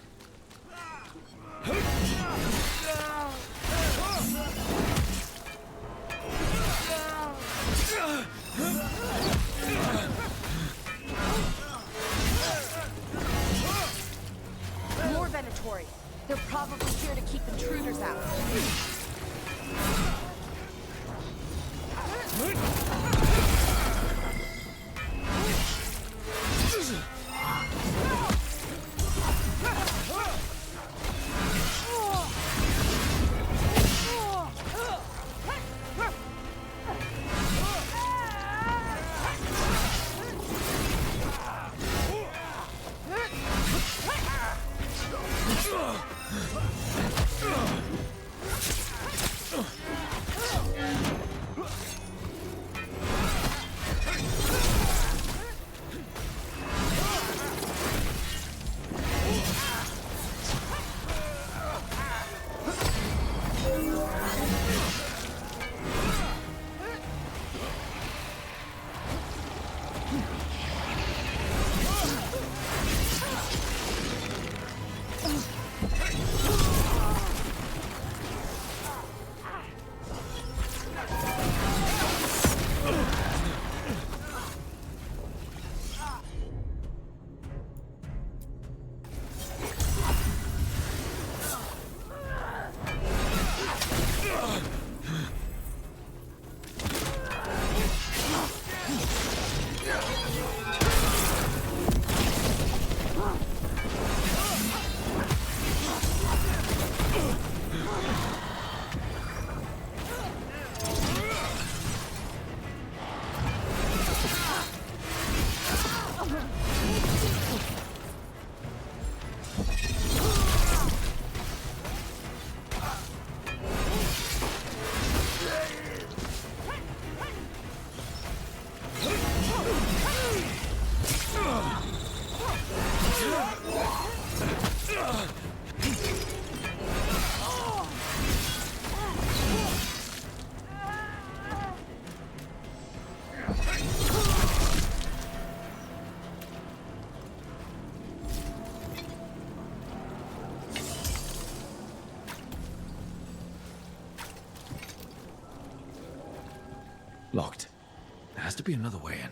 More Venatori. They're probably here to keep intruders out. to be another way in.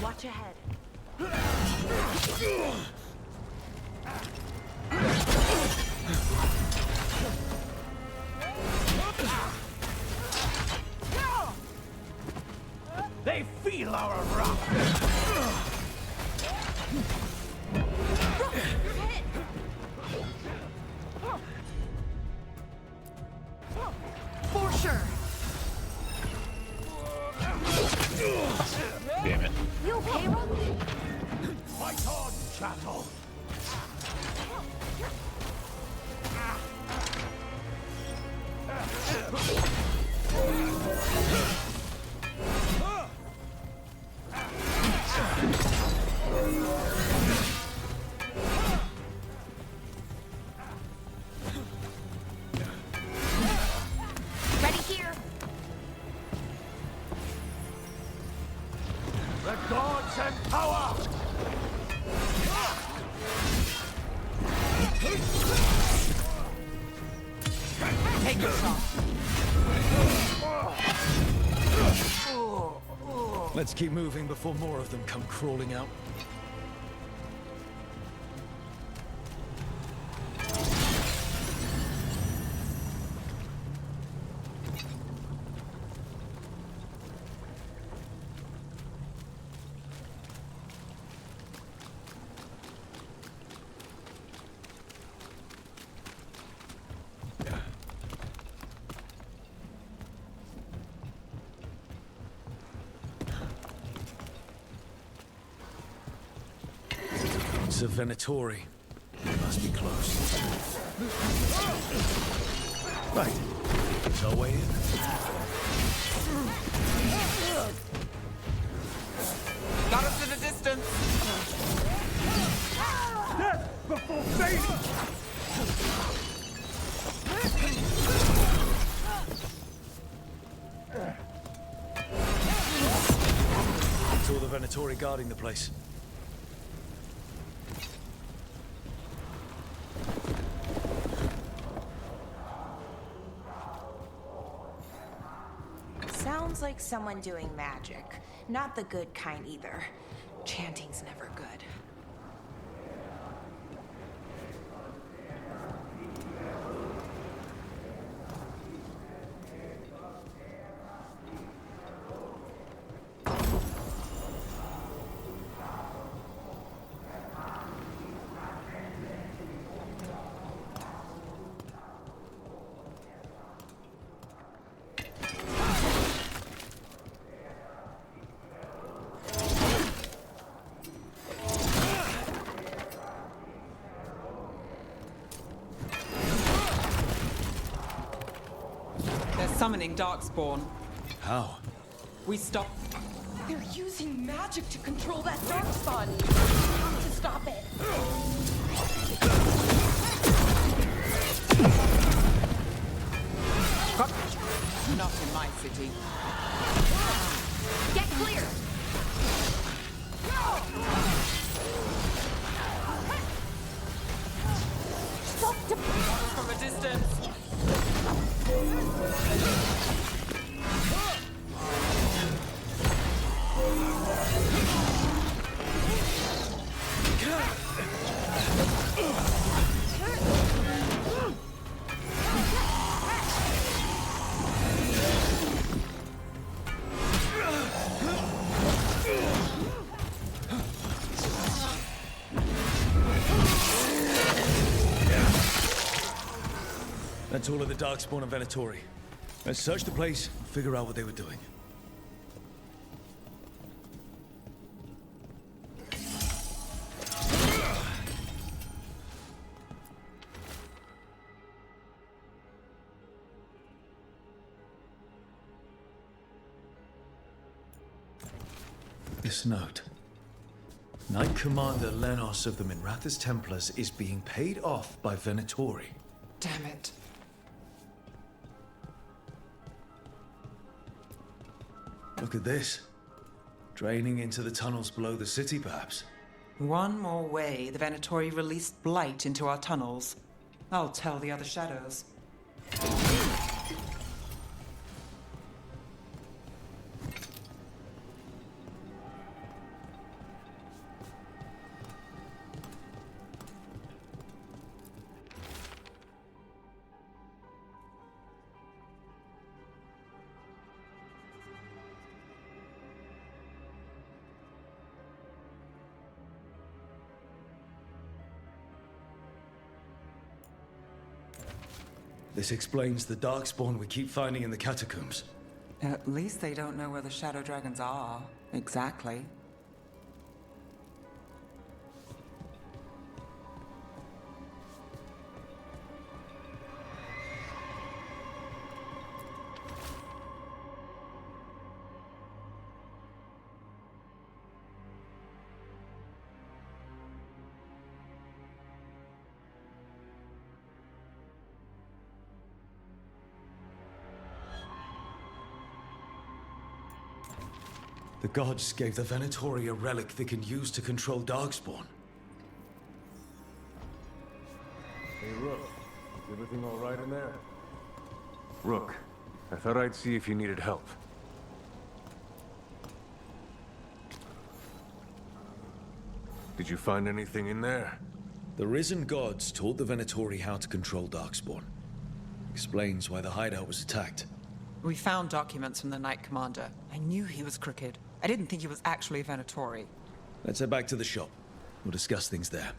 Watch ahead. They feel our wrath. For sure. Damn it. You okay, Rook? Fight on, chattel. Ready here. The gods and power. Take your shot. Let's keep moving before more of them come crawling out. It's a Venatori. It must be close. Right. It's our way in. Got us in the distance. Death before fate. It's all the Venatori guarding the place. Sounds like someone doing magic. Not the good kind either. Chanting's never good. They're summoning Darkspawn. How? We stop. They're using magic to control that darkspawn. We have to stop it. Not in my city. Get clear. Stop from a distance. That's all of the Darkspawn and Venatori. Let's search the place, figure out what they were doing. This note. Knight Commander Lenos of the Minrathous Templars is being paid off by Venatori. Damn it. Look at this. Draining into the tunnels below the city, perhaps. One more way the Venatori released blight into our tunnels. I'll tell the other shadows. This explains the darkspawn we keep finding in the catacombs. At least they don't know where the Shadow Dragons are. Exactly. The gods gave the Venatori a relic they can use to control darkspawn. Hey, Rook. Is everything all right in there? Rook, I thought I'd see if you needed help. Did you find anything in there? The risen gods taught the Venatori how to control darkspawn. Explains why the hideout was attacked. We found documents from the Knight Commander. I knew he was crooked. I didn't think he was actually a Venatori. Let's head back to the shop. We'll discuss things there.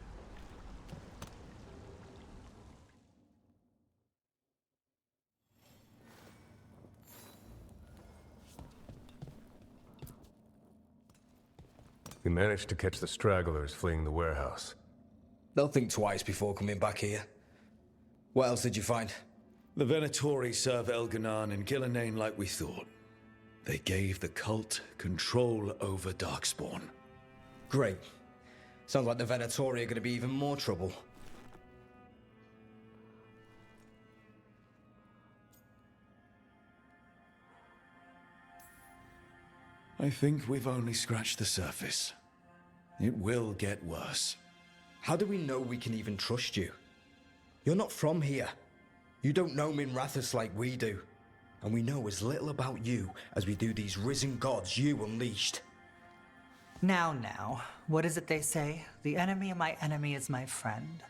We managed to catch the stragglers fleeing the warehouse. They'll think twice before coming back here. What else did you find? The Venatori serve Elganan and Gillenane like we thought. They gave the cult control over darkspawn. Great. Sounds like the Venatori are going to be even more trouble. I think we've only scratched the surface. It will get worse. How do we know we can even trust you? You're not from here. You don't know Minrathous like we do. And we know as little about you as we do these risen gods you unleashed. Now, what is it they say? The enemy of my enemy is my friend.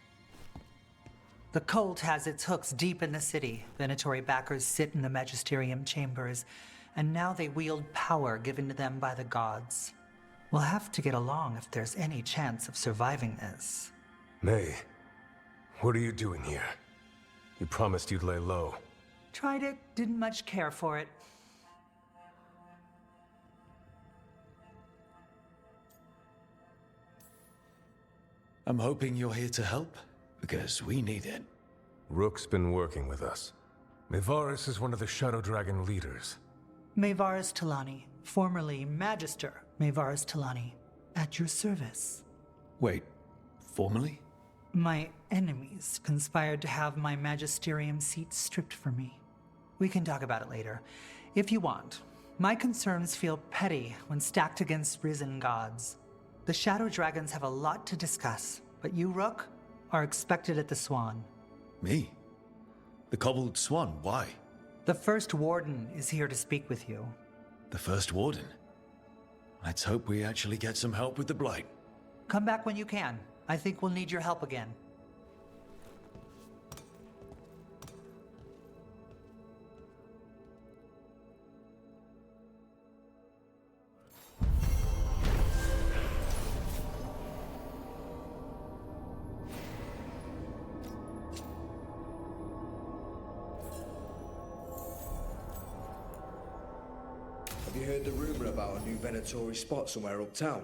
The cult has its hooks deep in the city. Venatori backers sit in the Magisterium chambers, and now they wield power given to them by the gods. We'll have to get along if there's any chance of surviving this. May, what are you doing here? You promised you'd lay low. Tried it, didn't much care for it. I'm hoping you're here to help, because we need it. Rook's been working with us. Mevaris is one of the Shadow Dragon leaders. Mevaris Talani, formerly Magister Mevaris Talani, at your service. Wait, formally? My enemies conspired to have my magisterium seat stripped from me. We can talk about it later, if you want. My concerns feel petty when stacked against risen gods. The Shadow Dragons have a lot to discuss, but you, Rook, are expected at the Swan. Me? The Cobbled Swan, why? The First Warden is here to speak with you. The First Warden? Let's hope we actually get some help with the Blight. Come back when you can. I think we'll need your help again. Have you heard the rumor about a new Venatori spot somewhere uptown?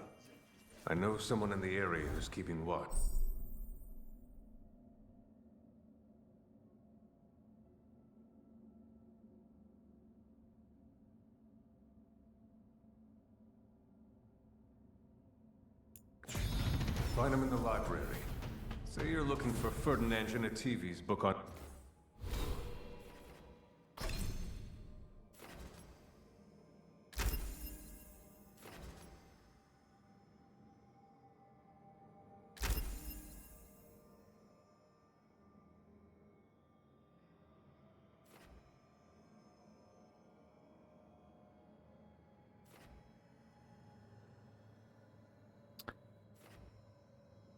I know someone in the area who's keeping watch. Find him in the library. Say you're looking for Ferdinand Genetivi's book on...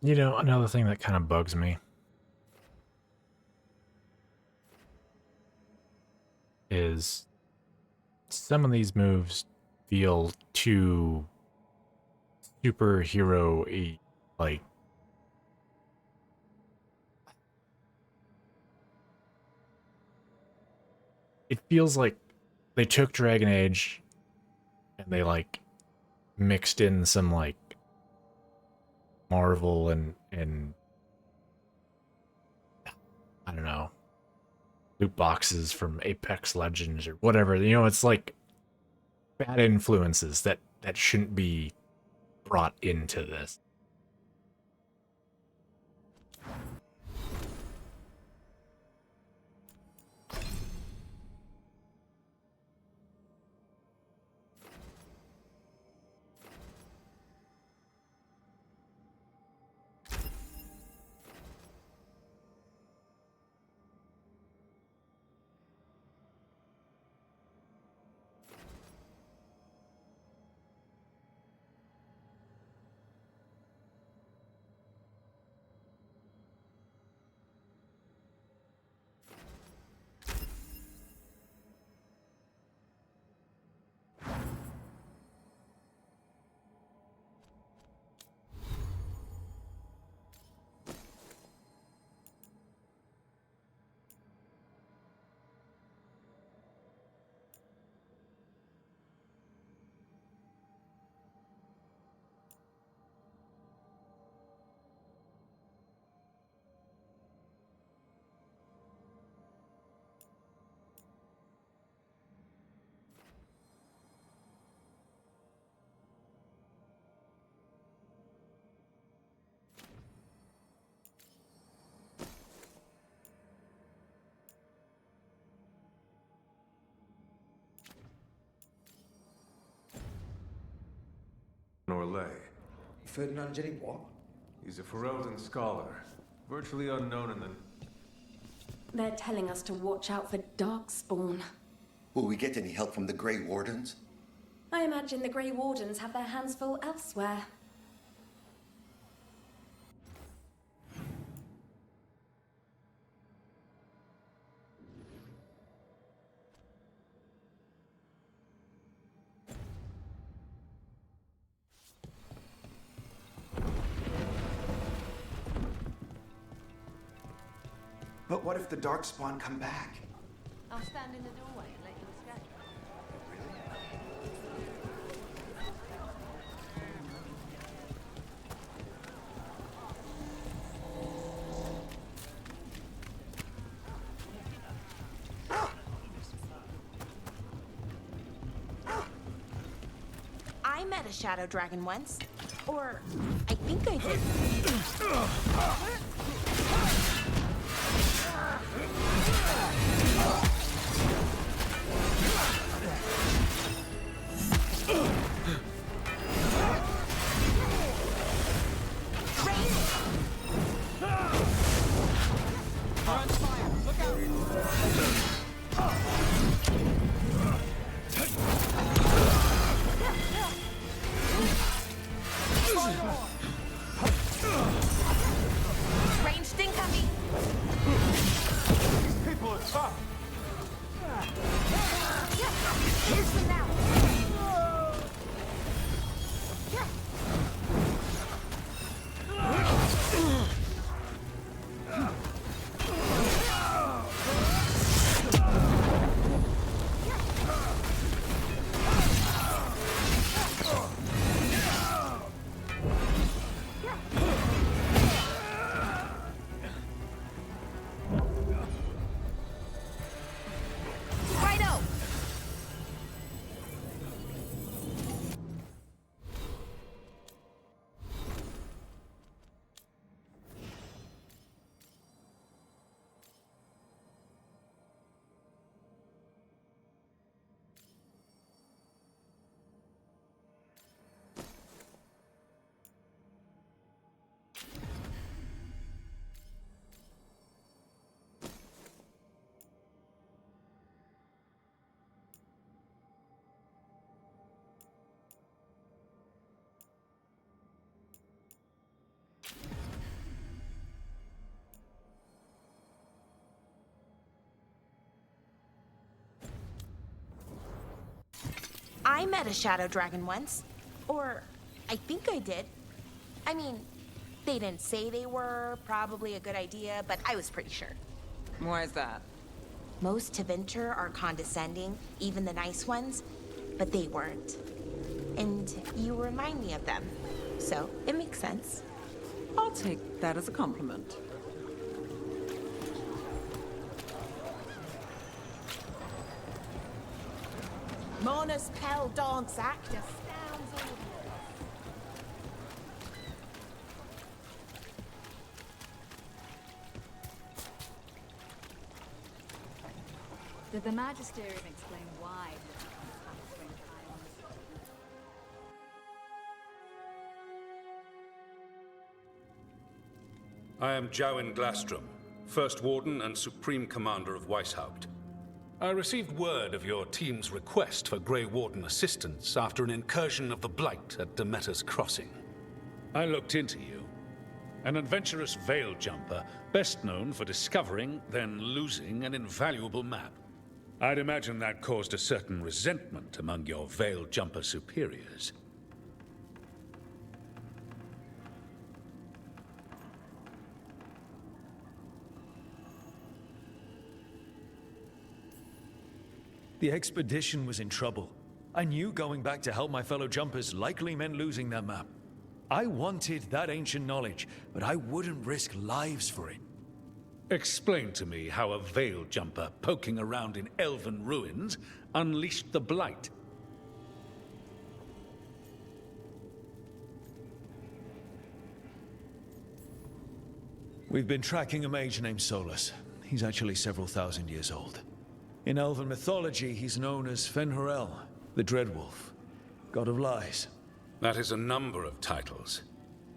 You know, another thing that kind of bugs me is some of these moves feel too superhero-y, like it feels like they took Dragon Age and they like mixed in some like Marvel and I don't know, loot boxes from Apex Legends or whatever. You know, it's like bad influences that shouldn't be brought into this. Norlay. Ferdinand Jenny what? He's a Ferelden scholar, virtually unknown in the... They're telling us to watch out for Darkspawn. Will we get any help from the Grey Wardens? I imagine the Grey Wardens have their hands full elsewhere. But what if the Darkspawn come back? I'll stand in the doorway and let you escape. I met a shadow dragon once. Or, I think I did. Ranged incoming! People are I met a shadow dragon once. Or, I think I did. I mean, they didn't say they were probably a good idea, but I was pretty sure. Why is that? Most Tevinter are condescending, even the nice ones, but they weren't. And you remind me of them, so it makes sense. I'll take that as a compliment. Mona's Pell Dance Act astounds all. Did the Magisterium explain why? I am Jowen Glastrom, First Warden and Supreme Commander of Weishaupt. I received word of your team's request for Grey Warden assistance after an incursion of the Blight at Demeter's Crossing. I looked into you. An adventurous veil jumper, best known for discovering, then losing an invaluable map. I'd imagine that caused a certain resentment among your veil jumper superiors. The expedition was in trouble. I knew going back to help my fellow jumpers likely meant losing that map. I wanted that ancient knowledge, but I wouldn't risk lives for it. Explain to me how a veil jumper poking around in elven ruins unleashed the Blight. We've been tracking a mage named Solus. He's actually several thousand years old. In elven mythology, he's known as Fen'Harel, the Dreadwolf, god of lies. That is a number of titles.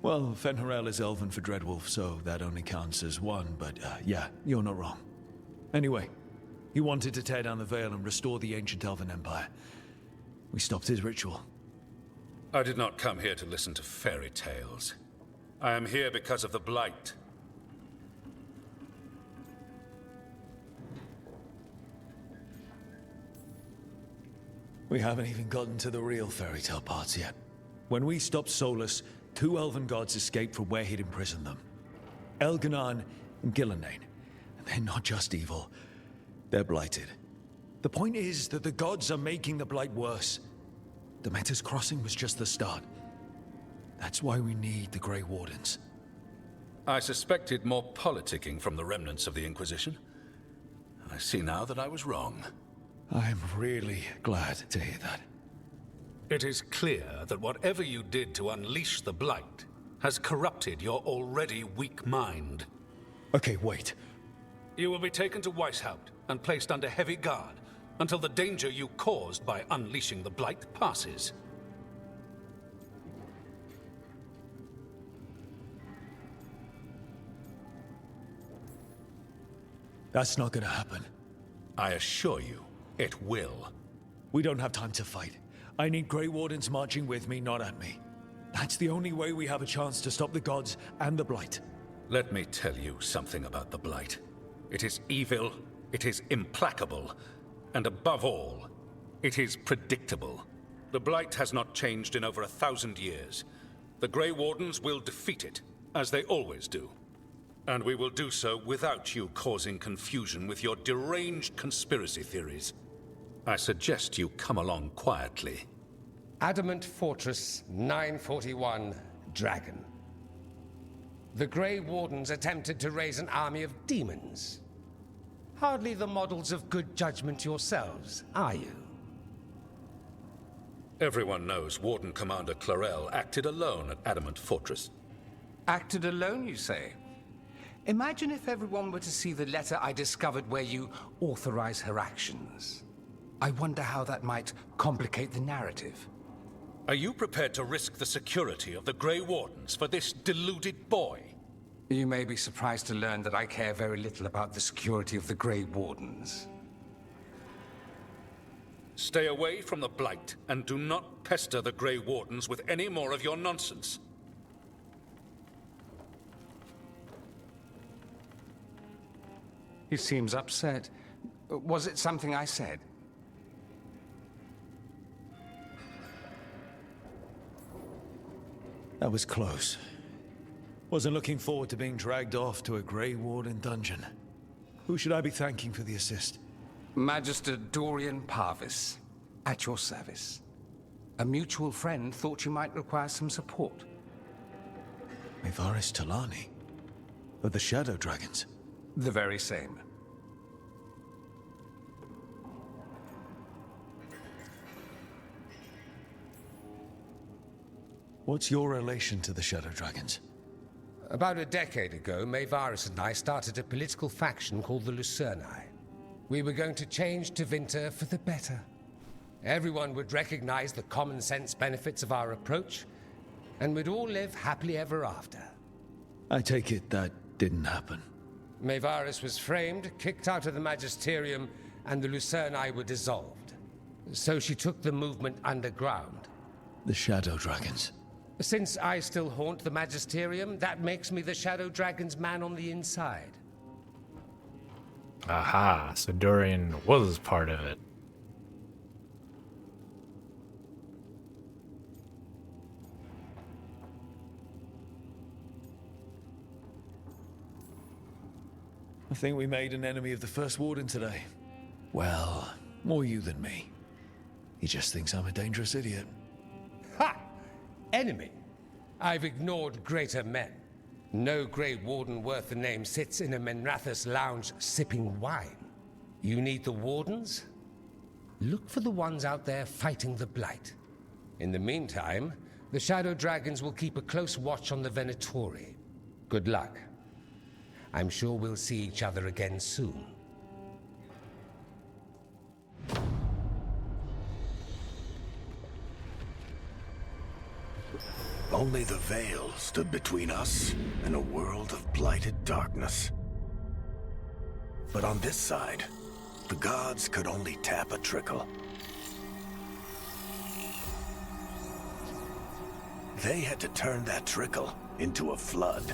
Well, Fen'Harel is elven for Dreadwolf, so that only counts as one, but yeah, you're not wrong. Anyway, he wanted to tear down the Veil and restore the ancient elven empire. We stopped his ritual. I did not come here to listen to fairy tales. I am here because of the Blight. We haven't even gotten to the real fairy tale parts yet. When we stopped Solus, 2 elven gods escaped from where he'd imprisoned them. Elganon and Gillenane. And they're not just evil, they're blighted. The point is that the gods are making the Blight worse. Demeter's Crossing was just the start. That's why we need the Grey Wardens. I suspected more politicking from the remnants of the Inquisition. I see now that I was wrong. I'm really glad to hear that. It is clear that whatever you did to unleash the Blight has corrupted your already weak mind. Okay, wait. You will be taken to Weishaupt and placed under heavy guard until the danger you caused by unleashing the Blight passes. That's not gonna happen. I assure you, it will. We don't have time to fight. I need Grey Wardens marching with me, not at me. That's the only way we have a chance to stop the gods and the Blight. Let me tell you something about the Blight. It is evil, it is implacable, and above all, it is predictable. The Blight has not changed in over 1,000 years. The Grey Wardens will defeat it, as they always do. And we will do so without you causing confusion with your deranged conspiracy theories. I suggest you come along quietly. Adamant Fortress 941 Dragon. The Grey Wardens attempted to raise an army of demons. Hardly the models of good judgment yourselves, are you? Everyone knows Warden Commander Clarel acted alone at Adamant Fortress. Acted alone, you say? Imagine if everyone were to see the letter I discovered where you authorize her actions. I wonder how that might complicate the narrative. Are you prepared to risk the security of the Grey Wardens for this deluded boy? You may be surprised to learn that I care very little about the security of the Grey Wardens. Stay away from the Blight, and do not pester the Grey Wardens with any more of your nonsense. He seems upset. Was it something I said? That was close. Wasn't looking forward to being dragged off to a Grey Warden dungeon. Who should I be thanking for the assist? Magister Dorian Parvis, at your service. A mutual friend thought you might require some support. Mayvaris Talani? Of the Shadow Dragons? The very same. What's your relation to the Shadow Dragons? About a decade ago, Mayvaris and I started a political faction called the Lucerni. We were going to change Tevinter for the better. Everyone would recognize the common sense benefits of our approach, and we'd all live happily ever after. I take it that didn't happen. Mayvaris was framed, kicked out of the Magisterium, and the Lucerni were dissolved. So she took the movement underground. The Shadow Dragons. Since I still haunt the Magisterium, that makes me the Shadow Dragon's man on the inside. Aha, so Dorian was part of it. I think we made an enemy of the First Warden today. Well, more you than me. He just thinks I'm a dangerous idiot. Ha! Enemy? I've ignored greater men. No Grey Warden worth the name sits in a Menrathus lounge sipping wine. You need the Wardens? Look for the ones out there fighting the Blight. In the meantime, the Shadow Dragons will keep a close watch on the Venatori. Good luck. I'm sure we'll see each other again soon. Only the Veil stood between us and a world of blighted darkness. But on this side, the gods could only tap a trickle. They had to turn that trickle into a flood.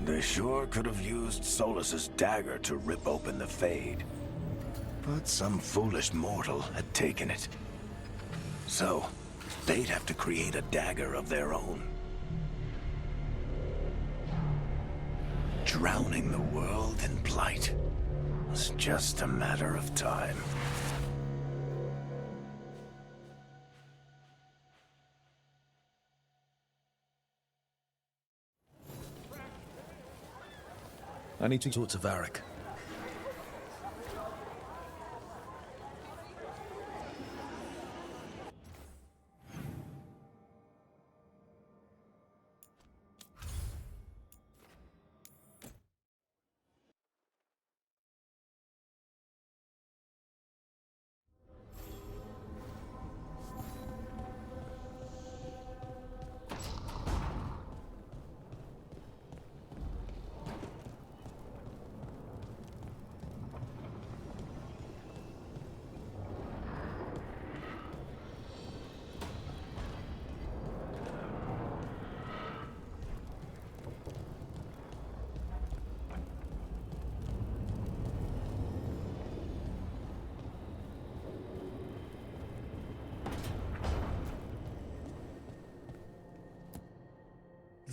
They sure could have used Solus's dagger to rip open the Fade. But some foolish mortal had taken it. So, they'd have to create a dagger of their own. Drowning the world in blight was just a matter of time. I need to talk to Varric.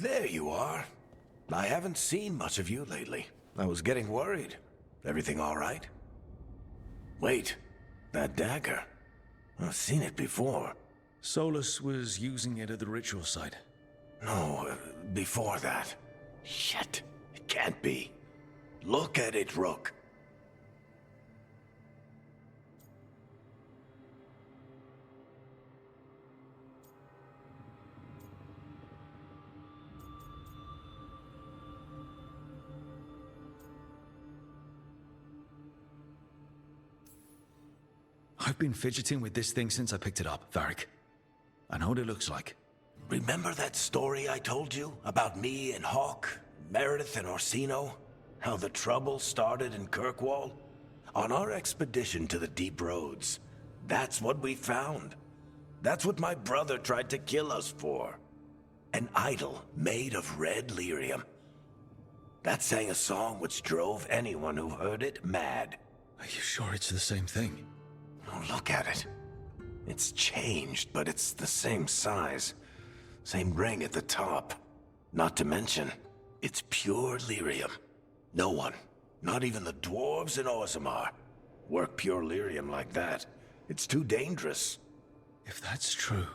There you are. I haven't seen much of you lately. I was getting worried. Everything all right? Wait, that dagger. I've seen it before. Solus was using it at the ritual site. No, before that. Shit, it can't be. Look at it, Rook. I've been fidgeting with this thing since I picked it up, Varric. I know what it looks like. Remember that story I told you about me and Hawk, Meredith and Orsino? How the trouble started in Kirkwall? On our expedition to the Deep Roads, that's what we found. That's what my brother tried to kill us for. An idol made of red lyrium. That sang a song which drove anyone who heard it mad. Are you sure it's the same thing? Oh, look at it. It's changed, but it's the same size. Same ring at the top. Not to mention, it's pure lyrium. No one, not even the dwarves in Orzammar, work pure lyrium like that. It's too dangerous. If that's true,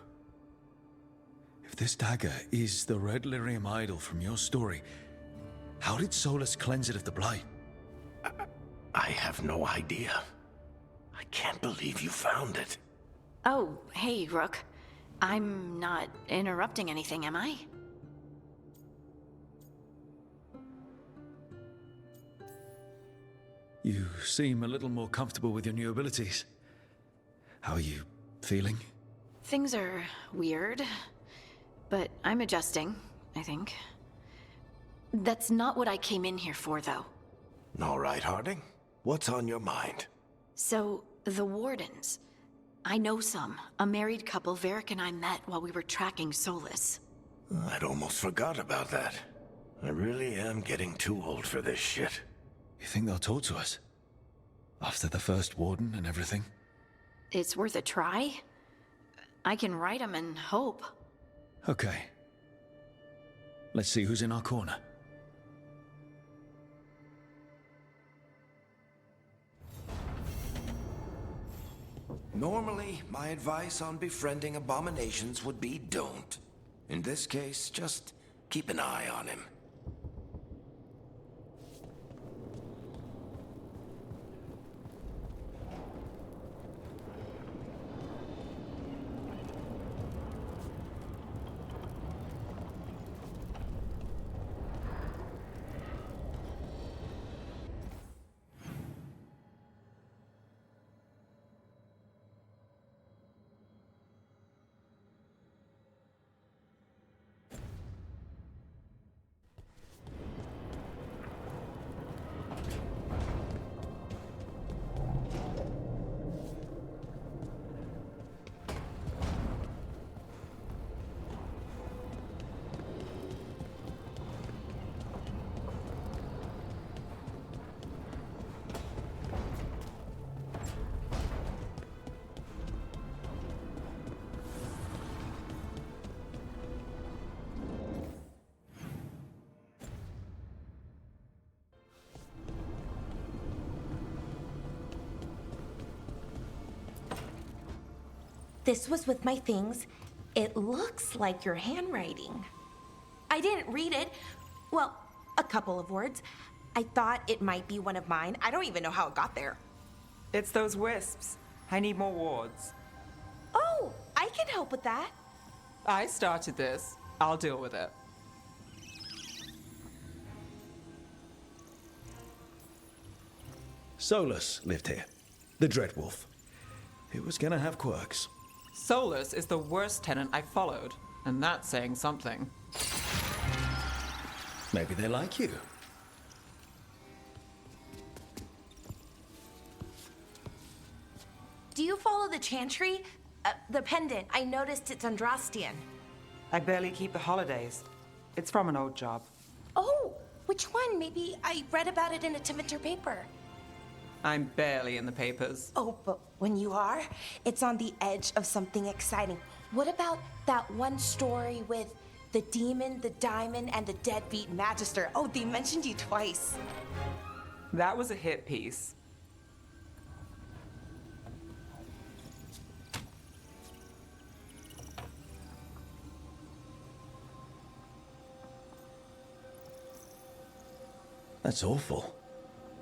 if this dagger is the red lyrium idol from your story, how did Solus cleanse it of the blight? I have no idea. I can't believe you found it. Oh, hey, Rook. I'm not interrupting anything, am I? You seem a little more comfortable with your new abilities. How are you feeling? Things are weird, but I'm adjusting, I think. That's not what I came in here for, though. All right, Harding. What's on your mind? So, the Wardens. I know some. A married couple Varric and I met while we were tracking Solus. I'd almost forgot about that. I really am getting too old for this shit. You think they'll talk to us? After the first warden and everything? It's worth a try. I can write them and hope. Okay. Let's see who's in our corner. Normally, my advice on befriending abominations would be don't. In this case, just keep an eye on him. This was with my things. It looks like your handwriting. I didn't read it. Well, a couple of words. I thought it might be one of mine. I don't even know how it got there. It's those wisps. I need more wards. Oh, I can help with that. I started this. I'll deal with it. Solus lived here. The Dreadwolf. It was gonna have quirks. Solus is the worst tenant I followed, and that's saying something. Maybe they like you. Do you follow the Chantry? The pendant. I noticed it's Andrastian. I barely keep the holidays. It's from an old job. Oh, which one? Maybe I read about it in a Tevinter paper. I'm barely in the papers. Oh, but when you are, it's on the edge of something exciting. What about that one story with the demon, the diamond, and the deadbeat magister? Oh, they mentioned you twice. That was a hit piece. That's awful.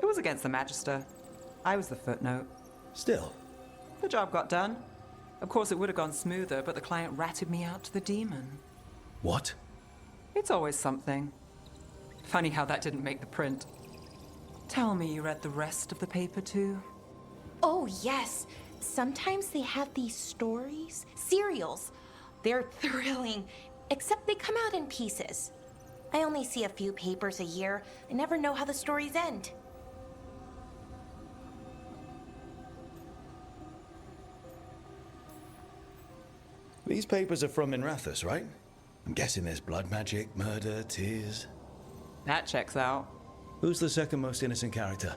It was against the Magister. I was the footnote. Still. The job got done. Of course, it would have gone smoother, but the client ratted me out to the demon. What? It's always something. Funny how that didn't make the print. Tell me you read the rest of the paper, too? Oh, yes. Sometimes they have these stories, serials. They're thrilling, except they come out in pieces. I only see a few papers a year. I never know how the stories end. These papers are from Minrathous, right? I'm guessing there's blood magic, murder, tears. That checks out. Who's the second most innocent character?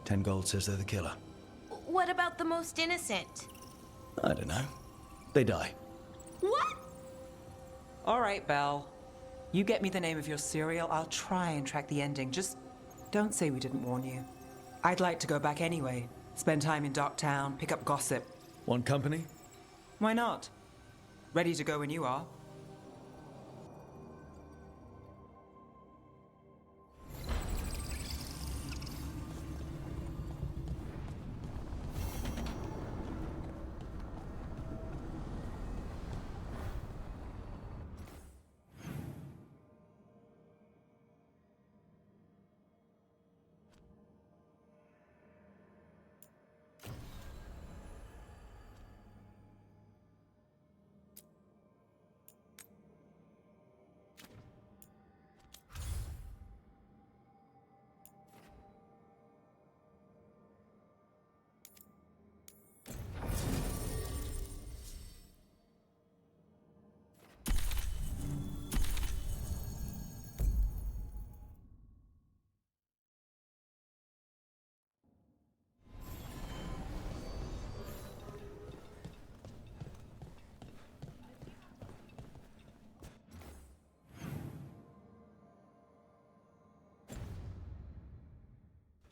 10 gold says they're the killer. What about the most innocent? I don't know. They die. What? All right, Belle. You get me the name of your serial, I'll try and track the ending. Just don't say we didn't warn you. I'd like to go back anyway. Spend time in Docktown, pick up gossip. Want company? Why not? Ready to go when you are.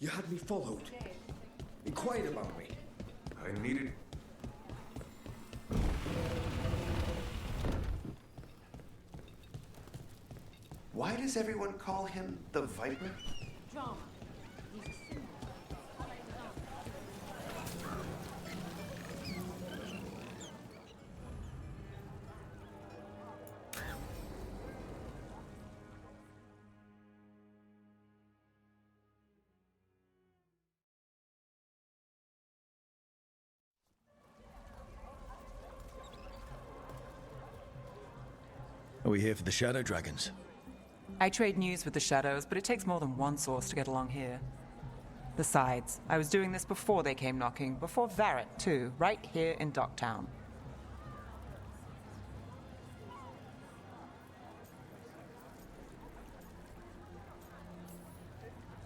You had me followed. Inquired about me. I needed... Why does everyone call him the Viper? Drama. Are we here for the Shadow Dragons? I trade news with the Shadows, but it takes more than one source to get along here. Besides, I was doing this before they came knocking, before Varret, too, right here in Docktown.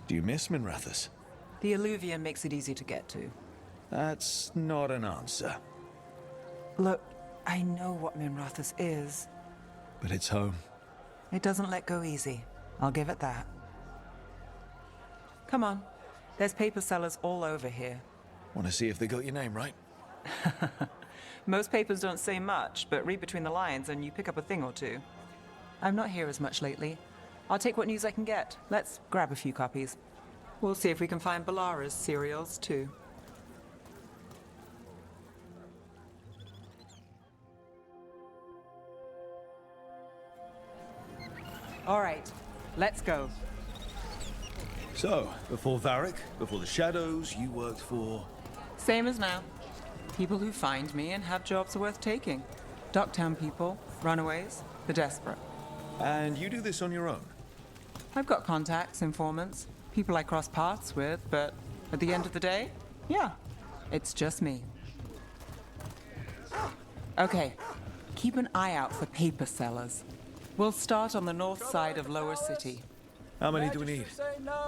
Do you miss Minrathous? The Alluvium makes it easy to get to. That's not an answer. Look, I know what Minrathous is. But it's home. It doesn't let go easy. I'll give it that. Come on. There's paper sellers all over here. Want to see if they got your name right? Most papers don't say much, but read between the lines and you pick up a thing or two. I'm not here as much lately. I'll take what news I can get. Let's grab a few copies. We'll see if we can find Balara's serials, too. All right, let's go. So, before Varric, before the Shadows, you worked for... Same as now. People who find me and have jobs worth taking. Docktown people, runaways, the desperate. And you do this on your own? I've got contacts, informants, people I cross paths with, but at the end of the day, yeah, it's just me. Okay, keep an eye out for paper sellers. We'll start on the north side of Lower City. How many do we need?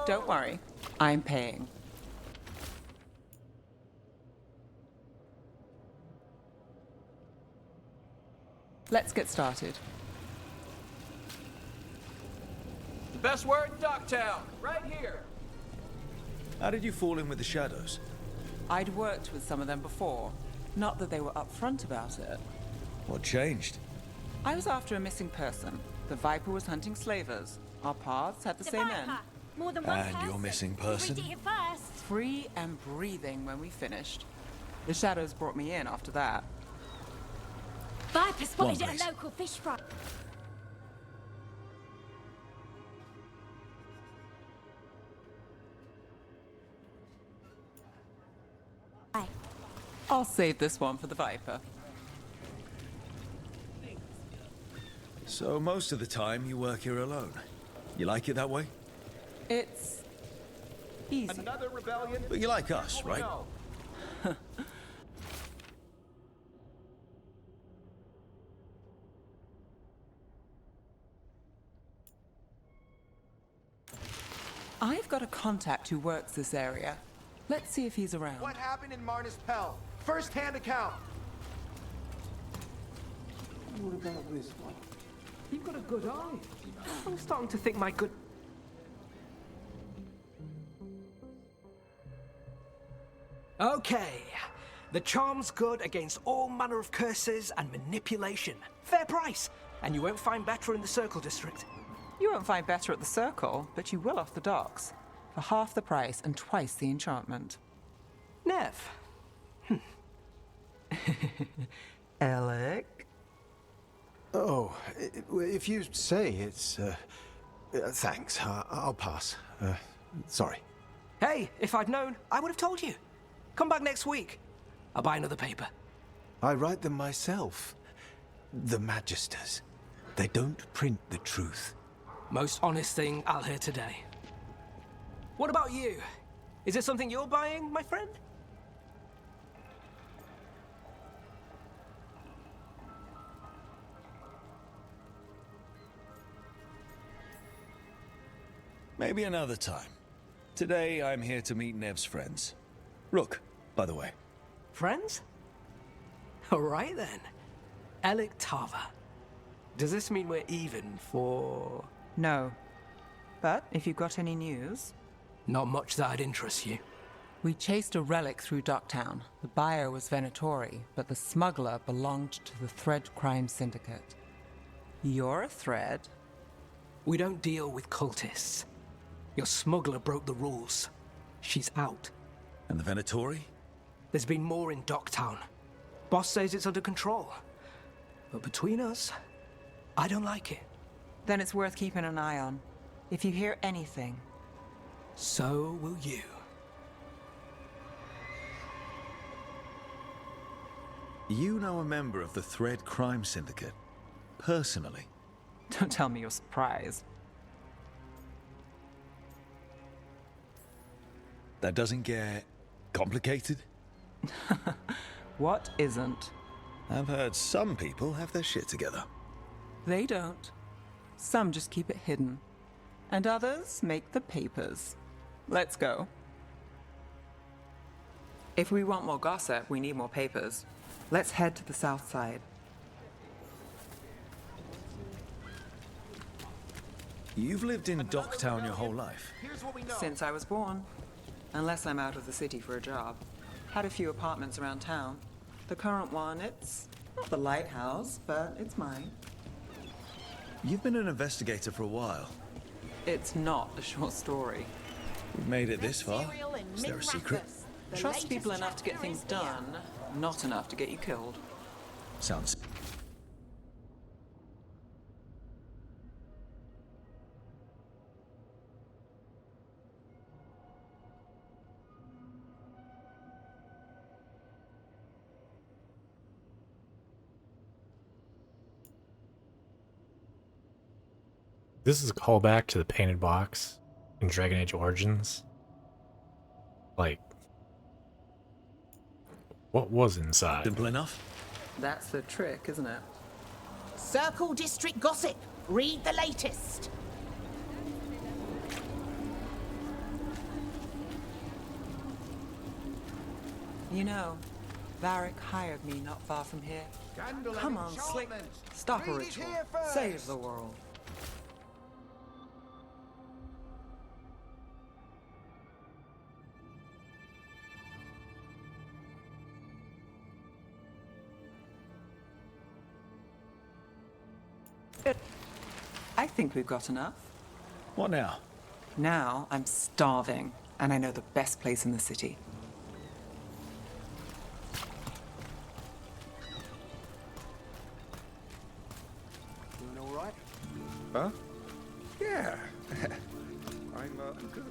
Don't worry, I'm paying. Let's get started. The best word in Docktown, right here. How did you fall in with the Shadows? I'd worked with some of them before. Not that they were upfront about it. What changed? I was after a missing person. The Viper was hunting slavers. Our paths had the same end. More than one And your missing person? Read it here first. Free and breathing when we finished. The Shadows brought me in after that. Viper spotted Go on, at please. a local fish fry. I'll save this one for the Viper. So most of the time you work here alone. You like it that way? It's easy. Another rebellion? But you like us, right? No. I've got a contact who works this area. Let's see if he's around. What happened in Marnus Pell? First-hand account. What about this one? You've got a good eye. I'm starting to think my good... Okay. The charm's good against all manner of curses and manipulation. Fair price. And you won't find better in the Circle District. You won't find better at the Circle, but you will off the docks. For half the price and twice the enchantment. Nev. Alec? Oh, if you say it's, thanks. I'll pass. Sorry. Hey, if I'd known, I would have told you. Come back next week. I'll buy another paper. I write them myself. The Magisters. They don't print the truth. Most honest thing I'll hear today. What about you? Is it something you're buying, my friend? Maybe another time. Today, I'm here to meet Nev's friends. Rook, by the way. Friends? All right then. Alec Tava. Does this mean we're even for... No. But if you've got any news... Not much that'd interest you. We chased a relic through Docktown. The buyer was Venatori, but the smuggler belonged to the Thread Crime Syndicate. You're a Thread. We don't deal with cultists. Your smuggler broke the rules. She's out. And the Venatori? There's been more in Docktown. Boss says it's under control. But between us, I don't like it. Then it's worth keeping an eye on. If you hear anything... So will you. You know a member of the Thread Crime Syndicate, personally. Don't tell me you're surprised. That doesn't get complicated? What isn't? I've heard some people have their shit together. They don't. Some just keep it hidden. And others make the papers. Let's go. If we want more gossip, we need more papers. Let's head to the south side. You've lived in Docktown your whole life? Since I was born. Unless I'm out of the city for a job. Had a few apartments around town. The current one, it's not the lighthouse, but it's mine. You've been an investigator for a while. It's not a short story. We've made it this far. Is there a secret? Trust people enough to get things done, not enough to get you killed. Sounds... This is a callback to the painted box in Dragon Age Origins. Like, what was inside? Simple enough? That's the trick, isn't it? Circle District Gossip. Read the latest. You know, Varric hired me not far from here. Come on, Slick. Stop a ritual. Save the world. I think we've got enough. What now? Now I'm starving, and I know the best place in the city. Doing all right? Huh? Yeah. I'm good.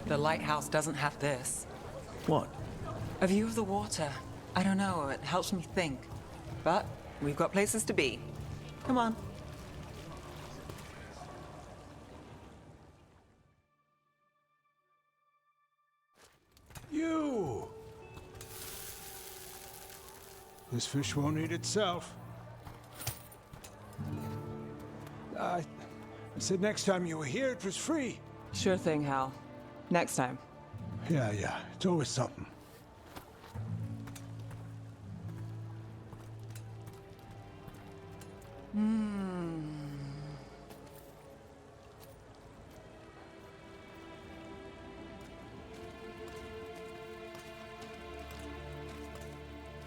The lighthouse doesn't have this. What? A view of the water. I don't know, it helps me think. But we've got places to be. Come on. You! This fish won't eat itself. I said next time you were here, it was free. Sure thing, Hal. Next time. Yeah, it's always something.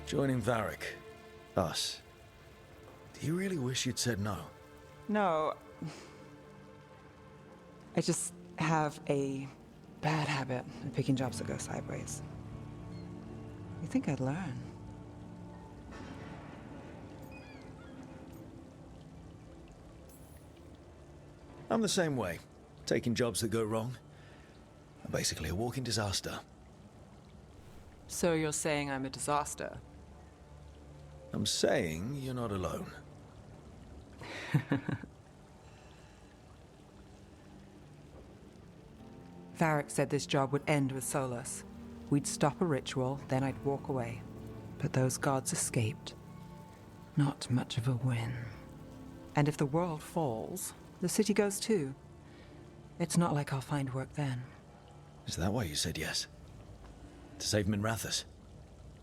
Joining Varric. Us. Do you really wish you'd said no? No. I just have a bad habit of picking jobs that go sideways. You think I'd learn? I'm the same way. Taking jobs that go wrong. I'm basically a walking disaster. So you're saying I'm a disaster? I'm saying you're not alone. Varric said this job would end with Solus. We'd stop a ritual, then I'd walk away. But those gods escaped. Not much of a win. And if the world falls, the city goes too. It's not like I'll find work then. Is that why you said yes? To save Minrathous?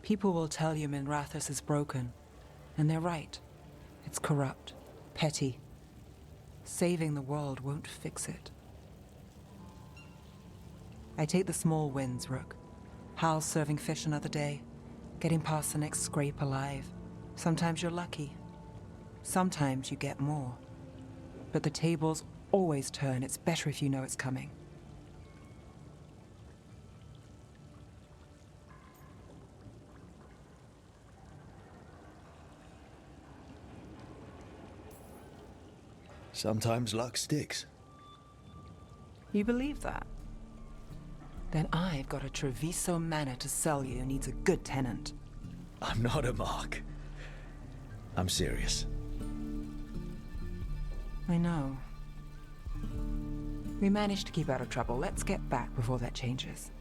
People will tell you Minrathous is broken. And they're right. It's corrupt. Petty. Saving the world won't fix it. I take the small wins, Rook. Hal's serving fish another day. Getting past the next scrape alive. Sometimes you're lucky. Sometimes you get more. But the tables always turn. It's better if you know it's coming. Sometimes luck sticks. You believe that? Then I've got a Treviso manor to sell you. Needs a good tenant. I'm not a mark. I'm serious. I know. We managed to keep out of trouble. Let's get back before that changes.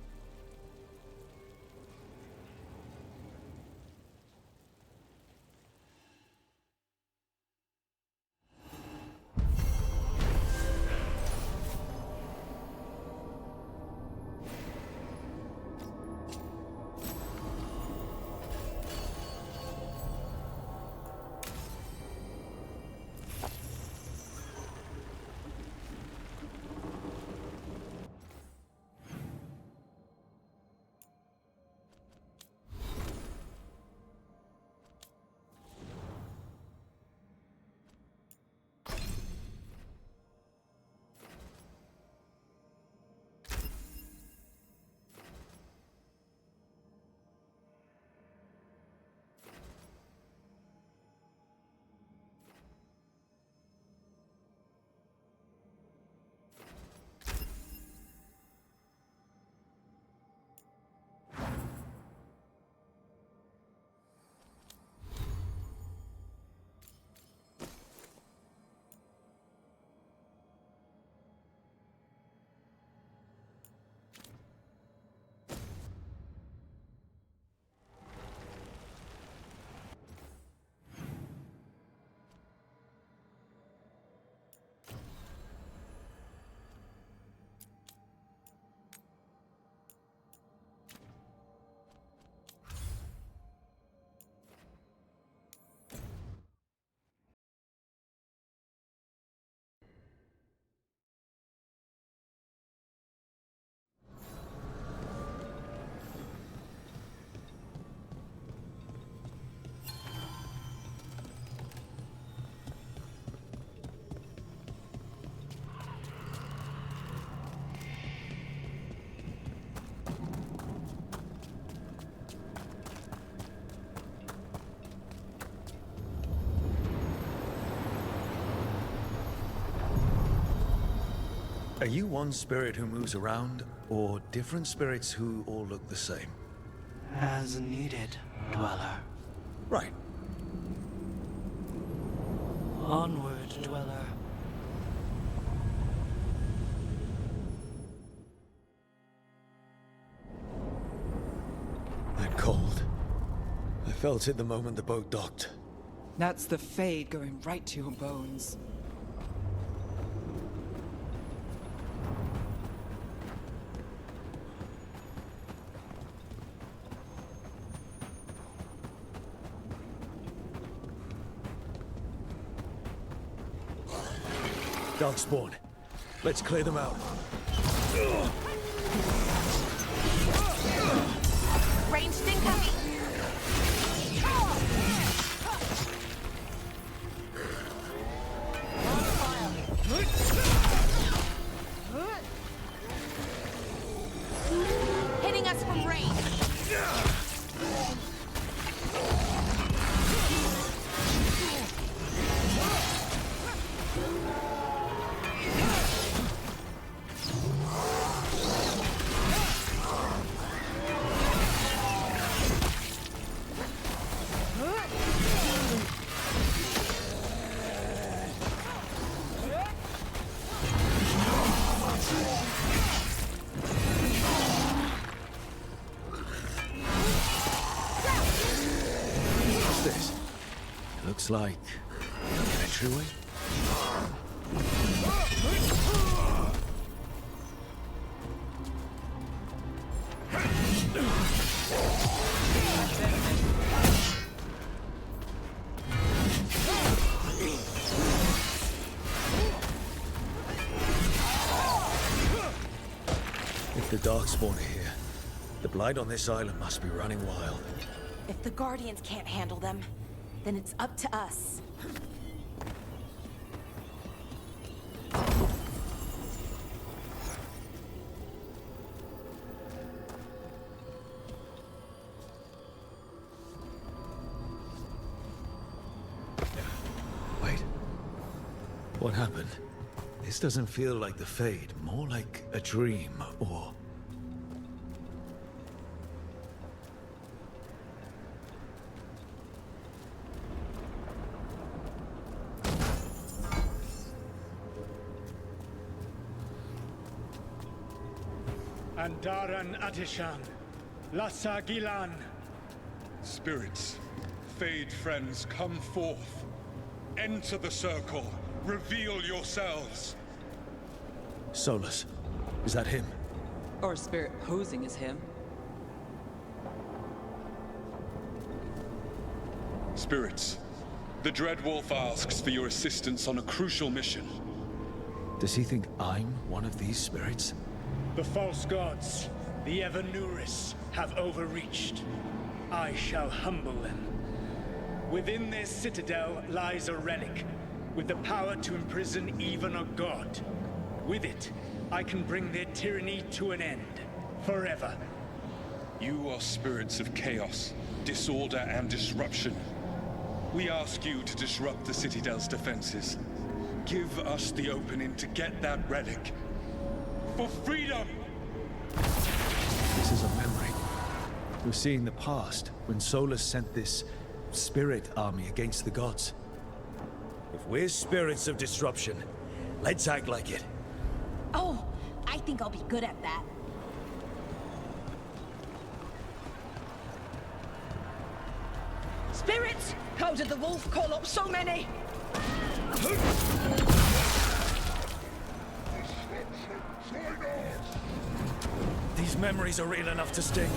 Are you one spirit who moves around, or different spirits who all look the same? As needed, Dweller. Right. Onward, Dweller. That cold. I felt it the moment the boat docked. That's the Fade going right to your bones. Darkspawn. Let's clear them out. Ranged incoming. Hitting us from range. What's this? Looks like an entryway. If the Darkspawn are here, the Blight on this island must be running wild. If the Guardians can't handle them, then it's up to us. Wait. What happened? This doesn't feel like the Fade, more like a dream, or... Andaran Atishan, Lassa Gilan. Spirits, Fade friends, come forth. Enter the circle. Reveal yourselves. Solus. Is that him? Or a spirit posing as him. Spirits, the Dread Wolf asks for your assistance on a crucial mission. Does he think I'm one of these spirits? The false gods, the Evanuris, have overreached. I shall humble them. Within their citadel lies a relic, with the power to imprison even a god. With it, I can bring their tyranny to an end, forever. You are spirits of chaos, disorder, and disruption. We ask you to disrupt the Citadel's defenses. Give us the opening to get that relic. For freedom! This is a memory. We're seeing the past, when Solus sent this spirit army against the gods. If we're spirits of disruption, let's act like it. Oh, I think I'll be good at that. Spirits! How did the wolf call up so many? These memories are real enough to sting.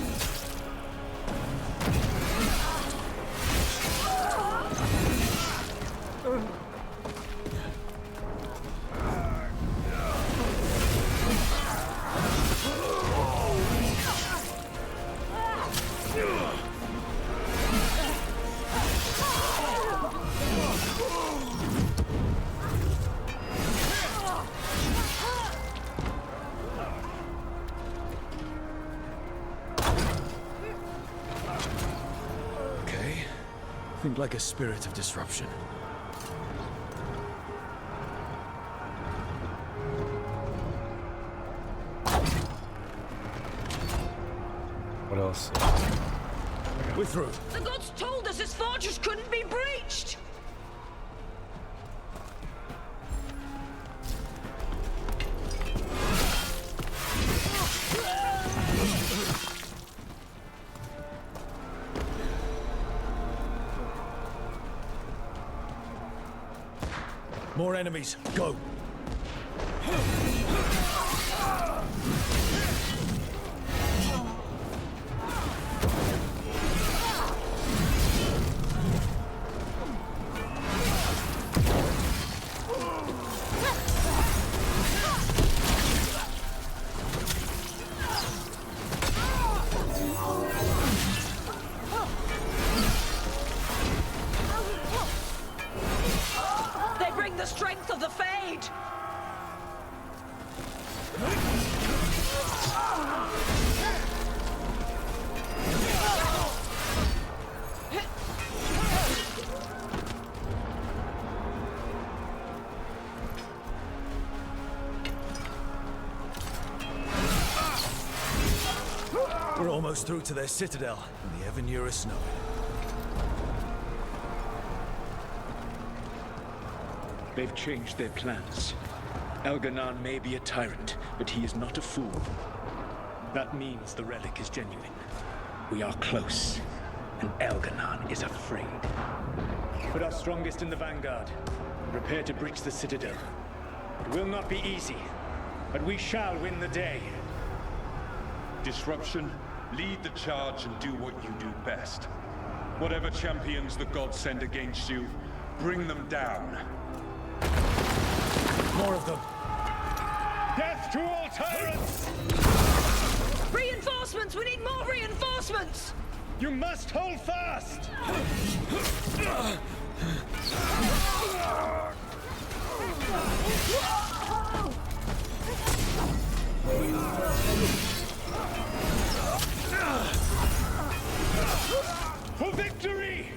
Think like a spirit of disruption. What else? We're through. The gods told us this fortress couldn't be breached! More enemies. Go. We're almost through to their citadel, and the Evanurus know it. They've changed their plans. Elganon may be a tyrant, but he is not a fool. That means the relic is genuine. We are close, and Elganon is afraid. Put our strongest in the vanguard, and prepare to breach the citadel. It will not be easy, but we shall win the day. Disruption, lead the charge and do what you do best. Whatever champions the gods send against you, bring them down. More of them. Death to all tyrants! Reinforcements! We need more reinforcements! You must hold fast! For victory!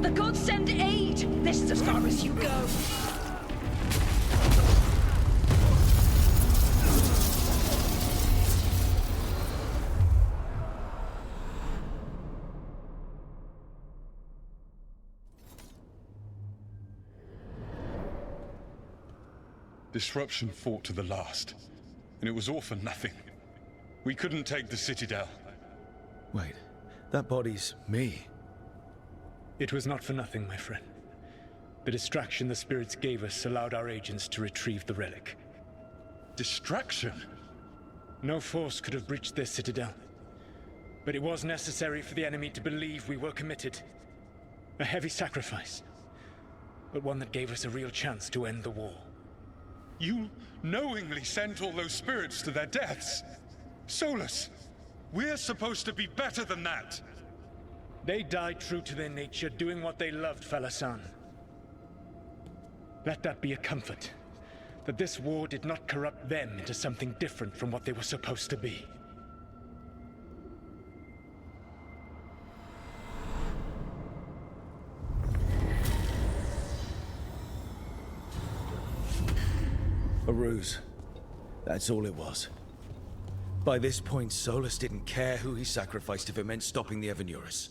The gods send aid! This is as far as you go! Disruption fought to the last, and it was all for nothing. We couldn't take the Citadel. Wait, that body's me. It was not for nothing, my friend. The distraction the spirits gave us allowed our agents to retrieve the relic. Distraction? No force could have breached their citadel. But it was necessary for the enemy to believe we were committed. A heavy sacrifice, but one that gave us a real chance to end the war. You knowingly sent all those spirits to their deaths. Solus, we're supposed to be better than that. They died true to their nature, doing what they loved, Falasan. Let that be a comfort, that this war did not corrupt them into something different from what they were supposed to be. A ruse. That's all it was. By this point, Solus didn't care who he sacrificed if it meant stopping the Evanurus.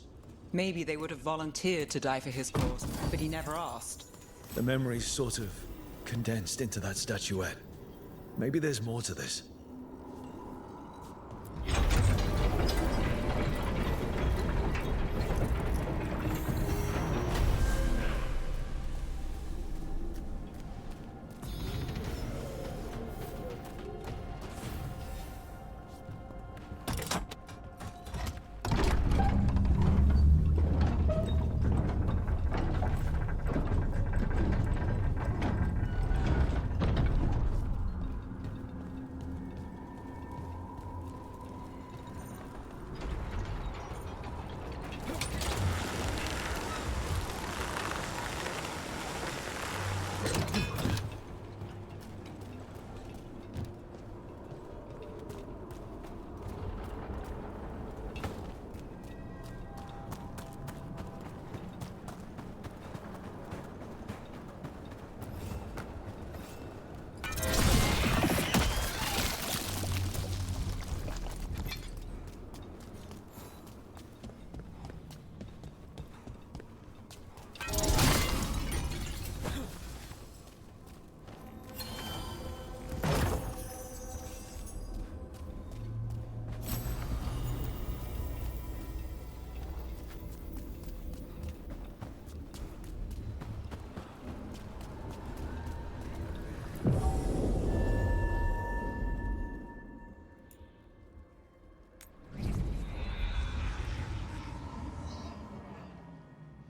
Maybe they would have volunteered to die for his cause, but he never asked. The memories sort of condensed into that statuette. Maybe there's more to this.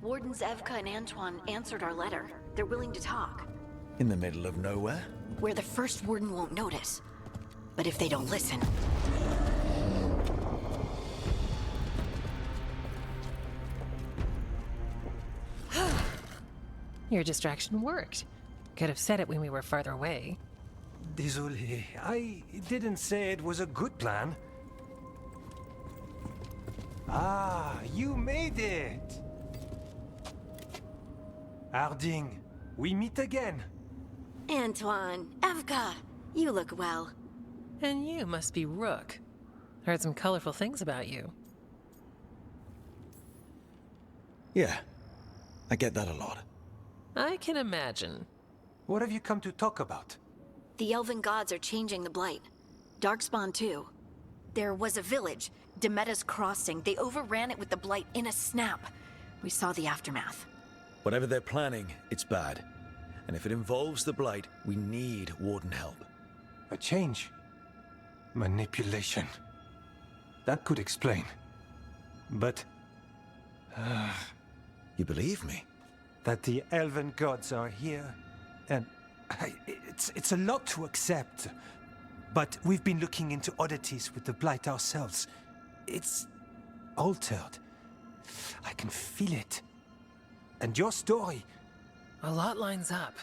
Wardens Evka and Antoine answered our letter. They're willing to talk. In the middle of nowhere? Where the first warden won't notice. But if they don't listen... Your distraction worked. Could have said it when we were farther away. Désolé, I didn't say it was a good plan. Ah, you made it! Harding, we meet again. Antoine, Evka, you look well. And you must be Rook. Heard some colorful things about you. Yeah, I get that a lot. I can imagine. What have you come to talk about? The Elven gods are changing the Blight. Darkspawn too. There was a village, Demetta's Crossing. They overran it with the Blight in a snap. We saw the aftermath. Whatever they're planning, it's bad. And if it involves the Blight, we need Warden help. A change? Manipulation. That could explain. But... You believe me? That the Elven gods are here, and... It's a lot to accept. But we've been looking into oddities with the Blight ourselves. It's... altered. I can feel it. And your story... A lot lines up.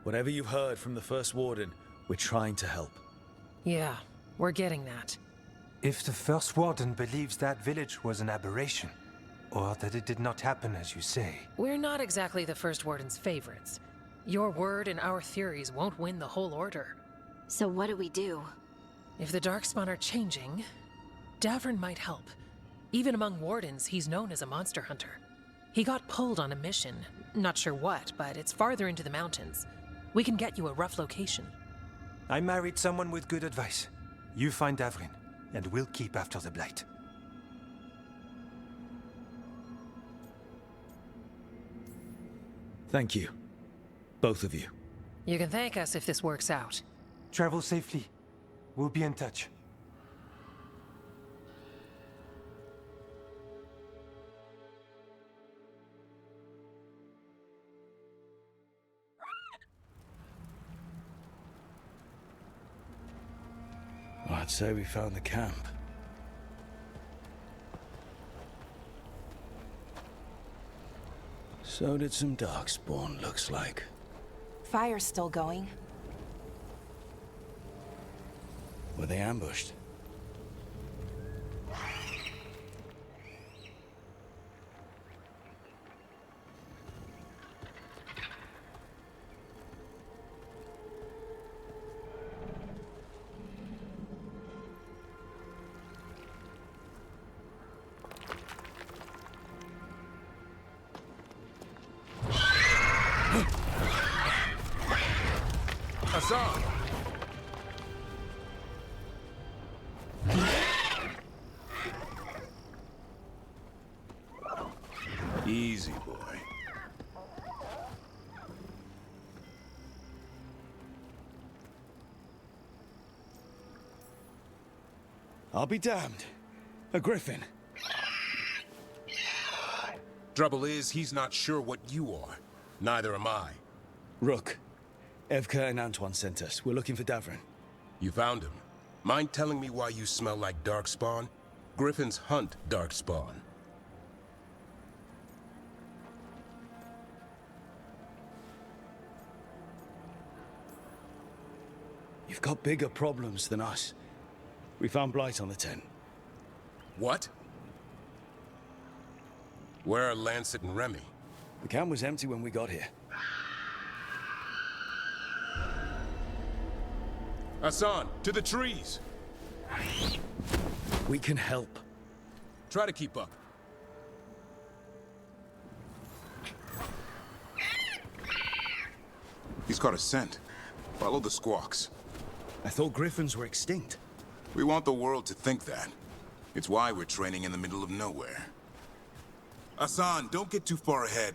Whatever you've heard from the First Warden, we're trying to help. Yeah, we're getting that. If the First Warden believes that village was an aberration, or that it did not happen as you say... We're not exactly the First Warden's favorites. Your word and our theories won't win the whole order. So what do we do? If the Darkspawn are changing, Davrin might help. Even among Wardens, he's known as a monster hunter. He got pulled on a mission. Not sure what, but it's farther into the mountains. We can get you a rough location. I married someone with good advice. You find Davrin, and we'll keep after the Blight. Thank you. Both of you. You can thank us if this works out. Travel safely. We'll be in touch. Well, I'd say we found the camp. So did some Darkspawn, looks like. Fire's still going. Were they ambushed? Hassan! Easy, boy. I'll be damned. A griffin. Trouble is, he's not sure what you are. Neither am I. Rook. Evka and Antoine sent us. We're looking for Davrin. You found him. Mind telling me why you smell like Darkspawn? Griffins hunt Darkspawn. You've got bigger problems than us. We found Blight on the tent. What? Where are Lancet and Remy? The camp was empty when we got here. Hassan, to the trees! We can help. Try to keep up. He's got a scent. Follow the squawks. I thought griffins were extinct. We want the world to think that. It's why we're training in the middle of nowhere. Hassan, don't get too far ahead.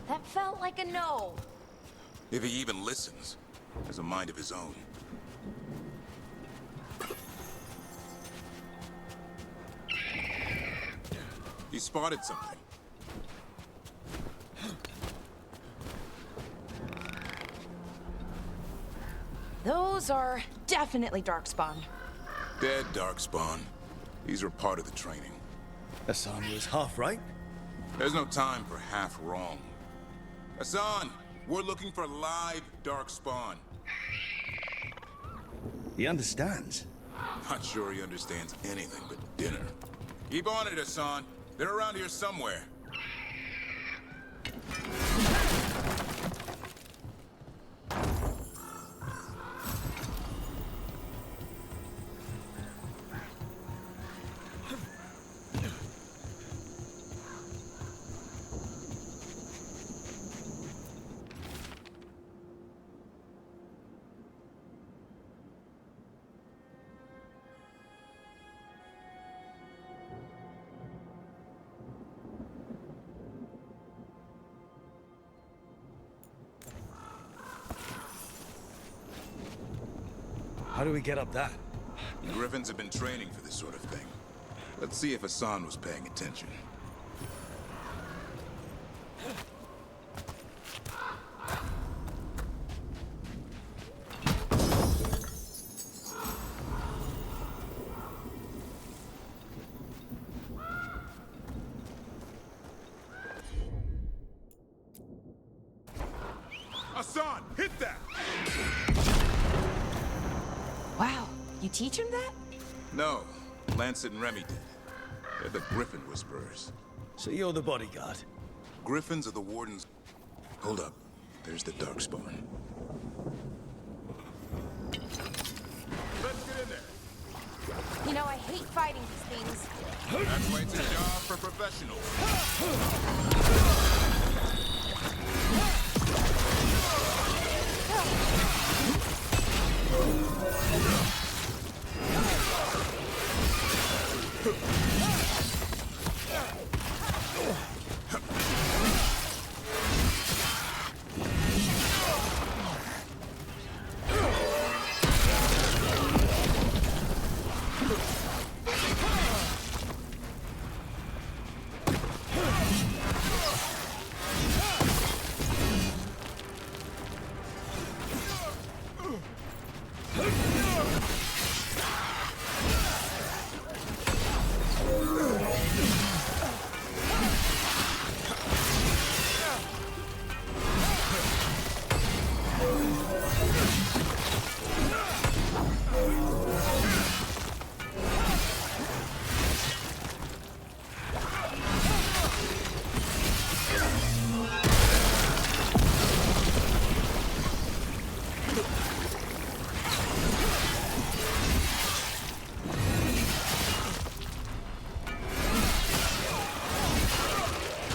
That felt like a no. If he even listens. Has a mind of his own. He spotted something. Those are definitely Darkspawn. Dead Darkspawn. These were part of the training. Hassan was half right. There's no time for half wrong. Hassan, we're looking for live Darkspawn. He understands. Not sure he understands anything but dinner. Keep on it, Hassan. They're around here somewhere. How do we get up that? The Griffins have been training for this sort of thing. Let's see if Hassan was paying attention. Hassan, hit that! Wow, you teach him that? No, Lancet and Remy did. They're the Griffin Whisperers. So you're the bodyguard? Griffins are the Wardens. Hold up. There's the Darkspawn. Let's get in there. You know, I hate fighting these things. That's why it's a job for professionals.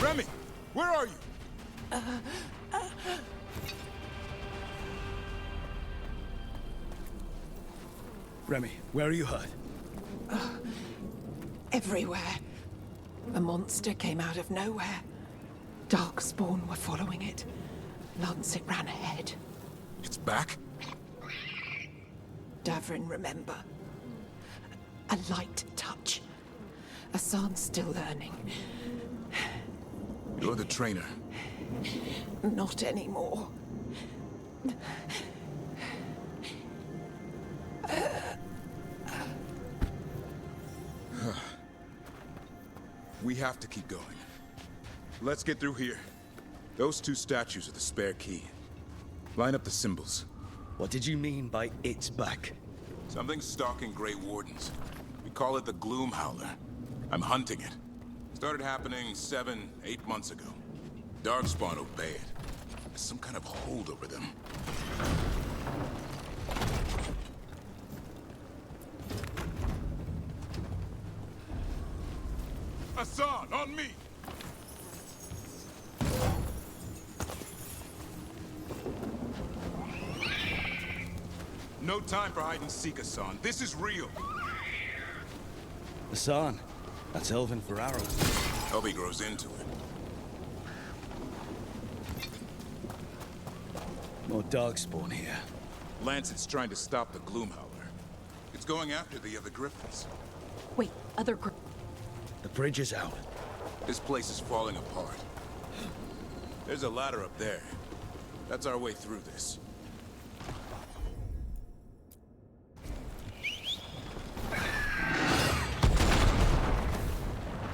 Remy, where are you? Remy, where are you hurt? Everywhere. A monster came out of nowhere. Darkspawn were following it. Lancet ran ahead. It's back? Davrin, remember. A light touch. Hassan's still learning. You're the trainer. Not anymore. We have to keep going. Let's get through here. Those two statues are the spare key. Line up the symbols. What did you mean by it's back? Something's stalking Grey Wardens. We call it the Gloom Howler. I'm hunting it. Started happening 7, 8 months ago. Darkspawn obey it. There's some kind of hold over them. Hassan, on me! No time for hide and seek, Hassan. This is real. Hassan, that's Elvin for arrows. Hope he grows into it. More Darkspawn here. Lancet's trying to stop the Gloomhowler. It's going after the other Griffins. Wait, other The bridge is out. This place is falling apart. There's a ladder up there. That's our way through this.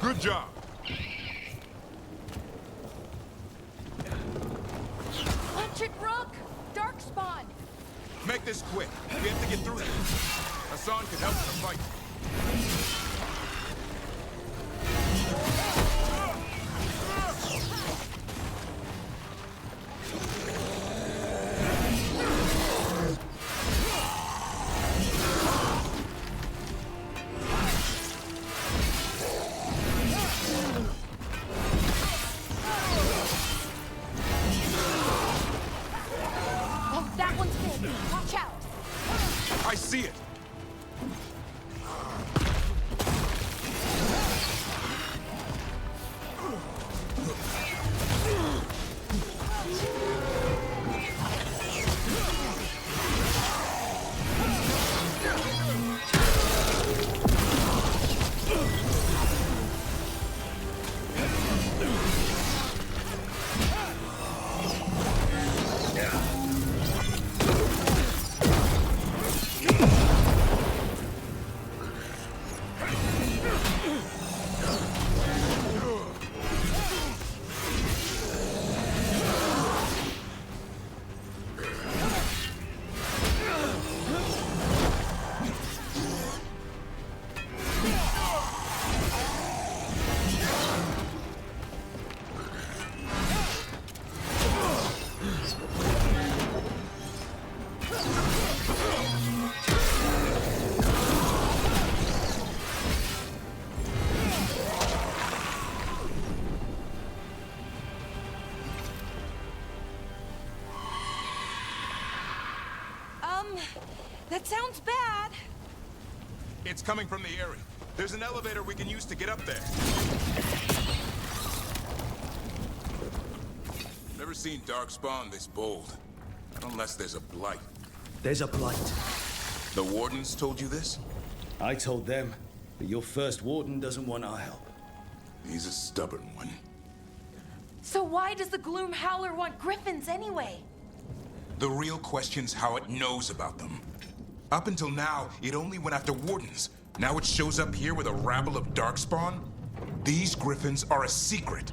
Good job. Punch it, Rook! Darkspawn! Make this quick. We have to get through this. Hassan can help in the fight. Oh, that one's big! Watch out! I see it. That sounds bad. It's coming from the area. There's an elevator we can use to get up there. Never seen Darkspawn this bold. Not unless there's a blight. There's a blight. The Wardens told you this? I told them, but your first Warden doesn't want our help. He's a stubborn one. So why does the Gloom Howler want griffins anyway? The real question's how it knows about them. Up until now, it only went after Wardens. Now it shows up here with a rabble of Darkspawn? These Griffins are a secret.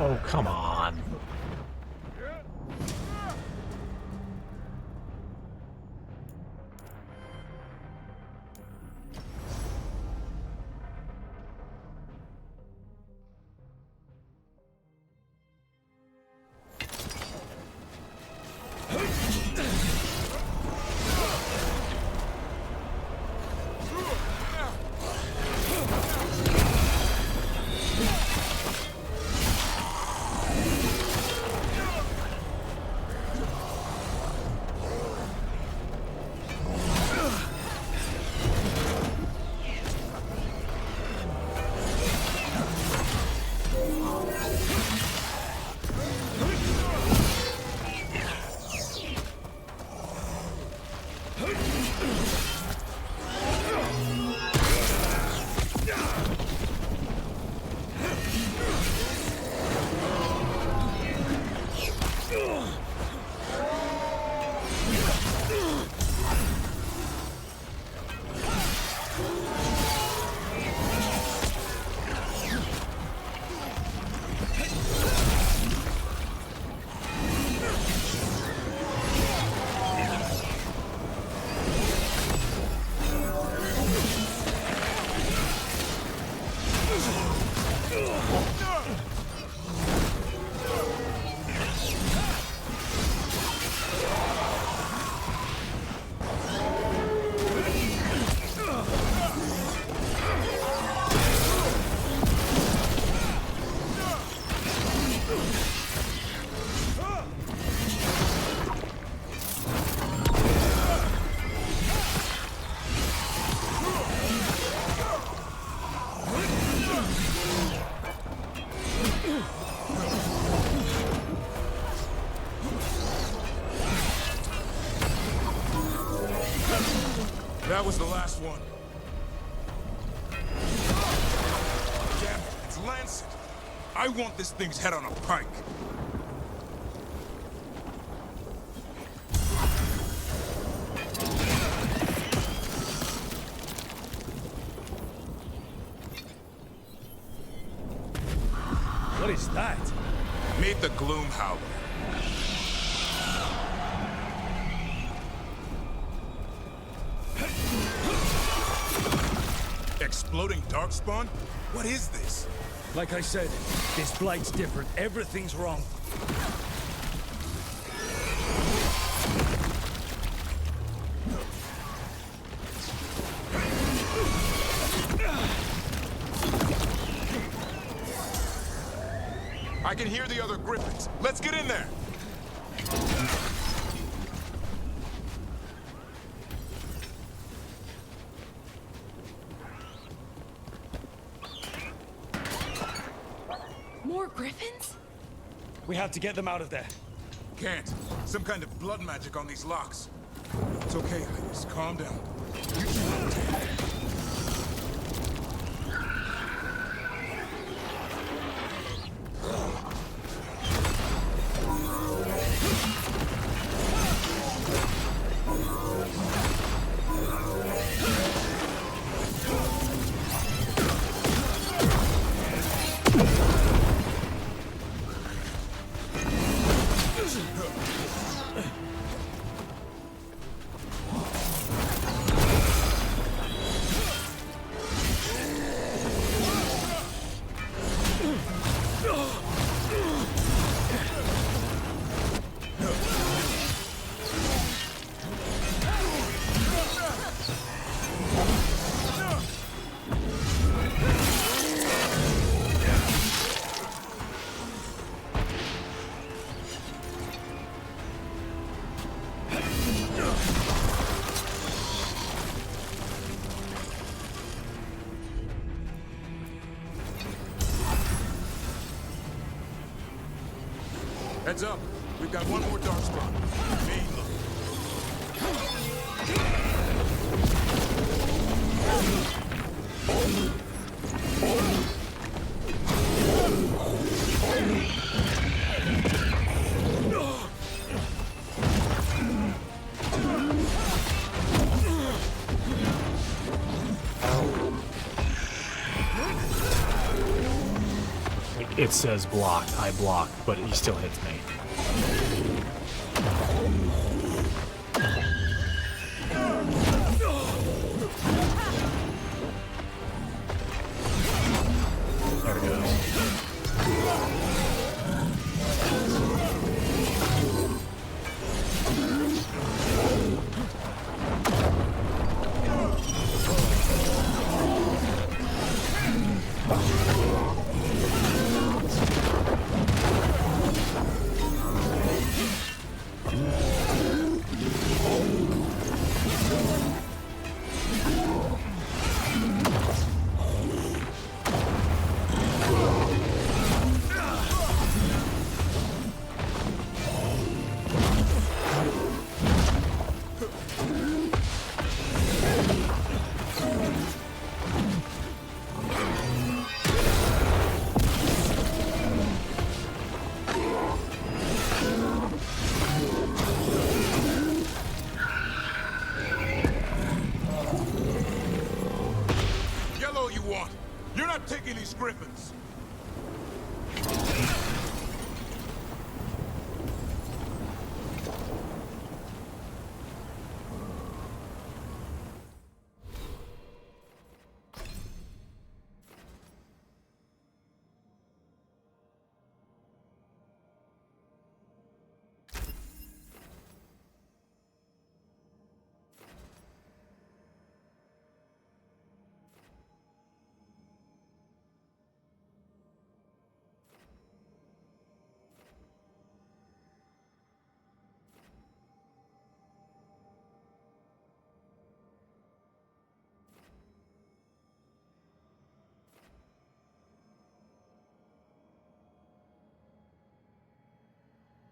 Oh, come on. That was the last one. Damn it, it's Lancet. I want this thing's head on a pike. What is that? Meet the Gloomhowler. Exploding Darkspawn? What is this? Like I said, this Blight's different. Everything's wrong. I can hear the other Griffins. Let's get in there. More Griffins? We have to get them out of there. Can't. Some kind of blood magic on these locks. It's okay, Iris. Calm down. Heads up. We've got one more Darkspawn. Main it says blocked. I block, but he still hits me. There it goes. Taking these griffins.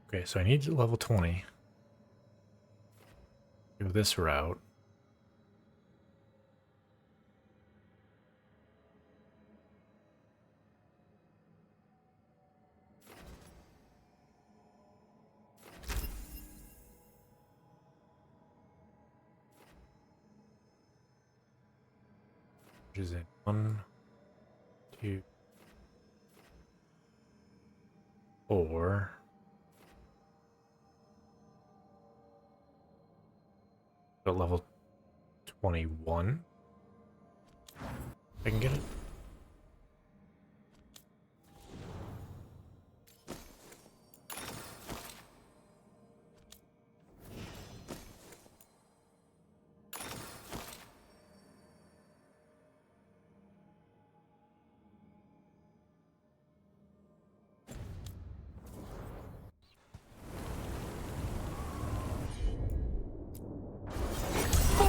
Okay, so I need level 20. Go this route. Which is it? 1, 2, 4. At level 21. I can get it.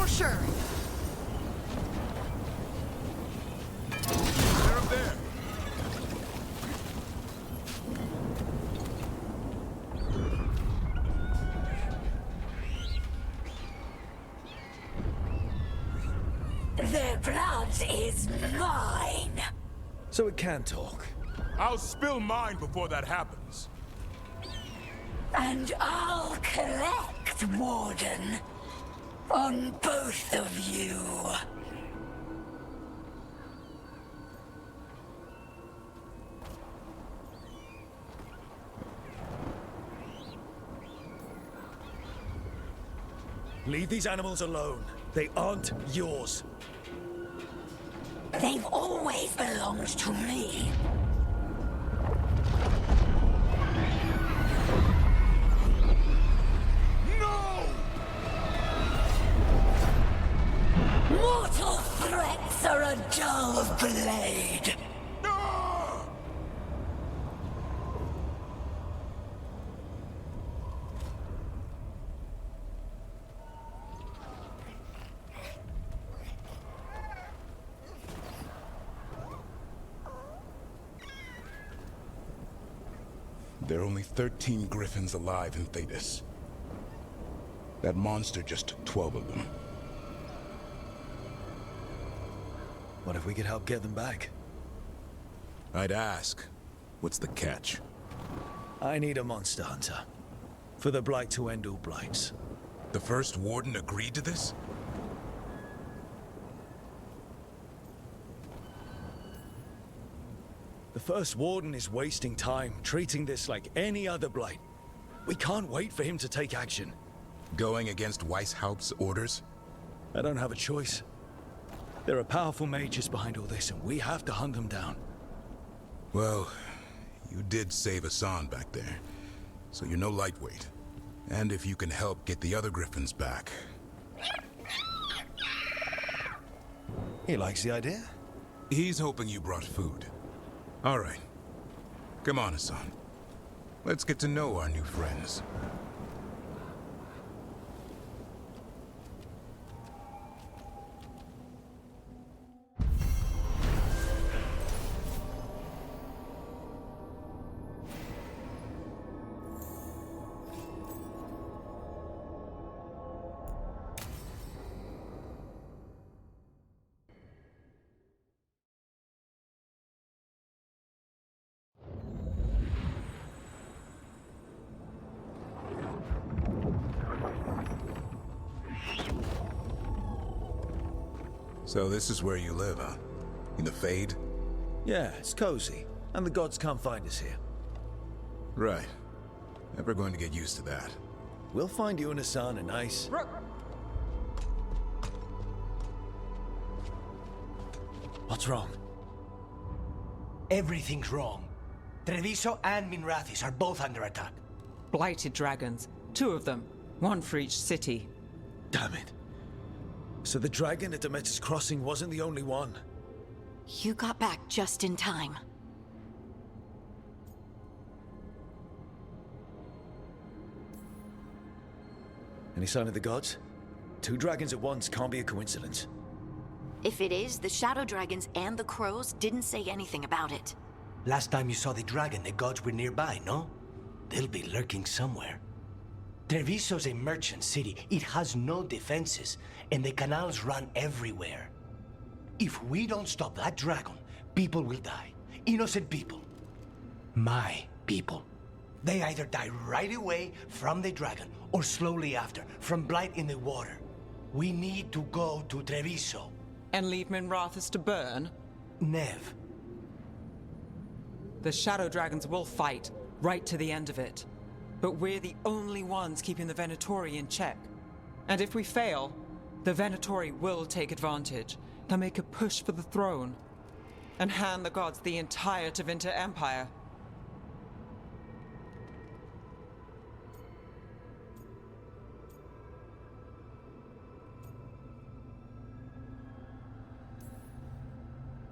Sure. They're up there. Their blood is mine. So it can talk. I'll spill mine before that happens. And I'll collect, Warden. On both of you. Leave these animals alone. They aren't yours. They've always belonged to me. Mortal threats are a dull blade. There are only 13 griffins alive in Thedas. That monster just took 12 of them. What if we could help get them back? I'd ask, what's the catch? I need a monster hunter. For the Blight to end all blights. The first warden agreed to this? The First Warden is wasting time treating this like any other blight. We can't wait for him to take action. Going against Weishaupt's orders? I don't have a choice. There are powerful mages behind all this, and we have to hunt them down. Well, you did save Hassan back there, so you're no lightweight. And if you can help get the other Griffins back... He likes the idea? He's hoping you brought food. All right. Come on, Hassan. Let's get to know our new friends. So this is where you live, huh? In the Fade? Yeah, it's cozy. And the gods can't find us here. Right. Never going to get used to that. We'll find you and Hassan a nice... What's wrong? Everything's wrong. Treviso and Minrathis are both under attack. Blighted dragons. 2 of them. 1 for each city. Damn it. So the dragon at Demeter's Crossing wasn't the only one. You got back just in time. Any sign of the gods? 2 dragons at once can't be a coincidence. If it is, the Shadow Dragons and the Crows didn't say anything about it. Last time you saw the dragon, the gods were nearby, no? They'll be lurking somewhere. Treviso's a merchant city. It has no defenses, and the canals run everywhere. If we don't stop that dragon, people will die. Innocent people. My people. They either die right away from the dragon, or slowly after, from blight in the water. We need to go to Treviso. And leave Minrathis to burn? Nev. The Shadow Dragons will fight, right to the end of it. But we're the only ones keeping the Venatori in check. And if we fail, the Venatori will take advantage. They'll make a push for the throne. And hand the gods the entire Tevinter Empire.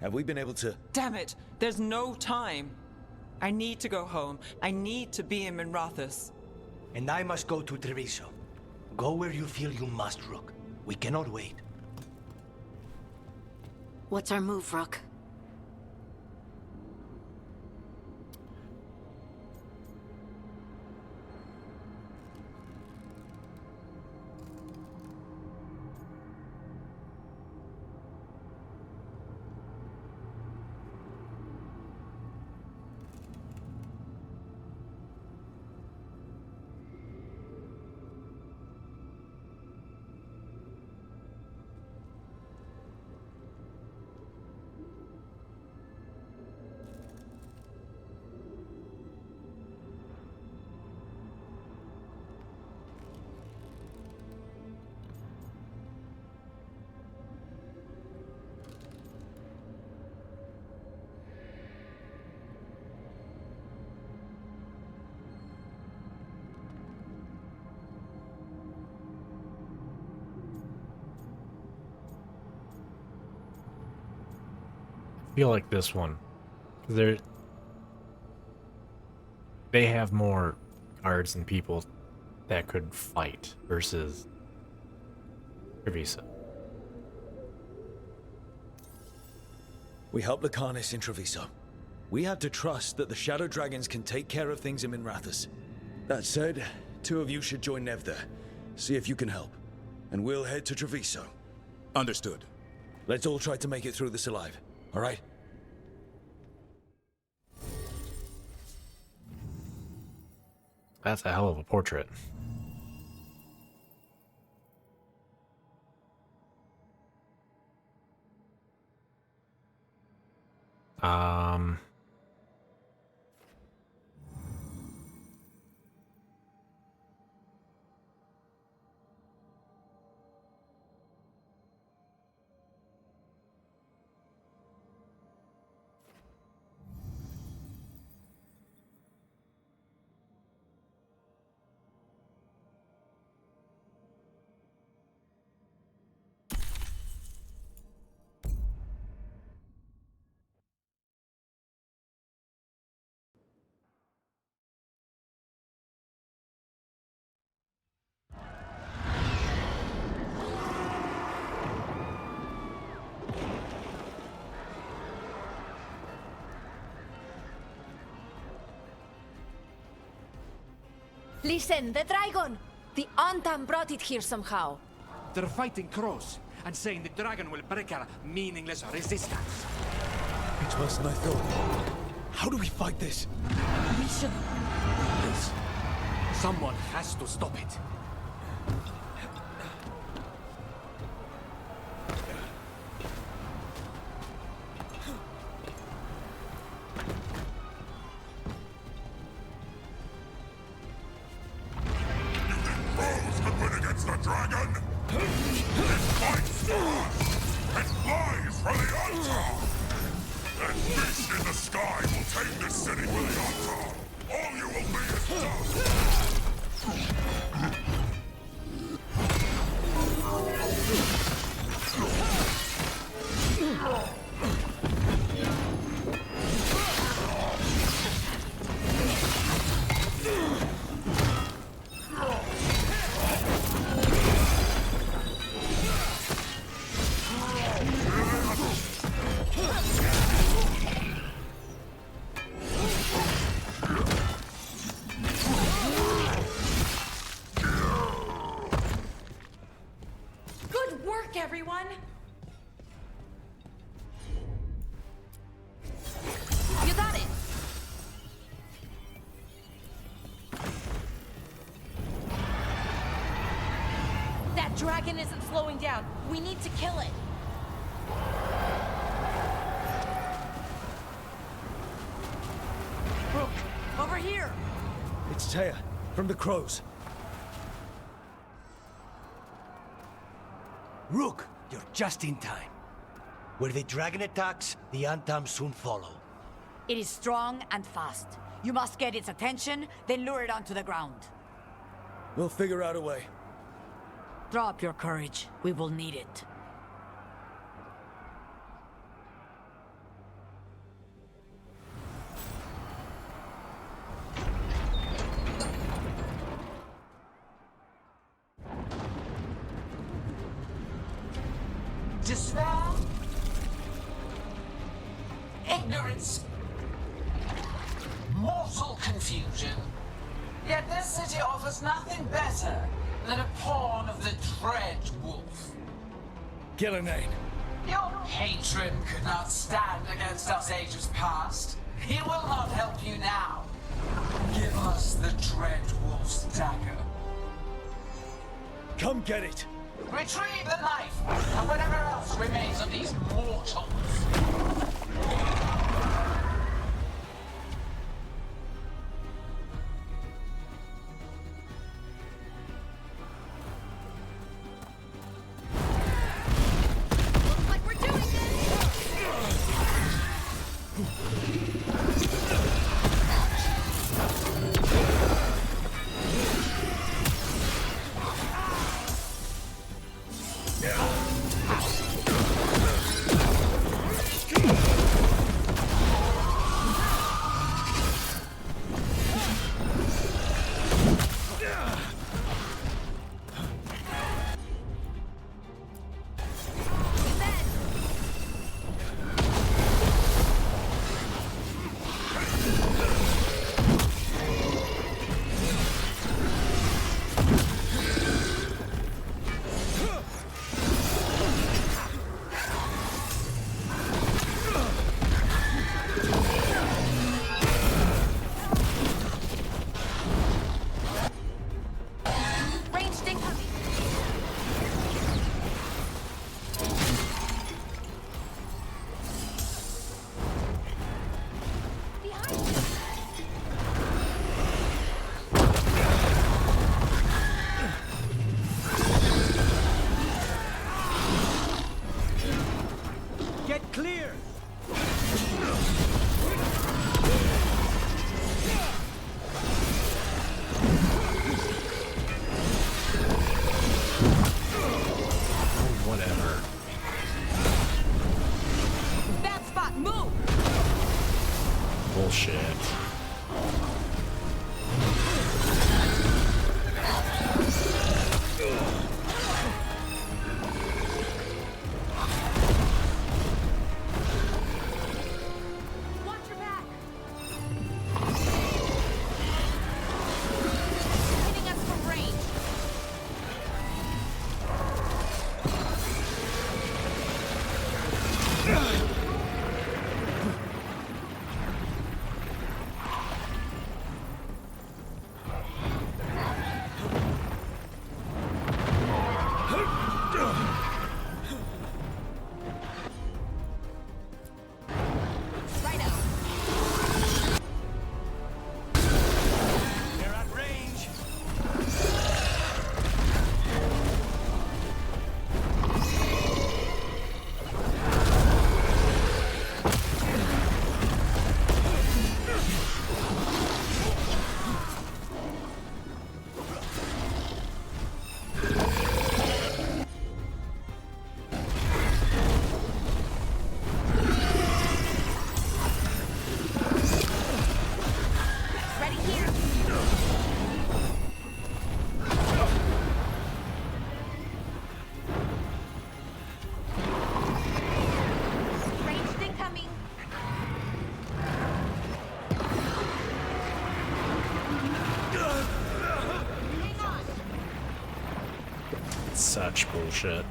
Have we been able to... Damn it! There's no time! I need to go home. I need to be in Minrathis. And I must go to Treviso. Go where you feel you must, Rook. We cannot wait. What's our move, Rook? I feel like this one, they have more guards and people that could fight versus Treviso. We help Lucanus in Treviso. We have to trust that the Shadow Dragons can take care of things in Minrathis. That said, 2 of you should join Nev there. See if you can help. And we'll head to Treviso. Understood. Let's all try to make it through this alive. All right? That's a hell of a portrait. Listen, the dragon! The Antam brought it here somehow. They're fighting crows and saying the dragon will break our meaningless resistance. It's worse than I thought. How do we fight this? We should... Please. Someone has to stop it. Crows can win against the dragon! It fights for us! It flies for the Antar! That beast in the sky will tame this city for the Antar! All you will be is dust! Good work, everyone! You got it! That dragon isn't slowing down. We need to kill it. Rook, over here! It's Taya, from the crows. Rook, you're just in time. Where the dragon attacks, the Antam soon follow. It is strong and fast. You must get its attention, then lure it onto the ground. We'll figure out a way. Drop your courage. We will need it. Despair, ignorance, mortal confusion. Yet this city offers nothing better than a pawn of the Dread Wolf. Gillenane. Your patron could not stand against us ages past. He will not help you now. Give us the Dread Wolf's dagger. Come get it! Retrieve the knife and whatever else remains of these mortals. Looks like we're doing such bullshit.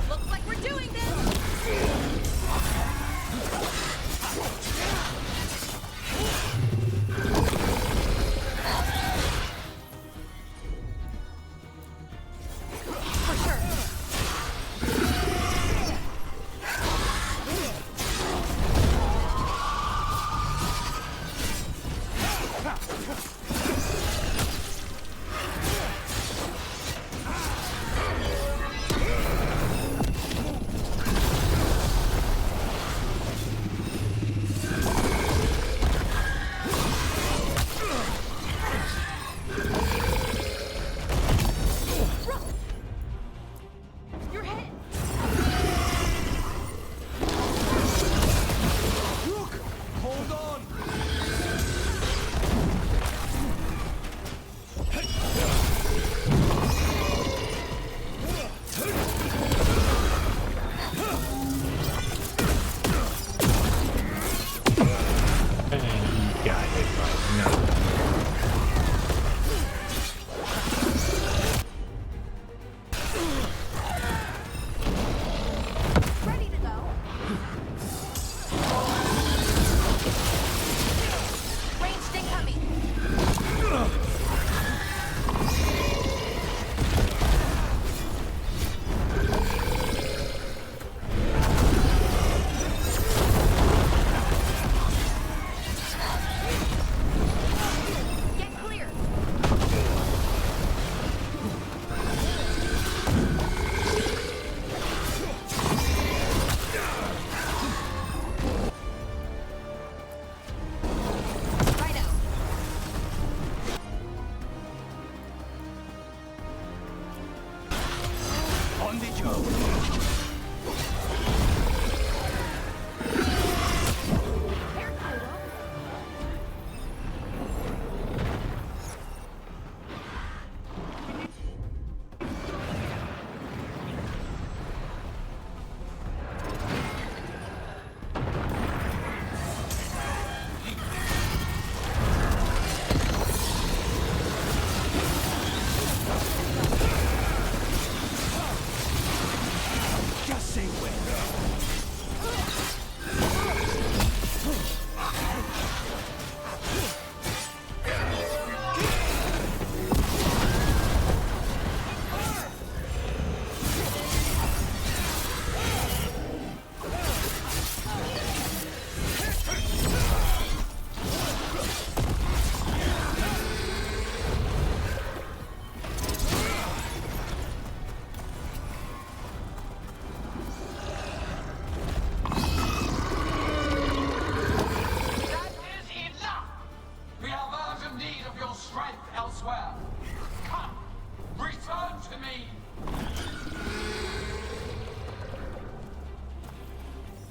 Looks like we're doing this! For sure. You're hit! Look! Hold on! And he got hit by no. Ready to go. Ranged incoming. Get clear. Righto. On the job. Just say when. That is enough! We have urgent need of your strength elsewhere. Come, return to me!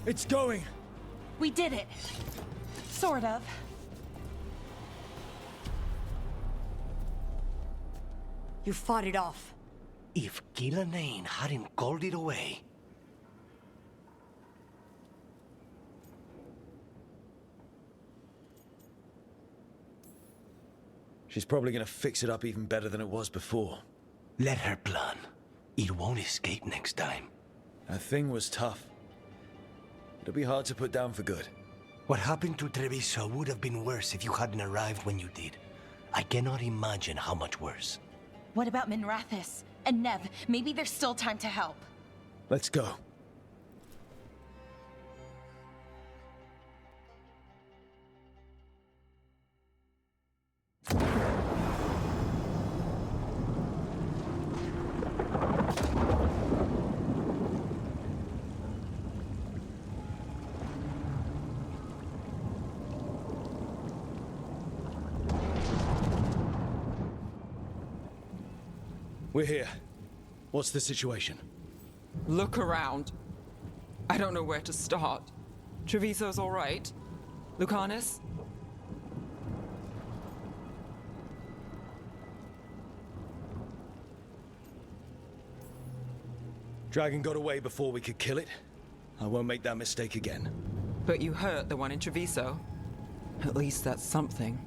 It's going! We did it. Sort of. You fought it off. If Killanane hadn't called it away. She's probably gonna fix it up even better than it was before. Let her plan. It won't escape next time. That thing was tough. It'll be hard to put down for good. What happened to Treviso would have been worse if you hadn't arrived when you did. I cannot imagine how much worse. What about Minrathis? And Nev? Maybe there's still time to help. Let's go. We're here. What's the situation? Look around. I don't know where to start. Treviso's all right. Lucanus? Dragon got away before we could kill it. I won't make that mistake again. But you hurt the one in Treviso. At least that's something.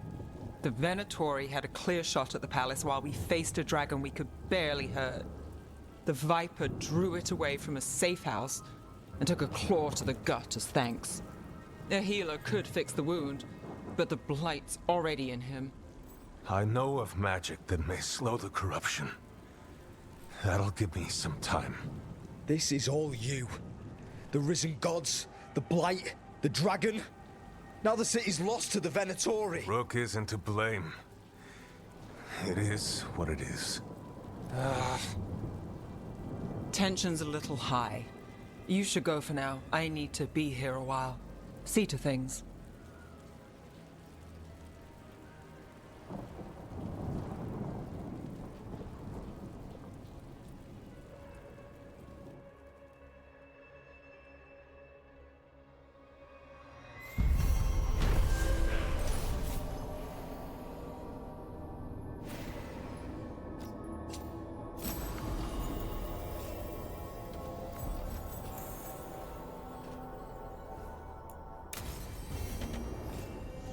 The Venatori had a clear shot at the palace while we faced a dragon we could barely hurt. The Viper drew it away from a safe house and took a claw to the gut as thanks. A healer could fix the wound, but the Blight's already in him. I know of magic that may slow the corruption. That'll give me some time. This is all you. The risen gods, the Blight, the dragon. Now the city's lost to the Venatori. Rook isn't to blame. It is what it is. Tension's a little high. You should go for now. I need to be here a while. See to things.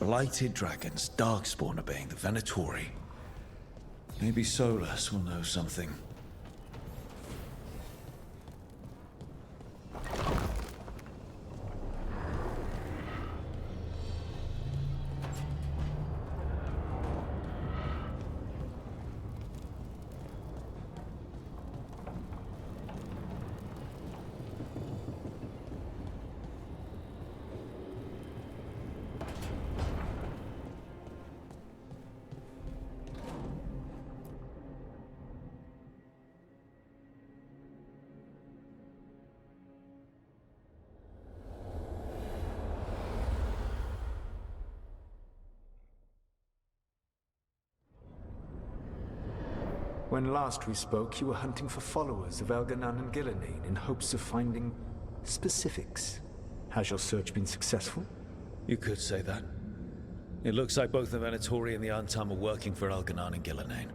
Blighted dragons, Darkspawn obeying the Venatori. Maybe Solus will know something. When last we spoke, you were hunting for followers of Elganon and Gillenane in hopes of finding specifics. Has your search been successful? You could say that. It looks like both the Venatori and the Antam are working for Elganon and Gillenane.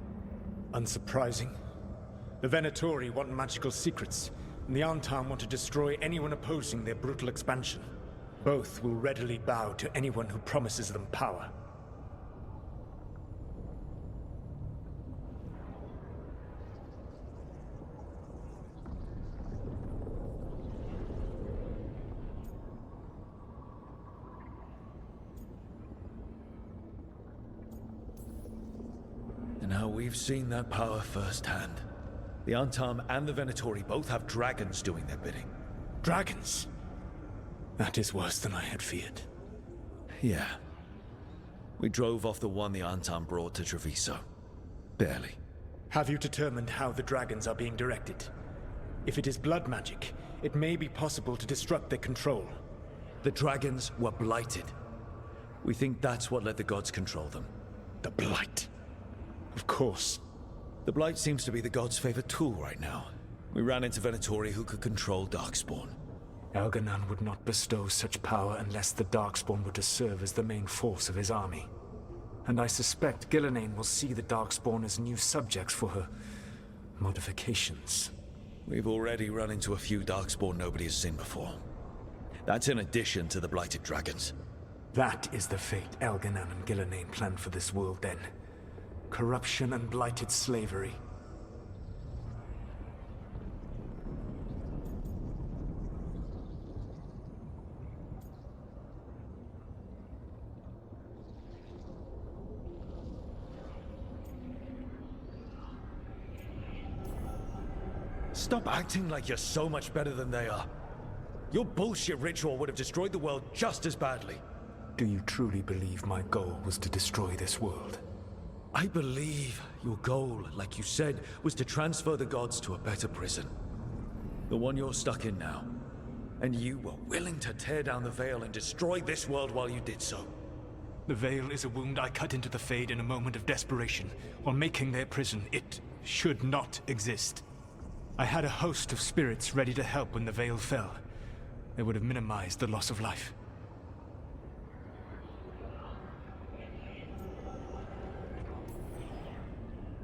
Unsurprising. The Venatori want magical secrets, and the Antam want to destroy anyone opposing their brutal expansion. Both will readily bow to anyone who promises them power. And now we've seen that power firsthand. The Antam and the Venatori both have dragons doing their bidding. Dragons? That is worse than I had feared. Yeah. We drove off the one the Antam brought to Treviso. Barely. Have you determined how the dragons are being directed? If it is blood magic, it may be possible to disrupt their control. The dragons were blighted. We think that's what let the gods control them. The Blight. Of course. The Blight seems to be the gods' favorite tool right now. We ran into Venatori who could control Darkspawn. Elganon would not bestow such power unless the Darkspawn were to serve as the main force of his army. And I suspect Gillenane will see the Darkspawn as new subjects for her modifications. We've already run into a few Darkspawn nobody has seen before. That's in addition to the Blighted Dragons. That is the fate Elganon and Gillenane planned for this world then. Corruption and blighted slavery. Stop acting like you're so much better than they are. Your bullshit ritual would have destroyed the world just as badly. Do you truly believe my goal was to destroy this world? I believe your goal, like you said, was to transfer the gods to a better prison. The one you're stuck in now. And you were willing to tear down the Veil and destroy this world while you did so. The Veil is a wound I cut into the Fade in a moment of desperation, while making their prison. It should not exist. I had a host of spirits ready to help when the Veil fell. They would have minimized the loss of life.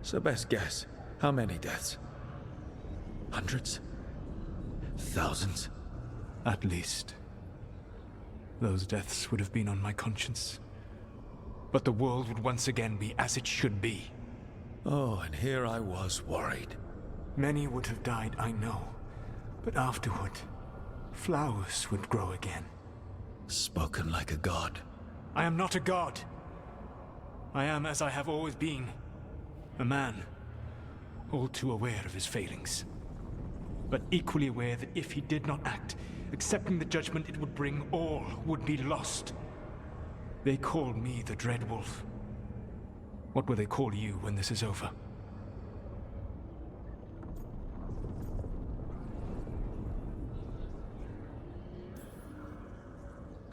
So best guess, how many deaths? Hundreds? thousands. At least. Those deaths would have been on my conscience. But the world would once again be as it should be. Oh, and here I was worried. Many would have died, I know. But afterward, flowers would grow again. Spoken like a god. I am not a god. I am as I have always been. A man. All too aware of his failings. But equally aware that if he did not act, accepting the judgment it would bring, all would be lost. They call me the Dread Wolf. What will they call you when this is over?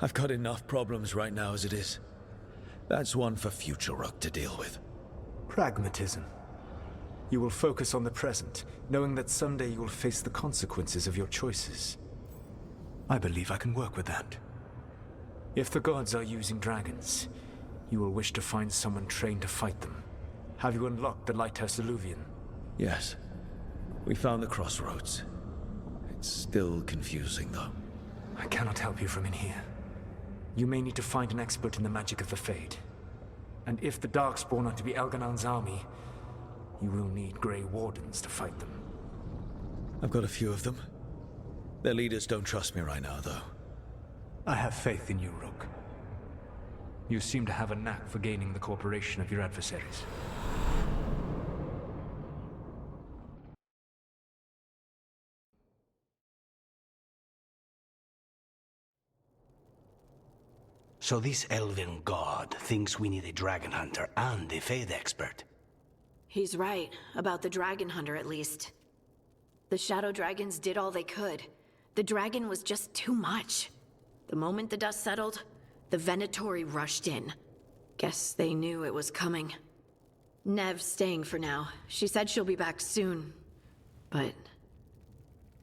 I've got enough problems right now as it is. That's one for future Rook to deal with. Pragmatism. You will focus on the present, knowing that someday you will face the consequences of your choices. I believe I can work with that. If the gods are using dragons, you will wish to find someone trained to fight them. Have you unlocked the Lighthouse Illuvian? Yes. We found the crossroads. It's still confusing, though. I cannot help you from in here. You may need to find an expert in the magic of the Fade. And if the Darkspawn are to be Elganon's army, you will need Grey Wardens to fight them. I've got a few of them. Their leaders don't trust me right now, though. I have faith in you, Rook. You seem to have a knack for gaining the cooperation of your adversaries. So this elven god thinks we need a dragon hunter and a Fade expert. He's right, about the dragon hunter at least. The shadow dragons did all they could. The dragon was just too much. The moment the dust settled, the Venatori rushed in. Guess they knew it was coming. Nev's staying for now. She said she'll be back soon. But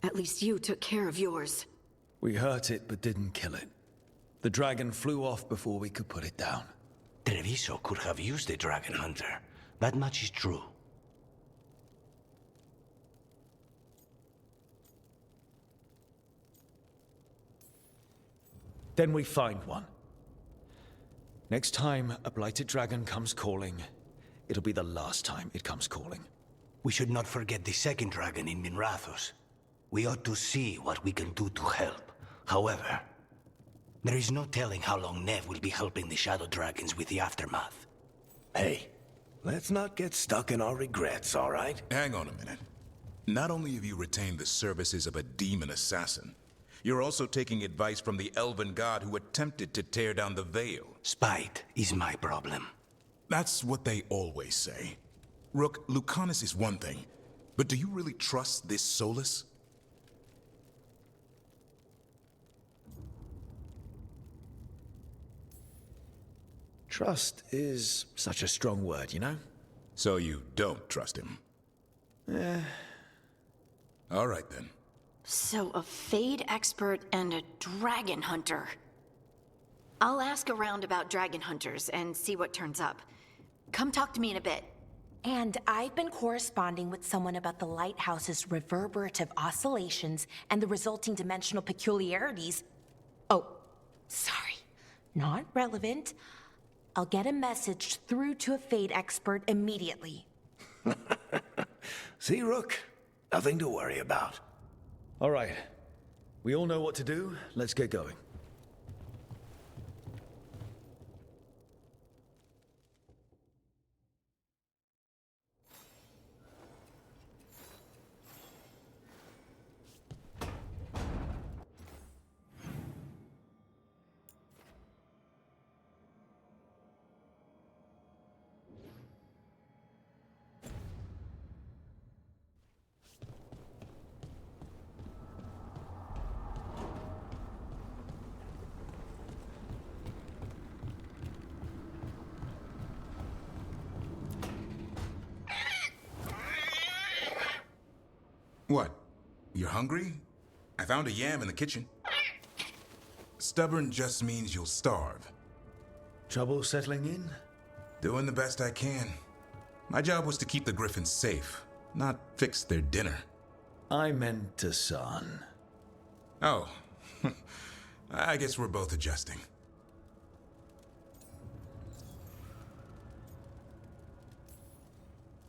at least you took care of yours. We hurt it, but didn't kill it. The dragon flew off before we could put it down. Treviso could have used a dragon hunter. That much is true. Then we find one. Next time a blighted dragon comes calling, it'll be the last time it comes calling. We should not forget the second dragon in Minrathos. We ought to see what we can do to help. However, there is no telling how long Nev will be helping the Shadow Dragons with the aftermath. Hey, let's not get stuck in our regrets, all right? Hang on a minute. Not only have you retained the services of a demon assassin, you're also taking advice from the elven god who attempted to tear down the Veil. Spite is my problem. That's what they always say. Rook, Lucanus is one thing, but do you really trust this Solus? Trust is such a strong word, you know? So you don't trust him? All right then. So a Fade expert and a dragon hunter. I'll ask around about dragon hunters and see what turns up. Come talk to me in a bit. And I've been corresponding with someone about the lighthouse's reverberative oscillations and the resulting dimensional peculiarities. Oh, sorry. Not relevant. I'll get a message through to a Fade expert immediately. See, Rook? Nothing to worry about. All right. We all know what to do. Let's get going. What? You're hungry? I found a yam in the kitchen. Stubborn just means you'll starve. Trouble settling in? Doing the best I can. My job was to keep the Griffins safe, not fix their dinner. I meant Tassan. Oh. I guess we're both adjusting.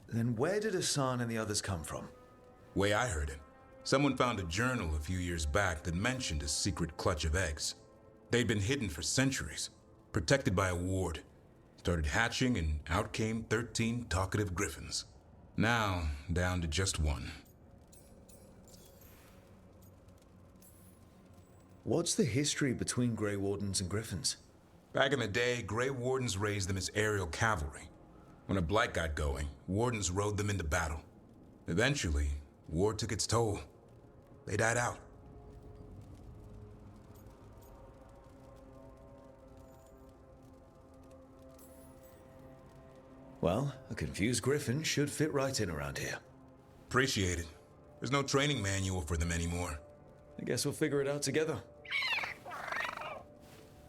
Then where did Hassan and the others come from? Way I heard it, someone found a journal a few years back that mentioned a secret clutch of eggs. They'd been hidden for centuries, protected by a ward. Started hatching and out came 13 talkative griffins. Now, down to just one. What's the history between Grey Wardens and Griffins? Back in the day, Grey Wardens raised them as aerial cavalry. When a blight got going, Wardens rode them into battle. Eventually, war took its toll. They died out. Well, a confused Griffin should fit right in around here. Appreciate it. There's no training manual for them anymore. I guess we'll figure it out together.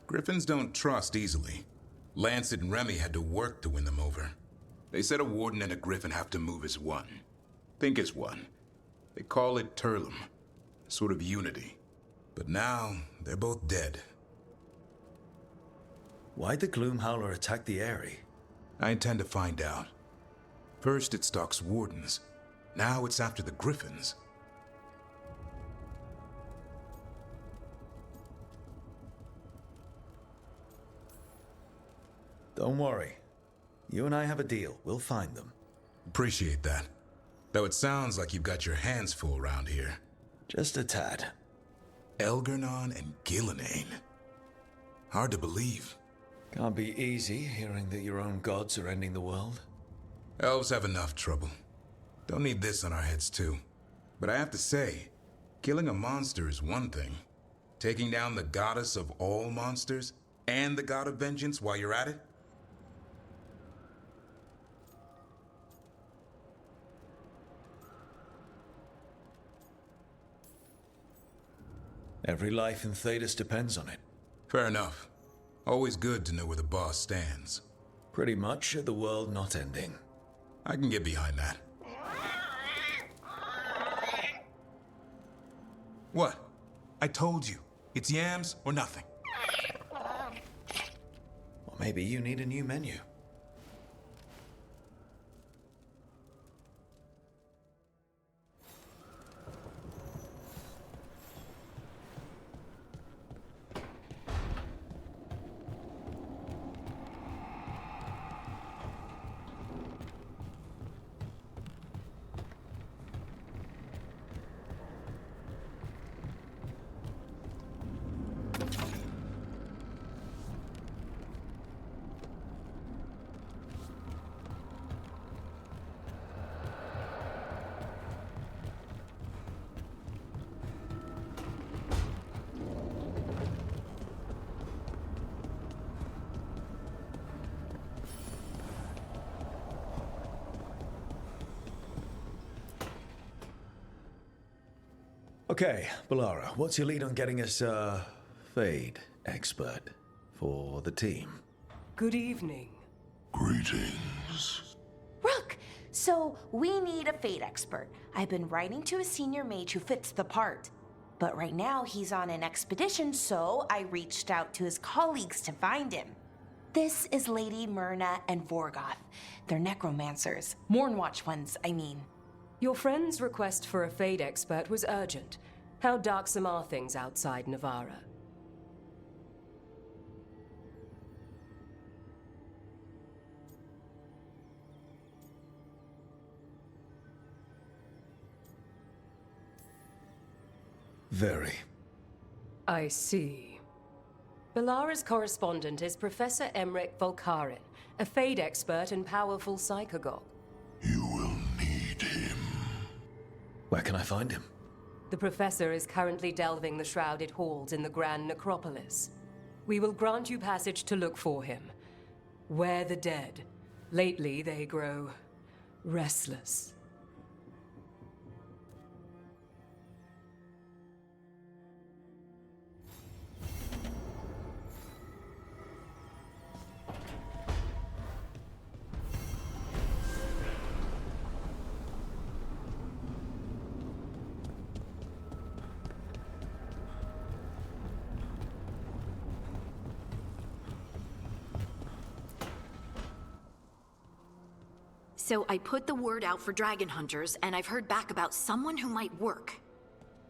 Griffins don't trust easily. Lancet and Remy had to work to win them over. They said a warden and a griffin have to move as one. Think as one. They call it Turlum, a sort of unity. But now, they're both dead. Why'd the Gloomhowler attack the Eyrie? I intend to find out. First it stalks wardens. Now it's after the griffins. Don't worry. You and I have a deal. We'll find them. Appreciate that. Though it sounds like you've got your hands full around here. Just a tad. Elgernon and Gillenane. Hard to believe. Can't be easy hearing that your own gods are ending the world. Elves have enough trouble. Don't need this on our heads too. But I have to say, killing a monster is one thing. Taking down the goddess of all monsters and the god of vengeance while you're at it? Every life in Thedas depends on it. Fair enough. Always good to know where the boss stands. Pretty much the world not ending. I can get behind that. What? I told you. It's yams or nothing. Or maybe you need a new menu. Okay, Balara, what's your lead on getting us a Fade expert for the team? Good evening. Greetings. Rook! So, we need a Fade expert. I've been writing to a senior mage who fits the part. But right now, he's on an expedition, so I reached out to his colleagues to find him. This is Lady Myrna and Vorgoth. They're necromancers. Mournwatch ones, I mean. Your friend's request for a Fade expert was urgent. How darksome are things outside Navarra? Very. I see. Balara's correspondent is Professor Emmerich Volkarin, a Fade expert and powerful psychagogue. Where can I find him? The Professor is currently delving the shrouded halls in the Grand Necropolis. We will grant you passage to look for him. Where the dead. Lately they grow restless. So I put the word out for dragon hunters, and I've heard back about someone who might work.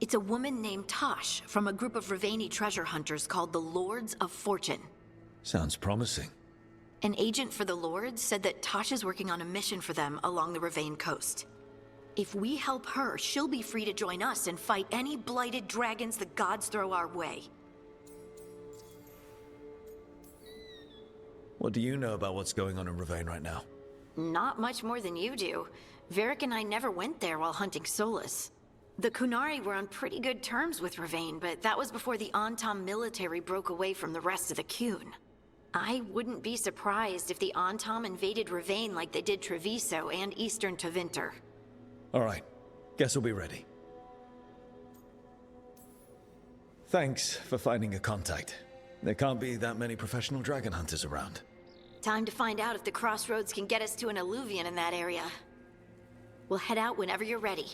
It's a woman named Tosh from a group of Rivaini treasure hunters called the Lords of Fortune. Sounds promising. An agent for the Lords said that Tosh is working on a mission for them along the Rivain coast. If we help her, she'll be free to join us and fight any blighted dragons the gods throw our way. What do you know about what's going on in Rivain right now? Not much more than you do. Varric and I never went there while hunting Solus. The Kunari were on pretty good terms with Rivain, but that was before the Antam military broke away from the rest of the Qun. I wouldn't be surprised if the Antam invaded Rivain like they did Treviso and Eastern Tevinter. All right. Guess we'll be ready. Thanks for finding a contact. There can't be that many professional dragon hunters around. Time to find out if the crossroads can get us to an alluvion in that area. We'll head out whenever you're ready.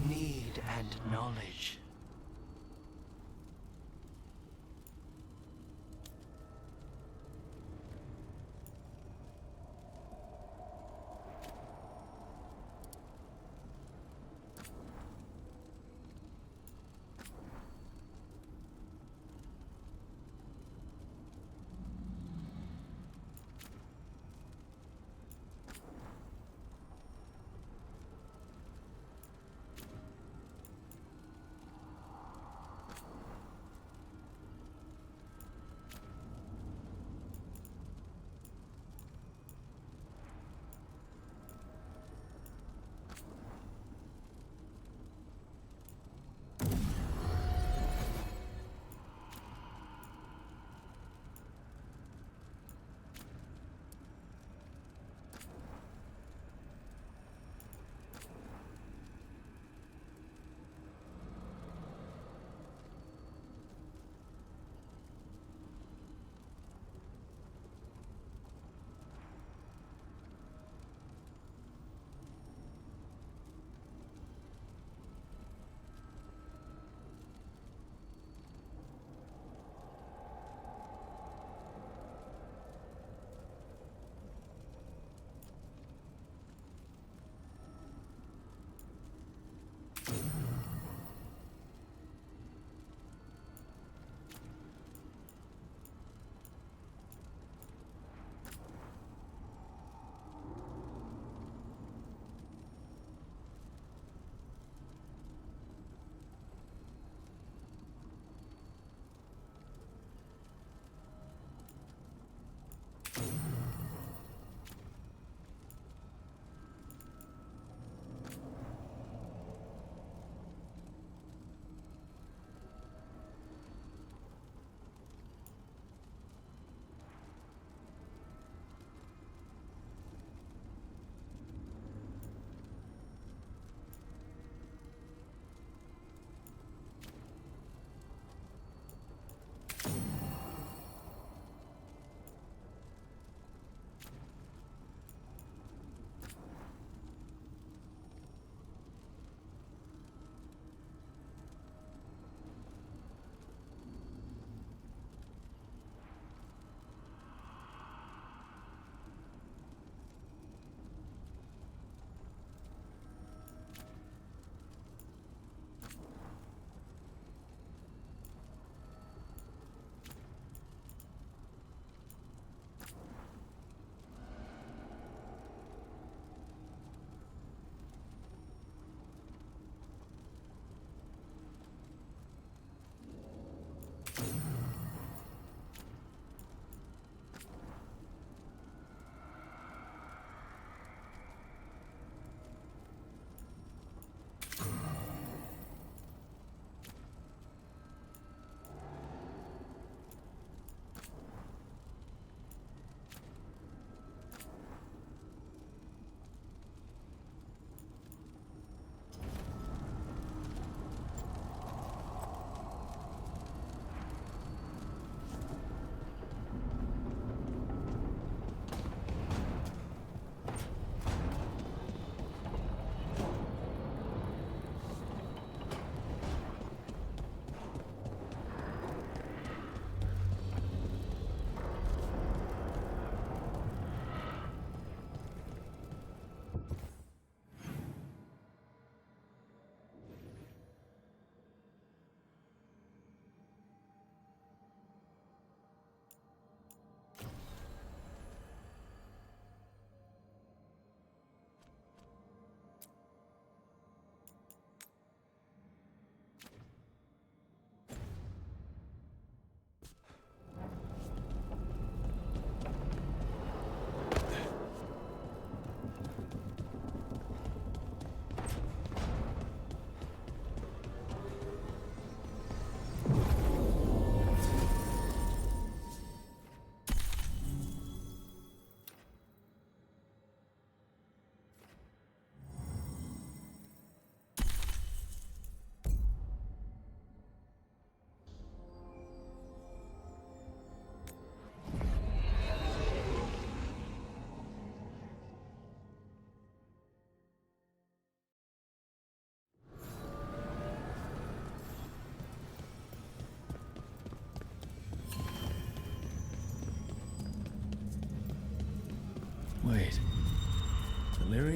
Need and knowledge.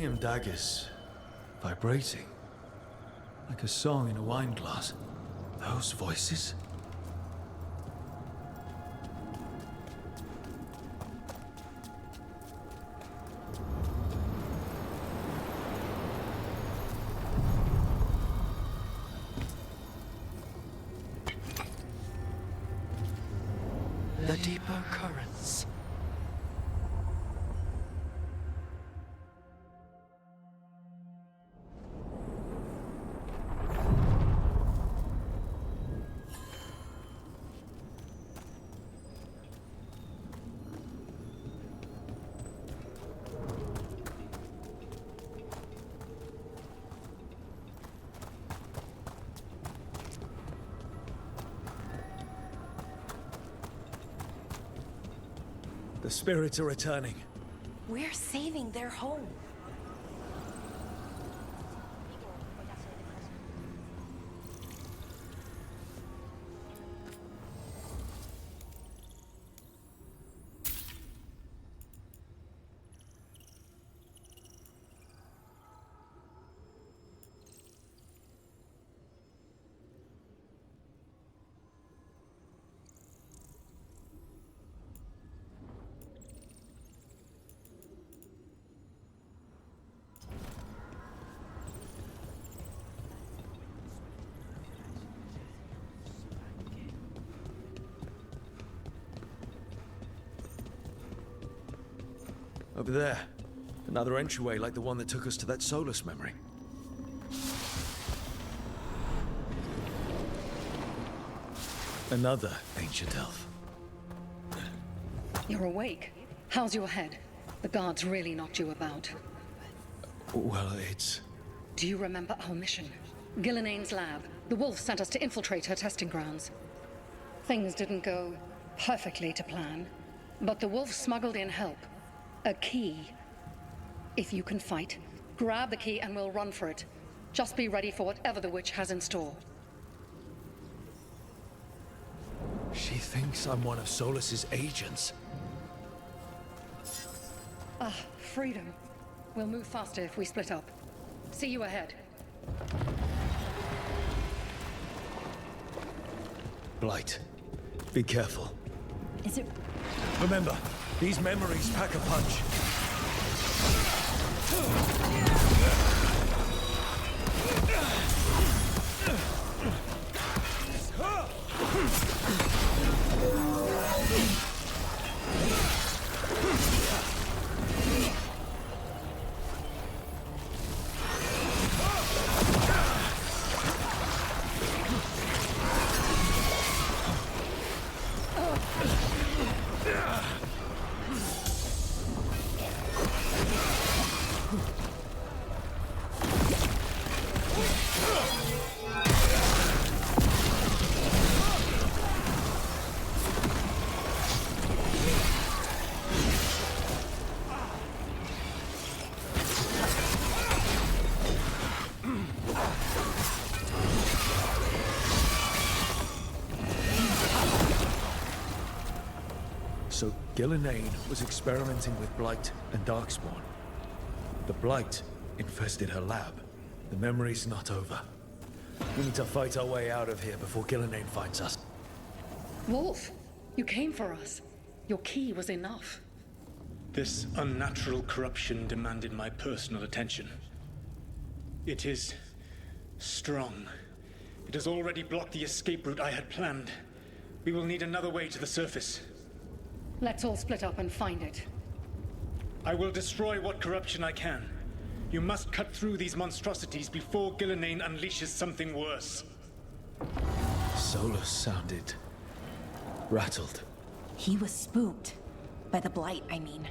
Lyrium daggers vibrating like a song in a wine glass. Those voices? The deeper currents. The spirits are returning. We're saving their home. Over there. Another entryway like the one that took us to that Solus memory. Another ancient elf. You're awake. How's your head? The guards really knocked you about. Well, it's... Do you remember our mission? Gillenane's lab. The wolf sent us to infiltrate her testing grounds. Things didn't go perfectly to plan, but the wolf smuggled in help. A key. If you can fight, grab the key and we'll run for it. Just be ready for whatever the witch has in store. She thinks I'm one of Solus's agents. Ah, freedom. We'll move faster if we split up. See you ahead. Blight, be careful. Is it... Remember, these memories pack a punch. So Gillenane was experimenting with Blight and Darkspawn. The Blight infested her lab. The memory's not over. We need to fight our way out of here before Gillenane finds us. Wolf, you came for us. Your key was enough. This unnatural corruption demanded my personal attention. It is strong. It has already blocked the escape route I had planned. We will need another way to the surface. Let's all split up and find it. I will destroy what corruption I can. You must cut through these monstrosities before Gillenane unleashes something worse. Solus sounded... rattled. He was spooked. By the Blight, I mean.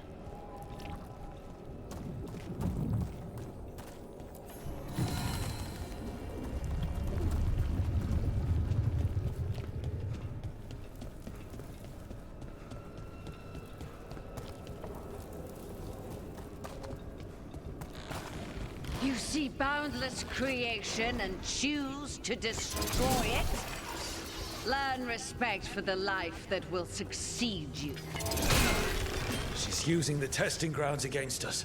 You see boundless creation and choose to destroy it? Learn respect for the life that will succeed you. She's using the testing grounds against us.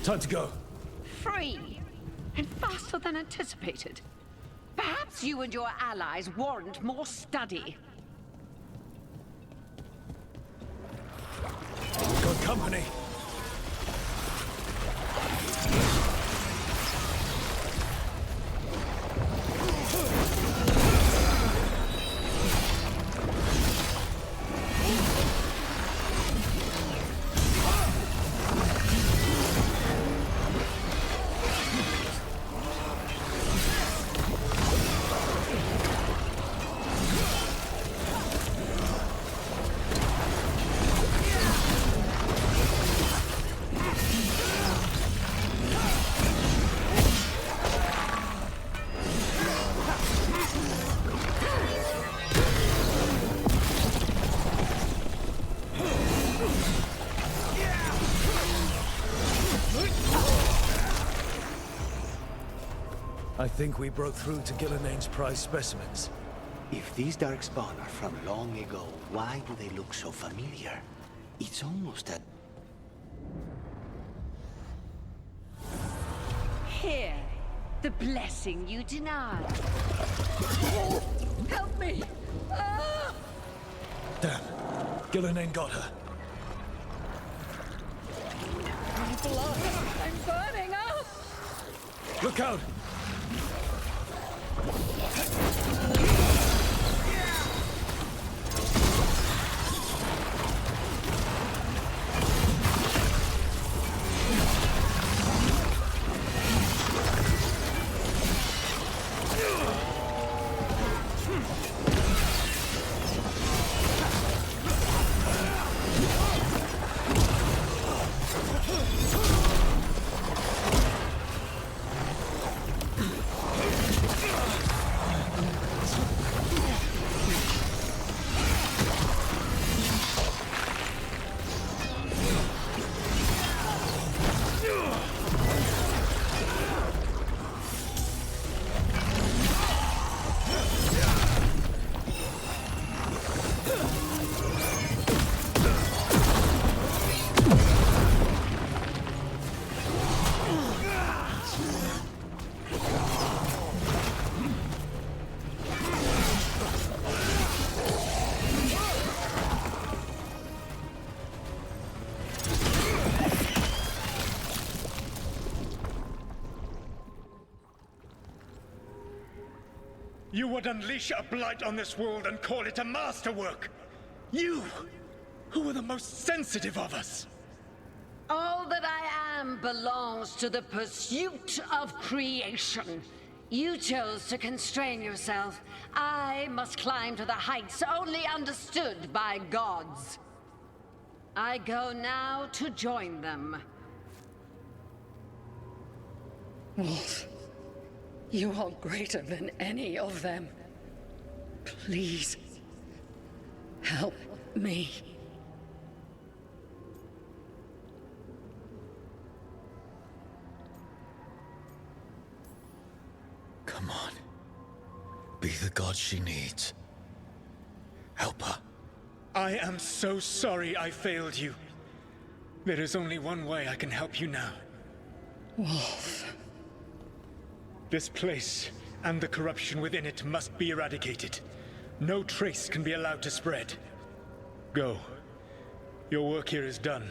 Time to go. Free. And faster than anticipated. Perhaps you and your allies warrant more study. Got company. I think we broke through to Gillenane's prize specimens. If these Darkspawn are from long ago, why do they look so familiar? It's almost a... Here, the blessing you denied. Help me! Ah! Damn. Gillenane got her. My blood! I'm burning up! Look out! You would unleash a blight on this world and call it a masterwork! You, who are the most sensitive of us! All that I am belongs to the pursuit of creation. You chose to constrain yourself. I must climb to the heights only understood by gods. I go now to join them. Wolf, you are greater than any of them. Please, help me. Come on. Be the god she needs. Help her. I am so sorry I failed you. There is only one way I can help you now. Wolf. This place and the corruption within it must be eradicated. No trace can be allowed to spread. Go. Your work here is done.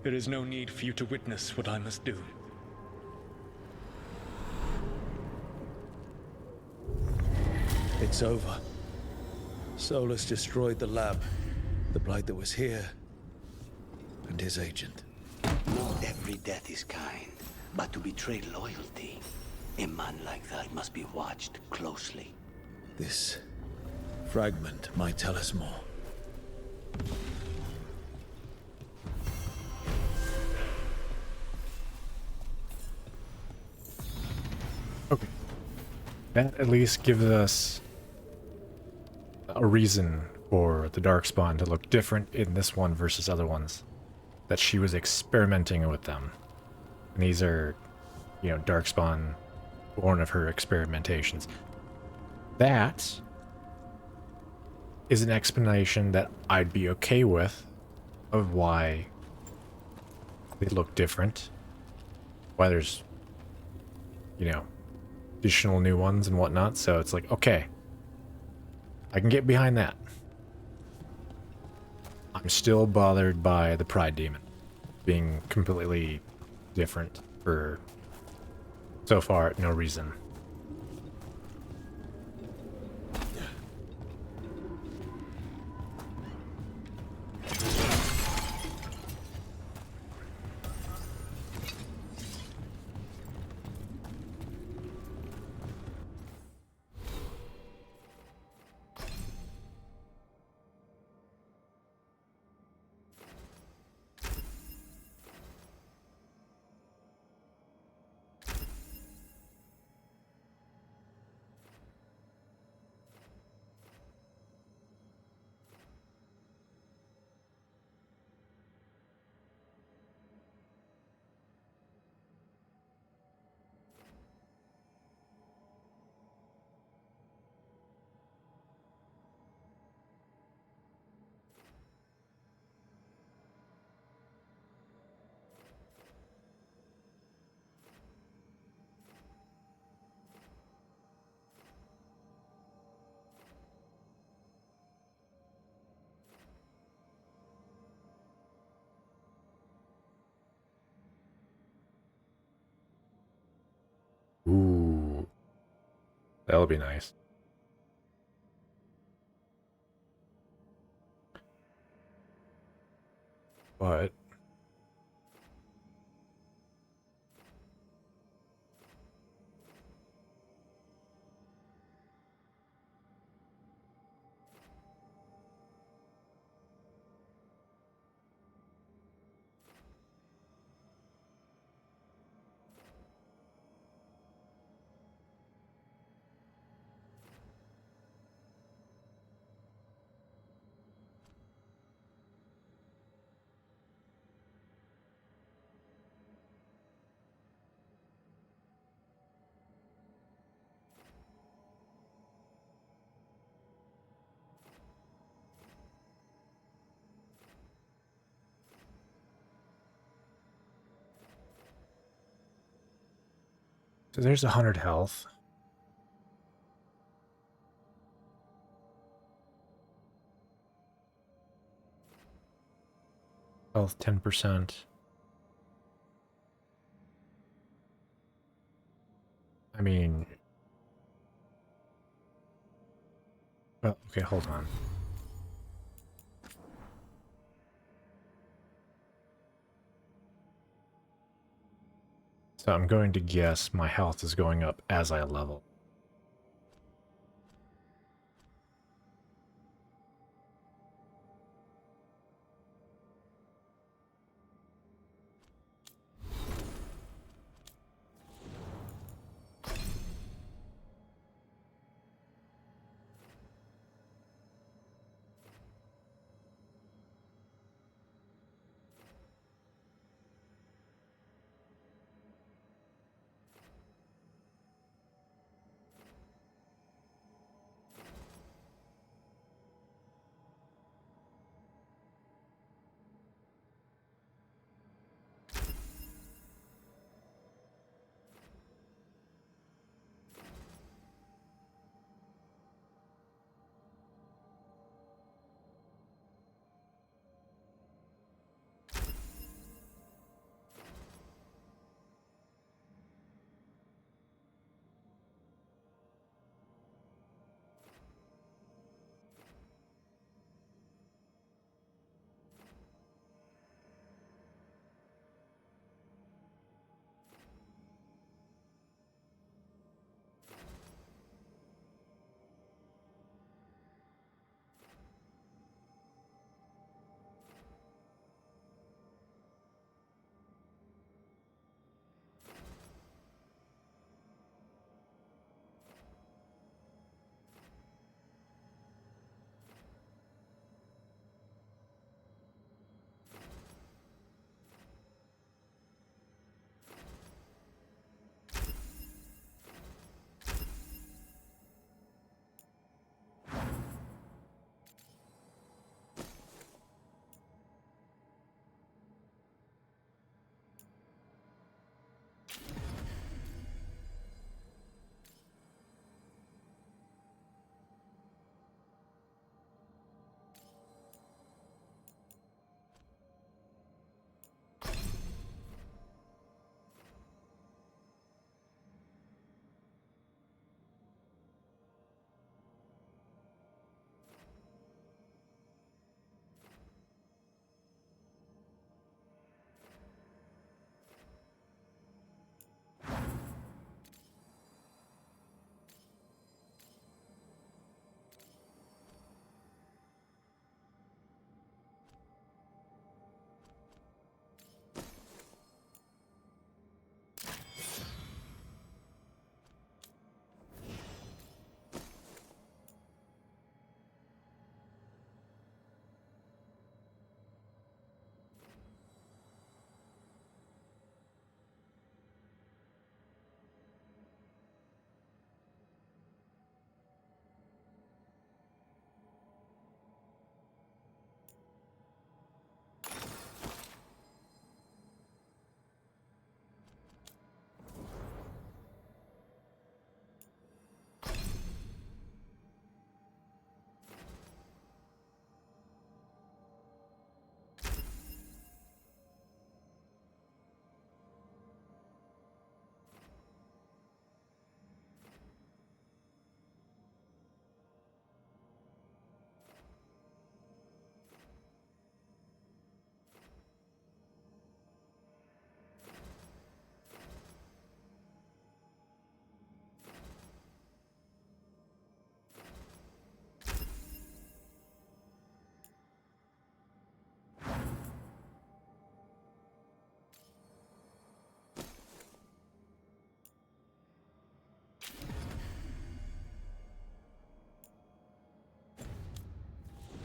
There is no need for you to witness what I must do. It's over. Solus destroyed the lab, the blight that was here, and his agent. Not every death is kind, but to betray loyalty, a man like that must be watched closely. This fragment might tell us more. Okay. That at least gives us a reason for the Darkspawn to look different in this one versus other ones. That she was experimenting with them. And these are, you know, Darkspawn born of her experimentations. That is an explanation that I'd be okay with of why They look different. Why there's, you know, additional new ones and whatnot. So it's like, okay, I can get behind that. I'm still bothered by the Pride Demon being completely different for so far no reason. Ooh, that'll be nice. But so there's 100 health. Health 10%. I mean, well, okay, hold on. So I'm going to guess my health is going up as I level.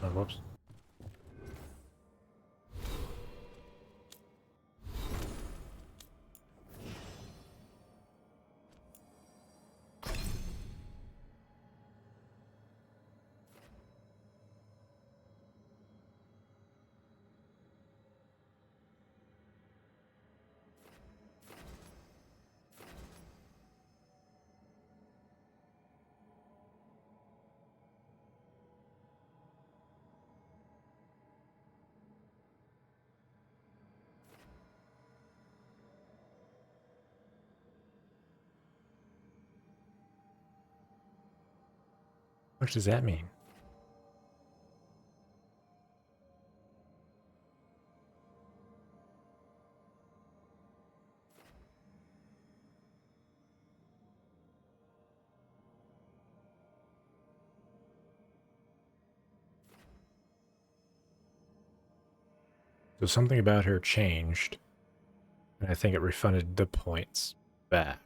Oh, whoops. What does that mean? So something about her changed, and I think it refunded the points back.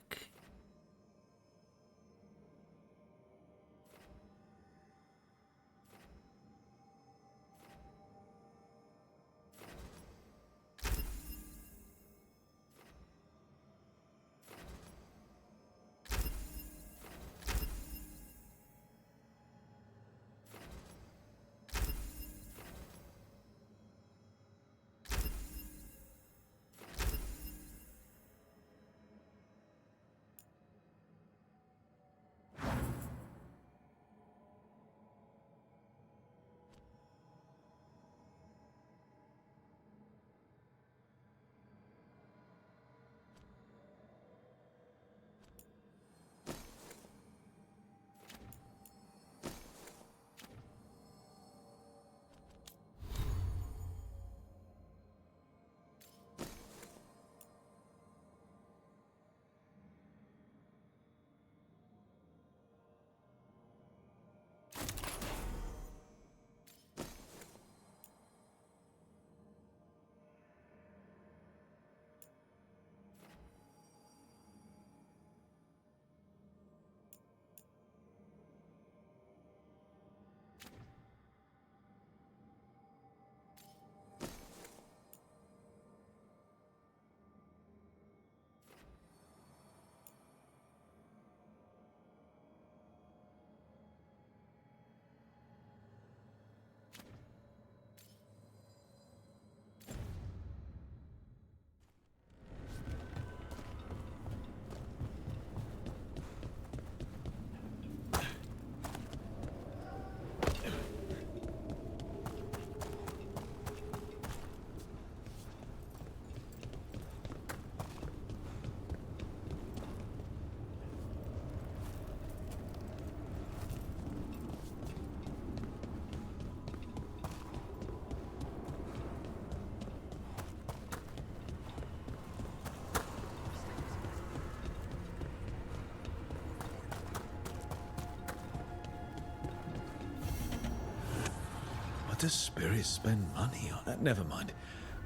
do spirits spend money on? Never mind.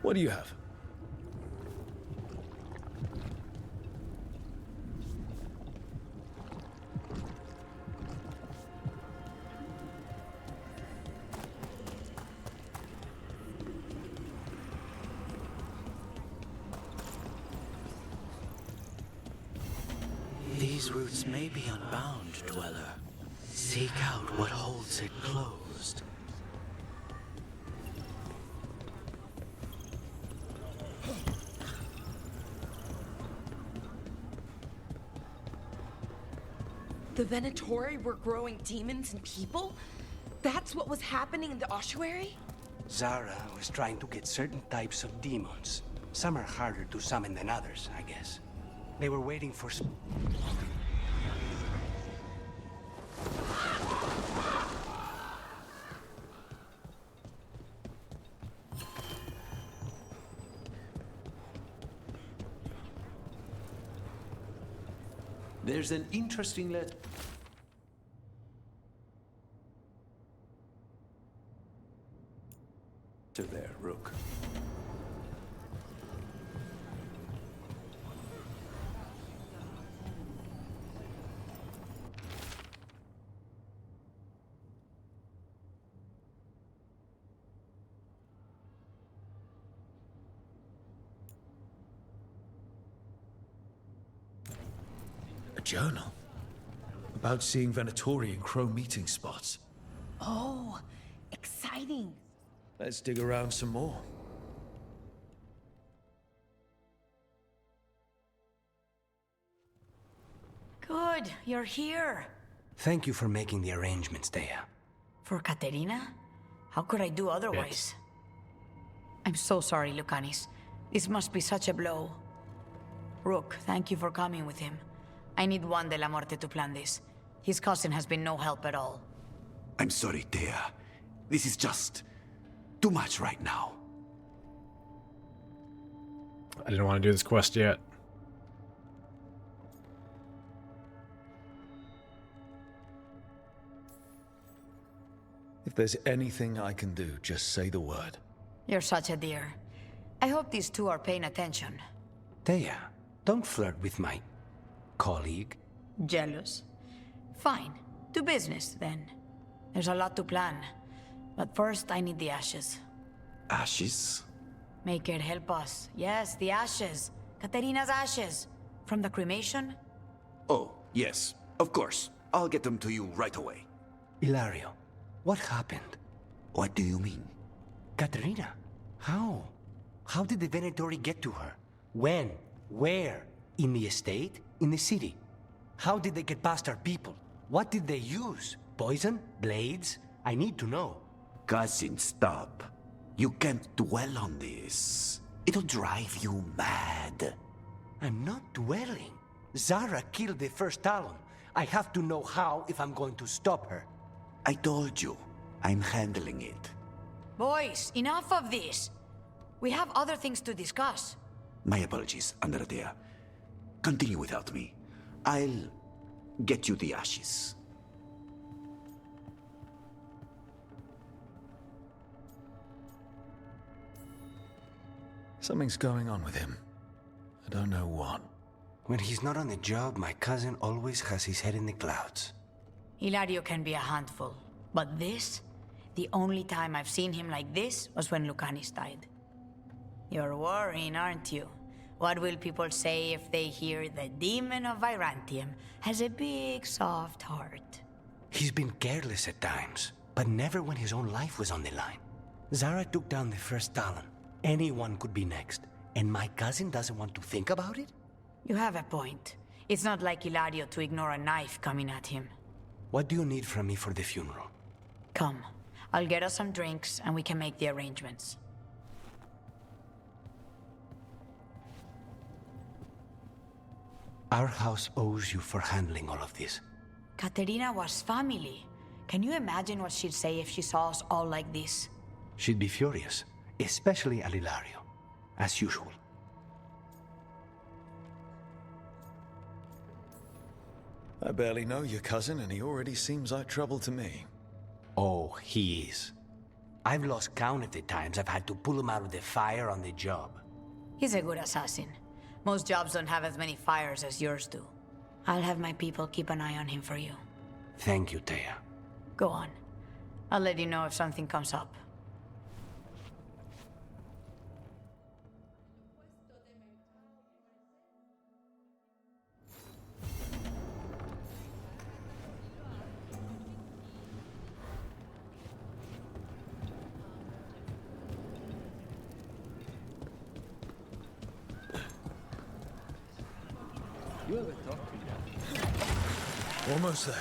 What do you have? These roots may be unbound, Dweller. Seek out what holds it closed. The Venatori were growing demons and people? That's what was happening in the ossuary? Zara was trying to get certain types of demons. Some are harder to summon than others, I guess. They were waiting for... There's an interesting letter. There, Rook. A journal? About seeing Venatori and Crow meeting spots. Oh, exciting. Let's dig around some more. Good, you're here. Thank you for making the arrangements, Dea. For Katerina? How could I do otherwise? I'm so sorry, Lucanis. This must be such a blow. Rook, thank you for coming with him. I need Juan de la Muerte to plan this. His cousin has been no help at all. I'm sorry, Dea. This is just too much right now. I didn't want to do this quest yet. If there's anything I can do, just say the word. You're such a dear. I hope these two are paying attention. Dea, don't flirt with my colleague. Jealous? Fine. Do business, then. There's a lot to plan. But first, I need the ashes. Ashes? Make it help us. Yes, the ashes. Katerina's ashes. From the cremation? Oh, yes, of course. I'll get them to you right away. Ilario, what happened? What do you mean? Katerina, how? How did the Venatori get to her? When? Where? In the estate? In the city? How did they get past our people? What did they use? Poison? Blades? I need to know. Cousin, stop. You can't dwell on this. It'll drive you mad. I'm not dwelling. Zara killed the first Talon. I have to know how if I'm going to stop her. I told you. I'm handling it. Boys, enough of this. We have other things to discuss. My apologies, Andradea. Continue without me. I'll get you the ashes. Something's going on with him. I don't know what. When he's not on the job, my cousin always has his head in the clouds. Hilario can be a handful. But this? The only time I've seen him like this was when Lucanis died. You're worrying, aren't you? What will people say if they hear the demon of Virantium has a big, soft heart? He's been careless at times, but never when his own life was on the line. Zara took down the first Talon. Anyone could be next, and my cousin doesn't want to think about it? You have a point. It's not like Hilario to ignore a knife coming at him. What do you need from me for the funeral? Come. I'll get us some drinks, and we can make the arrangements. Our house owes you for handling all of this. Katerina was family. Can you imagine what she'd say if she saw us all like this? She'd be furious, especially at Hilario, as usual. I barely know your cousin, and he already seems like trouble to me. Oh, he is. I've lost count of the times I've had to pull him out of the fire on the job. He's a good assassin. Most jobs don't have as many fires as yours do. I'll have my people keep an eye on him for you. Thank you, Taya. Go on. I'll let you know if something comes up. Almost there.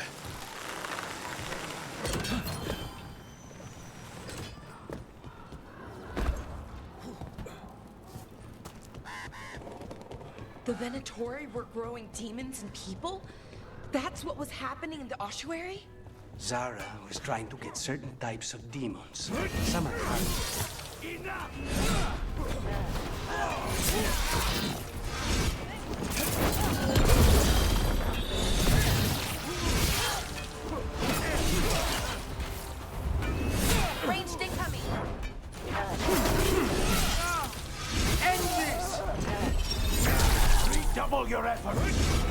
The Venatori were growing demons and people? That's what was happening in the ossuary? Zara was trying to get certain types of demons. Some are hard. Ranged incoming! End this! Redouble your efforts!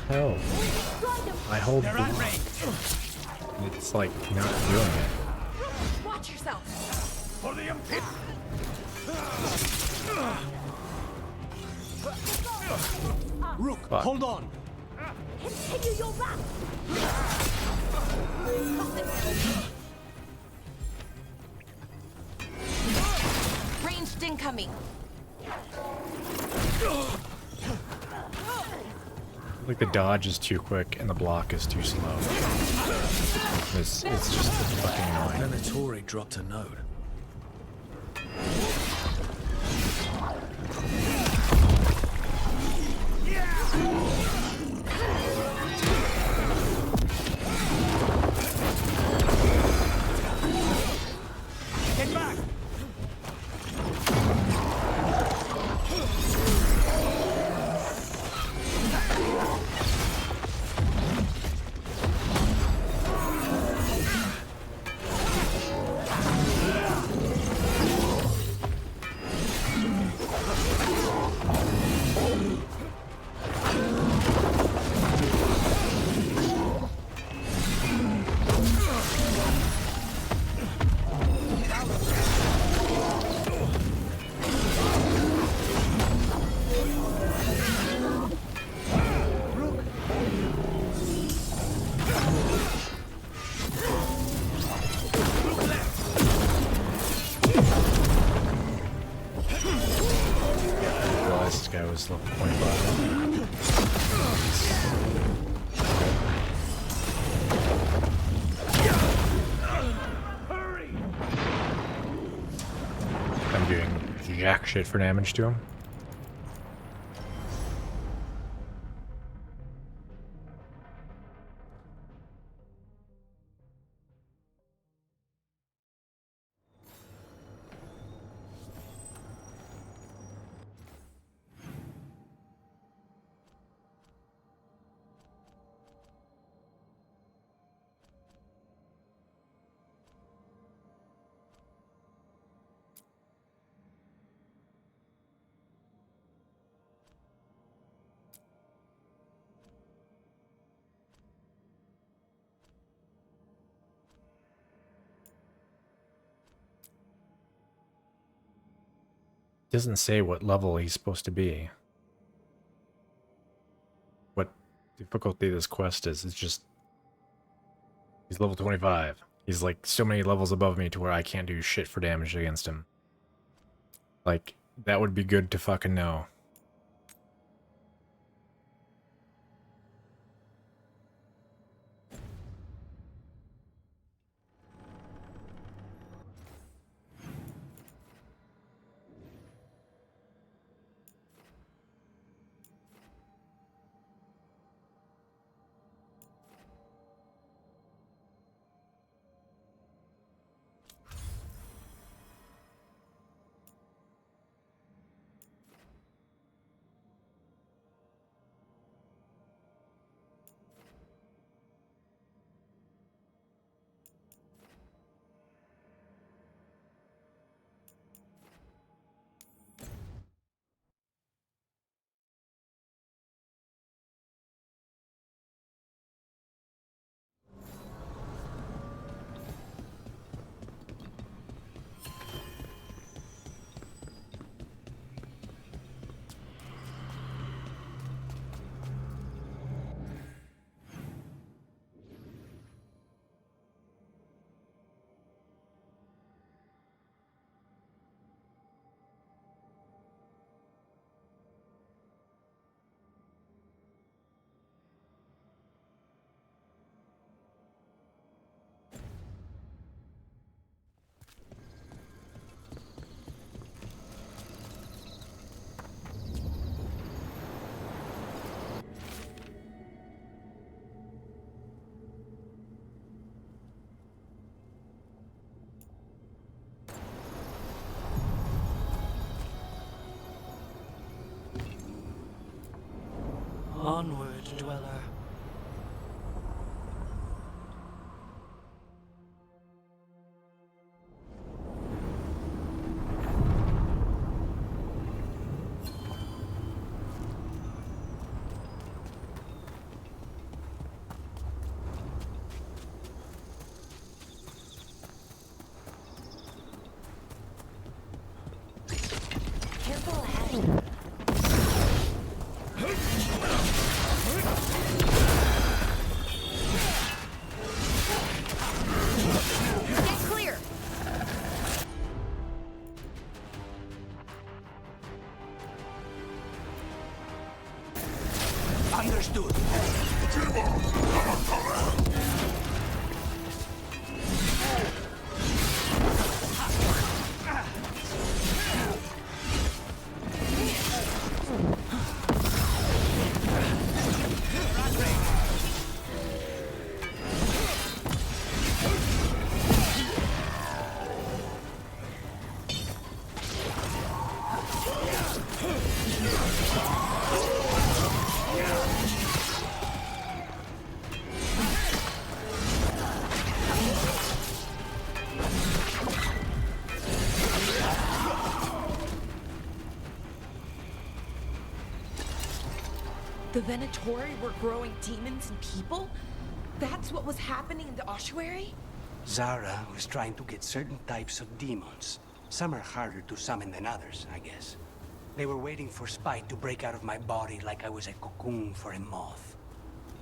Hell. I hold it's like not doing it. Watch yourself! For the impit! Rook, Fuck. hold on! Continue your run! Ranged incoming! Like the dodge is too quick and the block is too slow. It's just fucking annoying. Venatori dropped a node. Get back! This guy was level 25. I'm doing jack shit for damage to him. Doesn't say what level he's supposed to be. What difficulty this quest is. It's just he's level 25. He's like so many levels above me to where I can't do shit for damage against him. Like, that would be good to fucking know. Onward, Dweller. Careful ahead. Get clear. Understood. The Venatori were growing demons and people? That's what was happening in the ossuary? Zara was trying to get certain types of demons. Some are harder to summon than others, I guess. They were waiting for Spite to break out of my body like I was a cocoon for a moth.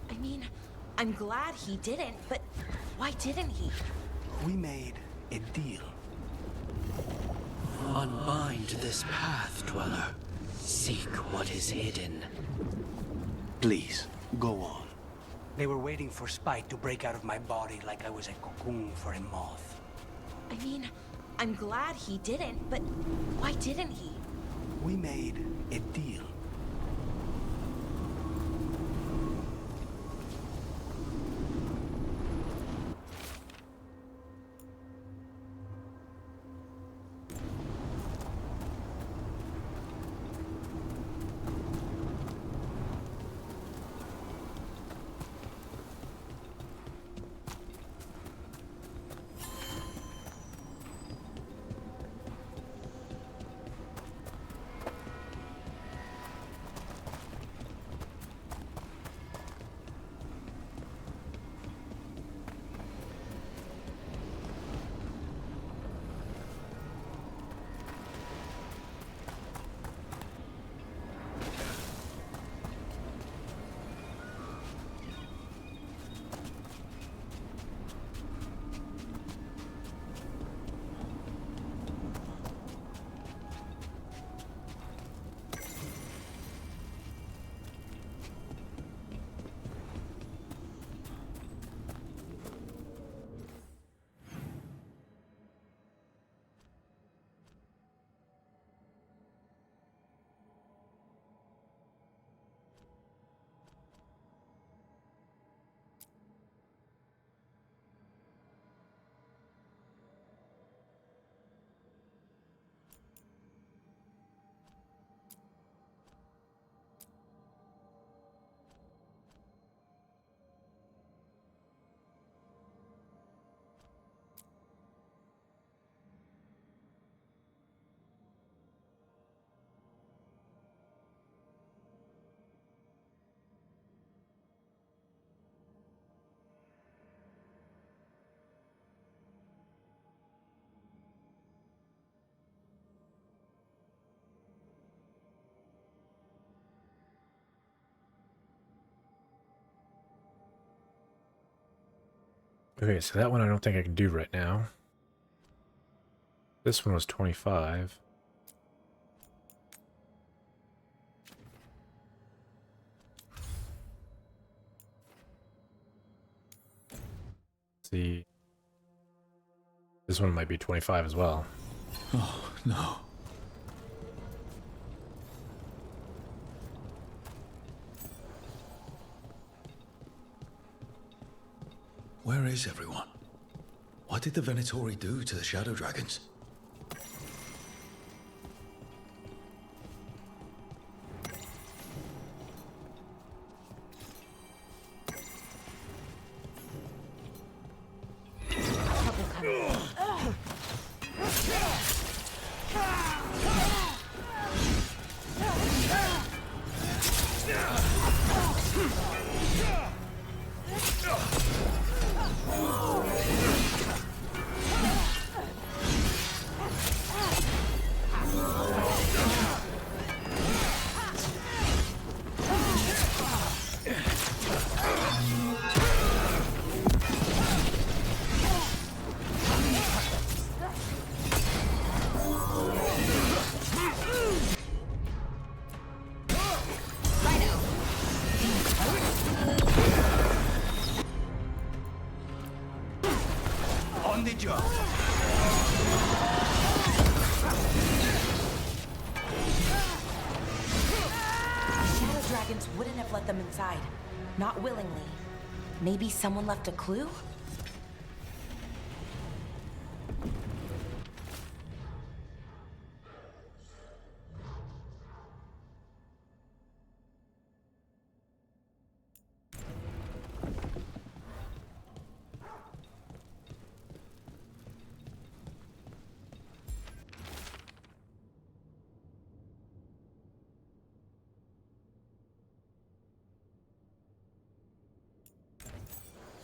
I mean, I'm glad he didn't, but why didn't he? We made a deal. Unbind this path, Dweller. Seek what is hidden. Please, go on. They were waiting for Spite to break out of my body like I was a cocoon for a moth. I mean, I'm glad he didn't, but why didn't he? We made a deal. Okay, so that one I don't think I can do right now. This one was 25. Let's see. This one might be 25 as well. Oh, no. Where is everyone? What did the Venatori do to the Shadow Dragons? let them inside. Not willingly. Maybe someone left a clue?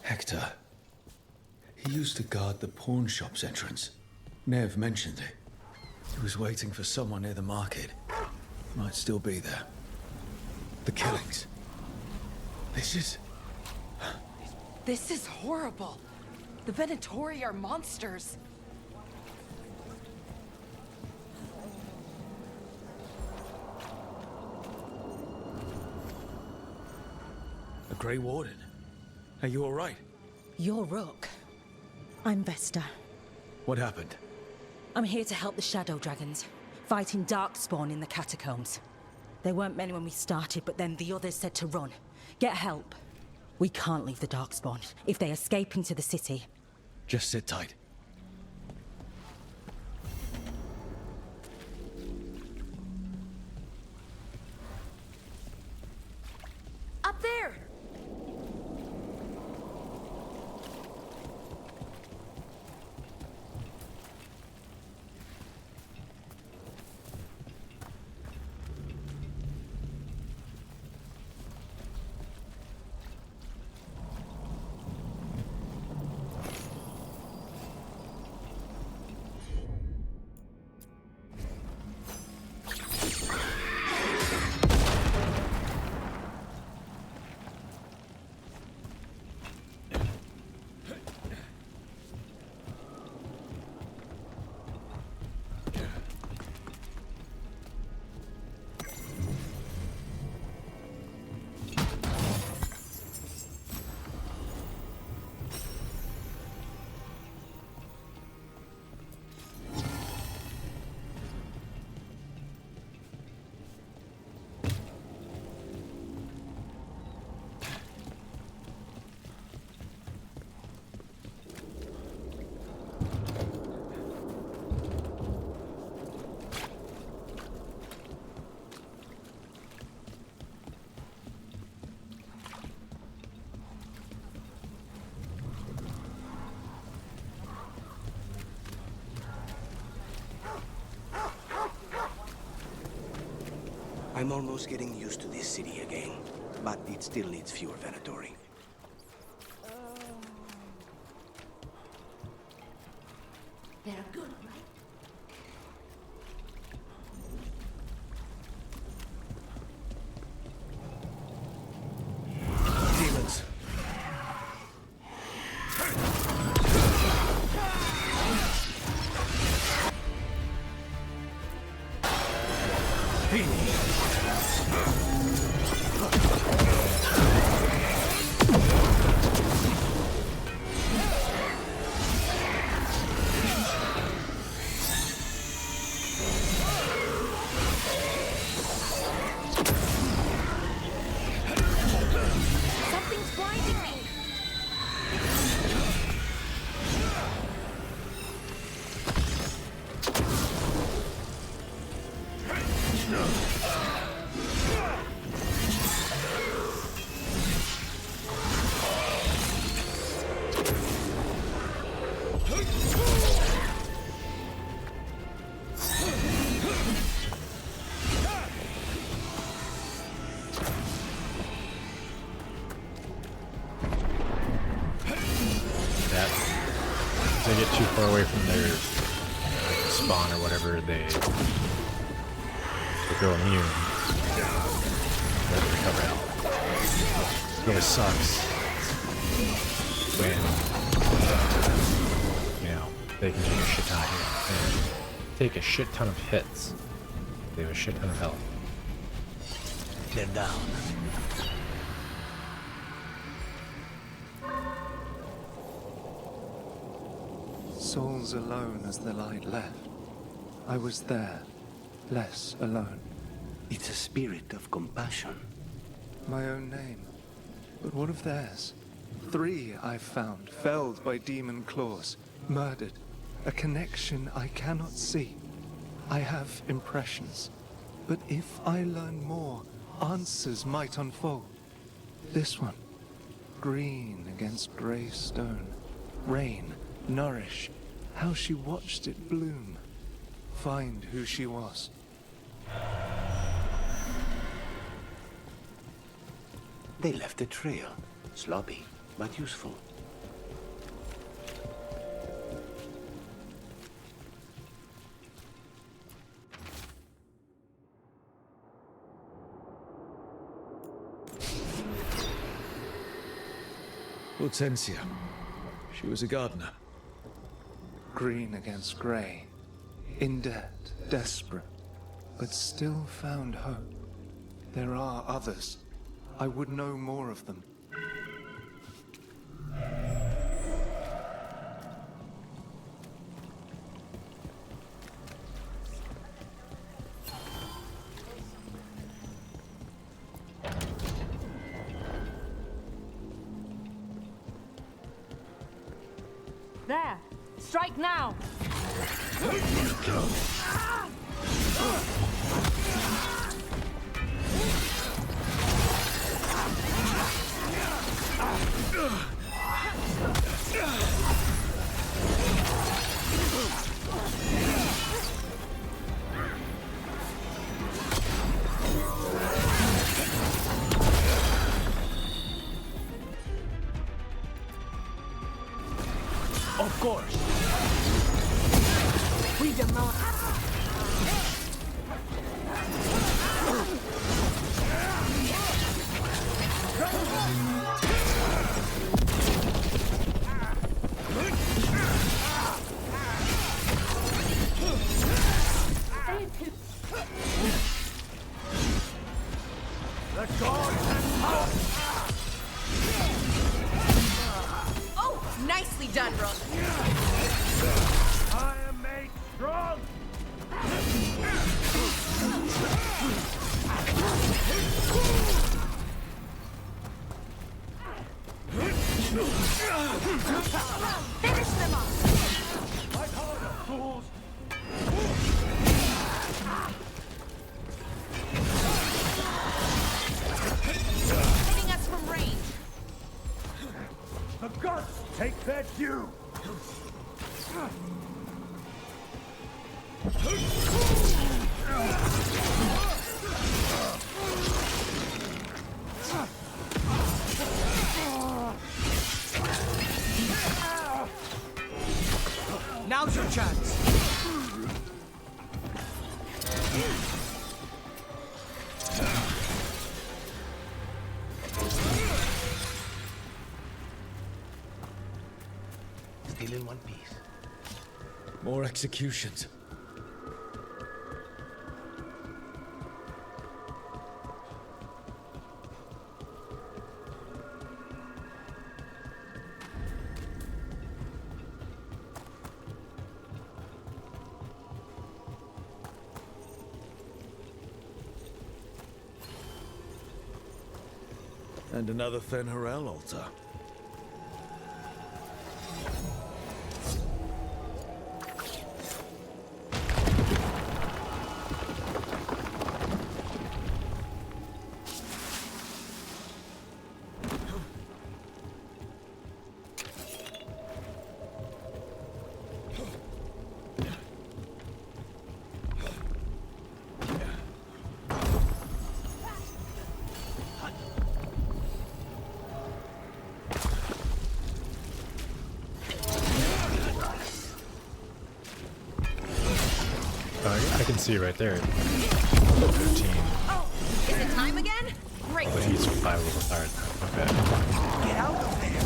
Hector. He used to guard the pawn shop's entrance. Nev mentioned it. He was waiting for someone near the market. Might still be there. The killings. This is horrible. The Venatori are monsters. a Grey Warden. Are you all right? You're Rook. I'm Vesta. What happened? I'm here to help the Shadow Dragons, fighting Darkspawn in the catacombs. There weren't many when we started, but then the others said to run. Get help. We can't leave the Darkspawn. If they escape into the city... Just sit tight. Up there! I'm almost getting used to this city again, but it still needs fewer Venatori. They're good, right? Demons. Something's blinding me! If they get too far away from their spawn or whatever, they go immune. They have to recover health. It really sucks when, you know, they can take a shit ton of hits. They take a shit ton of hits. They have a shit ton of health. They're down. Souls alone as the light left. I was there, less alone. It's a spirit of compassion. my own name. But what of theirs? 3 I've found, felled by demon claws, murdered. A connection I cannot see. I have impressions. But if I learn more, answers might unfold. This one, green against grey stone. Rain, nourish, how she watched it bloom. Find who she was. They left a trail. Sloppy, but useful. Hortensia. She was a gardener. Green against grey. In debt, desperate, but still found hope. There are others. I would know more of them. There! Strike now! Of course. We demand. The gods have power! Oh, nicely done, Rook. I am made strong! Finish them off! Fight harder, fools! Hitting us from range. The gods take their due! Now's your chance. Still in one piece. More executions. And another Fen'Harel altar. I can see right there. 15. Oh, is it time again? Great. But he's 5 levels higher. Okay. Get out of there.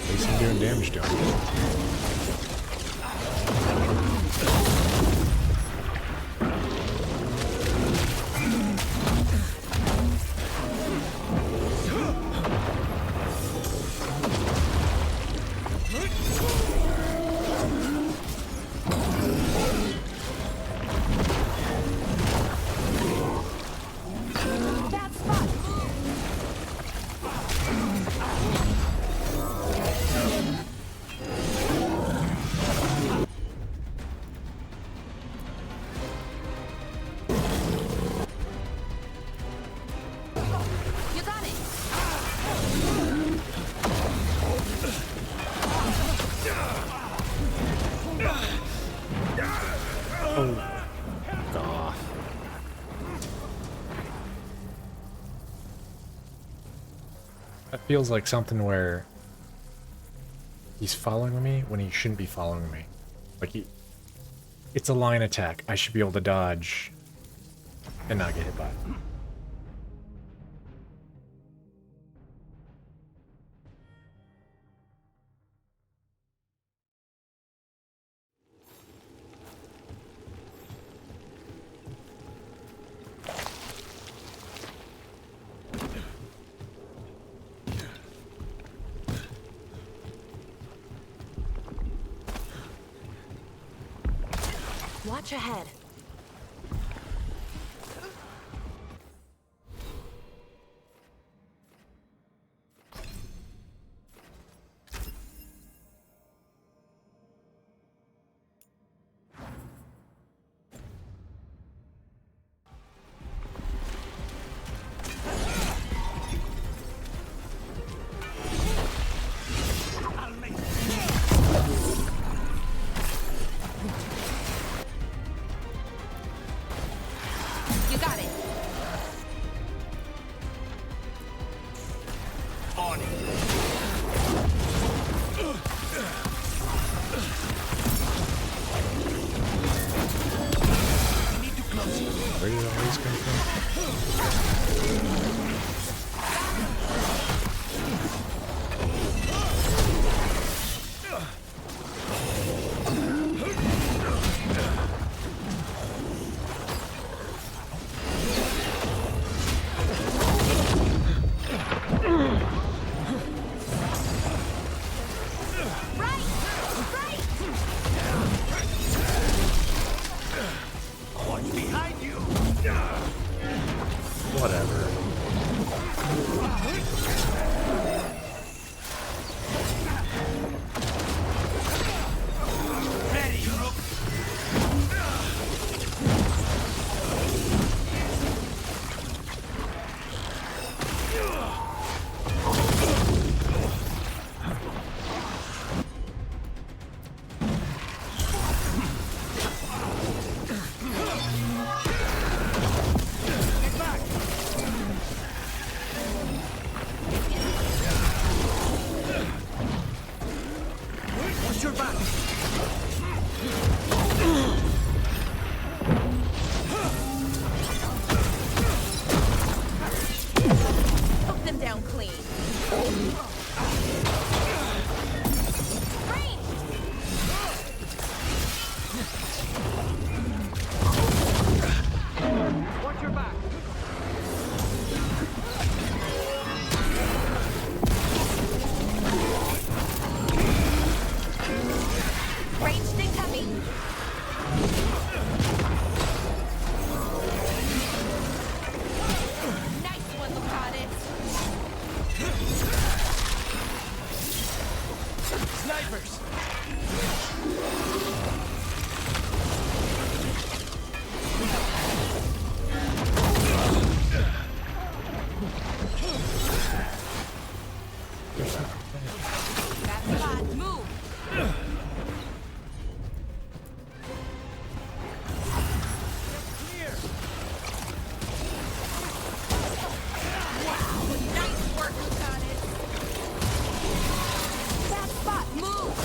At least I'm doing damage to him. That feels like something where he's following me when he shouldn't be following me. Like it's a line attack. I should be able to dodge and not get hit by it. Watch ahead. You got it. On it. Need to close it. Where did all these come from? What's behind you? Whatever. Ready, Rook. Get back. Watch your back. Hook them down clean. Rain! Watch your back. Ranged incoming. Nice one, Lucanus. Snipers. That spot, move. Wow, nice work, Lucanus. That spot, move.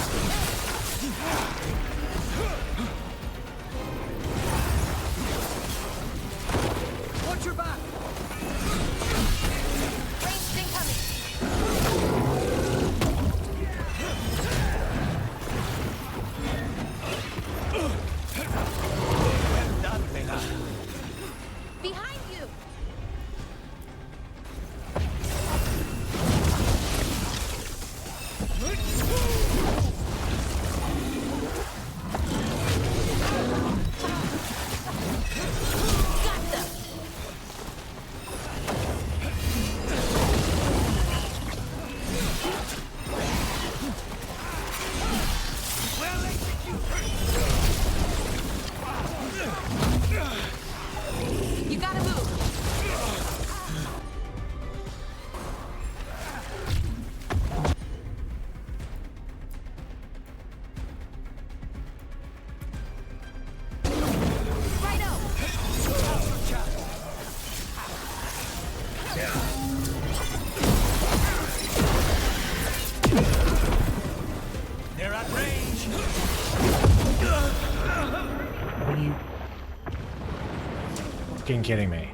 fucking kidding me?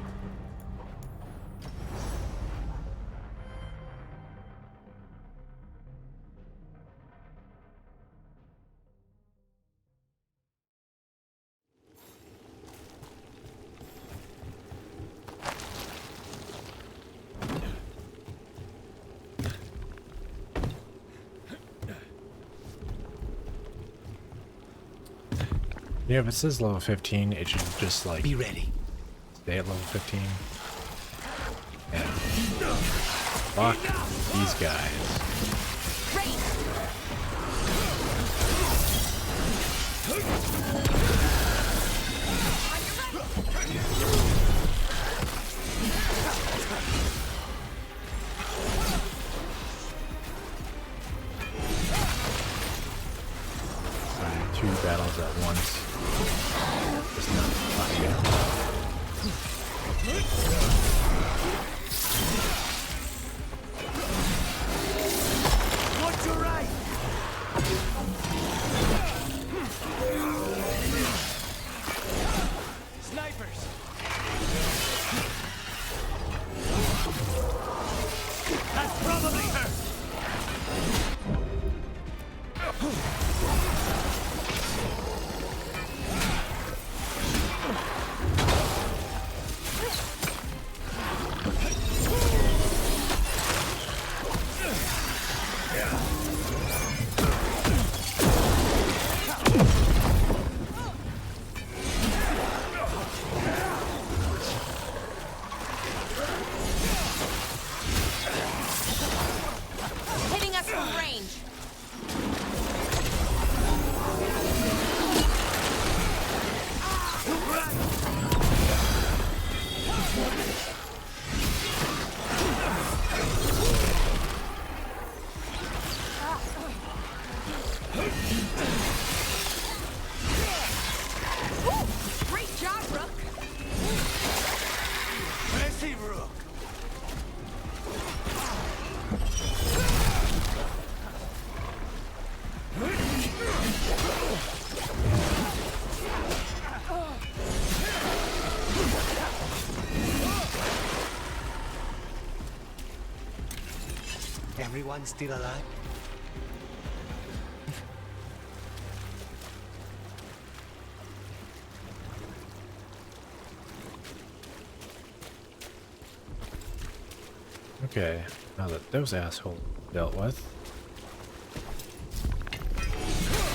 Yeah, if it says level 15, it should just like be ready. Stay at level 15. Yeah. Fuck these guys. Two battles at once. It's not fun. Watch your right! Snipers! That's probably her! Hitting us from range. Great job, Rook. Messi Rook! Everyone still alive? Okay, now that those assholes dealt with,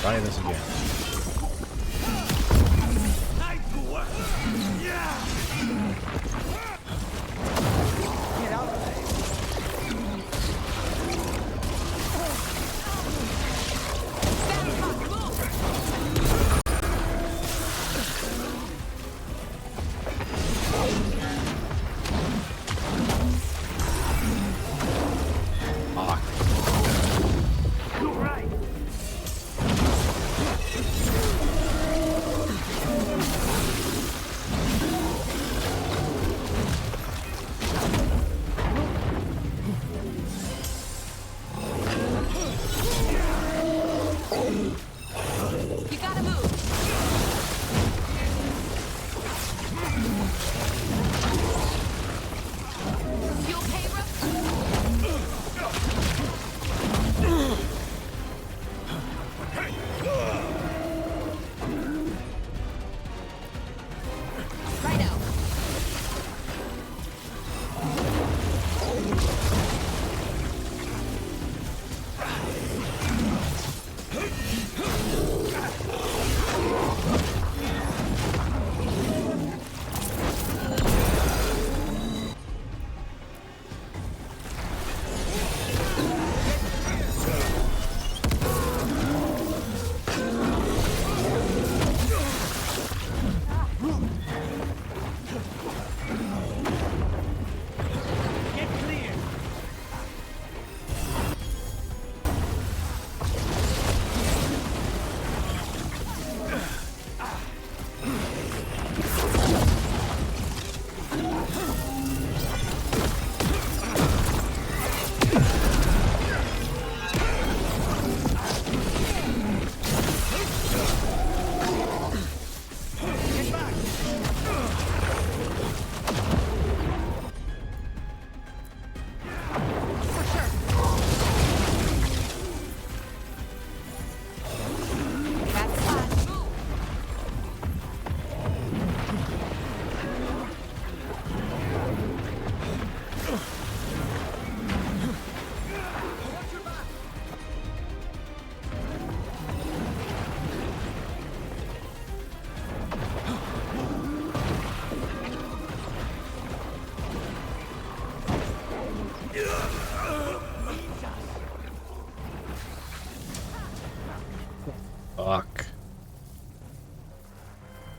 try this again.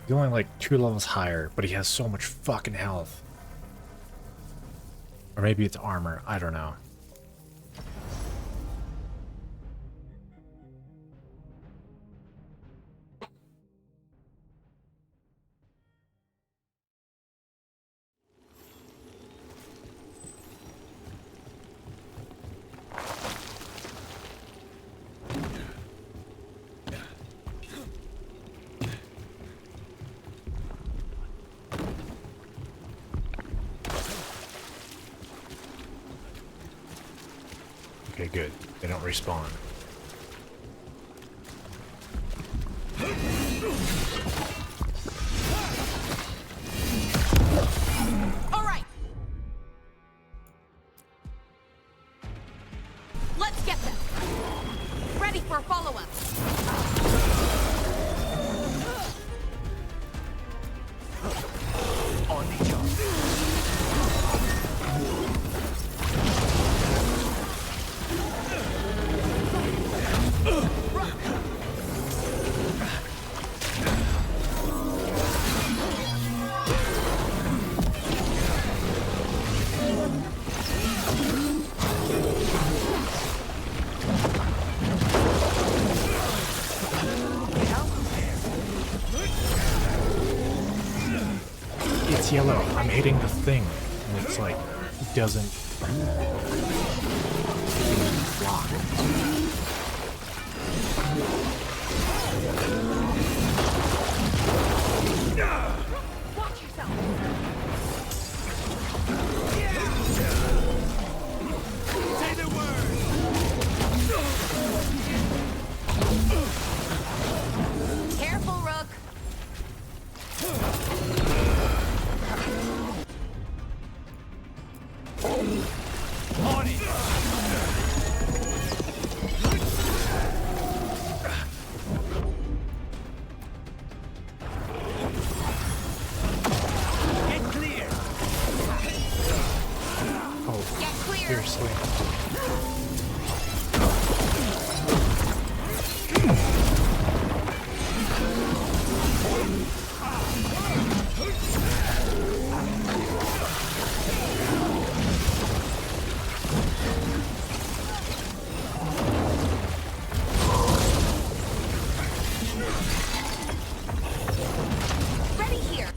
He's only like 2 levels higher, but he has so much fucking health. Or maybe it's armor, I don't know. Okay, good. They don't respawn. All right. Let's get them. Ready for a follow-up. On the jump. It's yellow. I'm hitting the thing, and it's like, it doesn't block. Watch yourself. Say the word. Careful, Rook. On it. Get clear. Oh, Get clear. seriously. Ready here.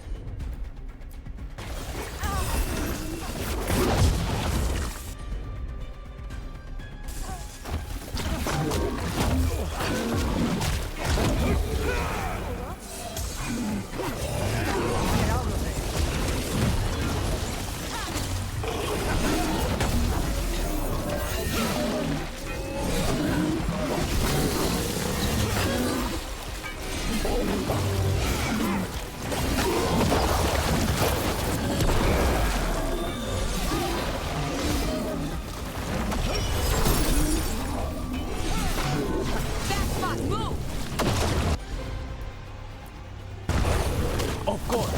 Fast spot, move. Of course.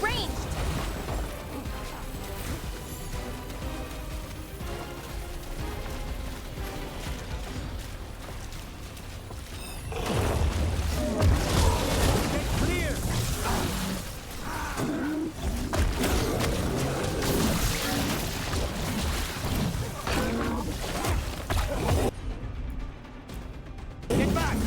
Ranged. Clear. Get back.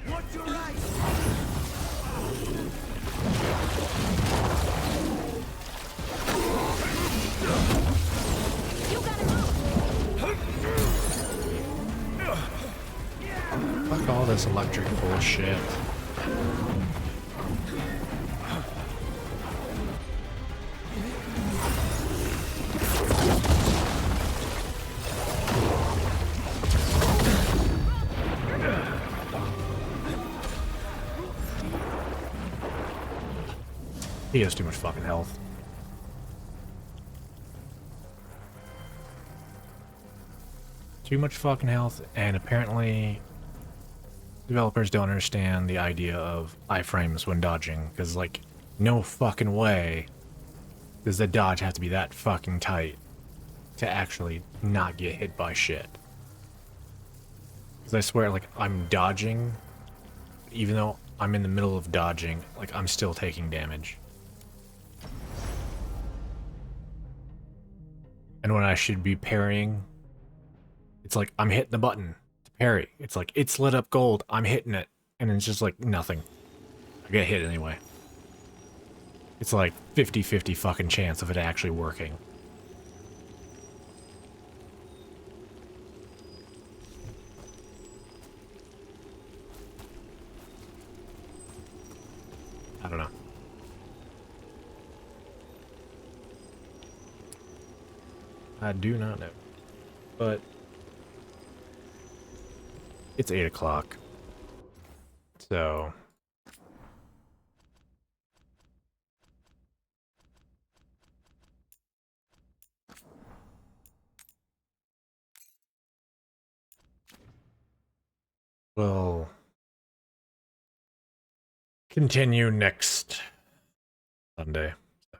Watch your eyes. this electric bullshit. He has too much fucking health. Too much fucking health, and apparently developers don't understand the idea of iframes when dodging, because, like, no fucking way does the dodge have to be that fucking tight to actually not get hit by shit. Because I swear, like, I'm dodging, even though I'm in the middle of dodging, like, I'm still taking damage. And when I should be parrying, it's like, I'm hitting the button to parry. It's like, it's lit up gold, I'm hitting it. And it's just like, nothing. I get hit anyway. It's like 50-50 fucking chance of it actually working. I don't know. I do not know. But it's 8 o'clock. So we'll continue next Sunday. So.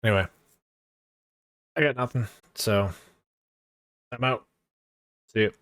Anyway, I got nothing, so I'm out. See you.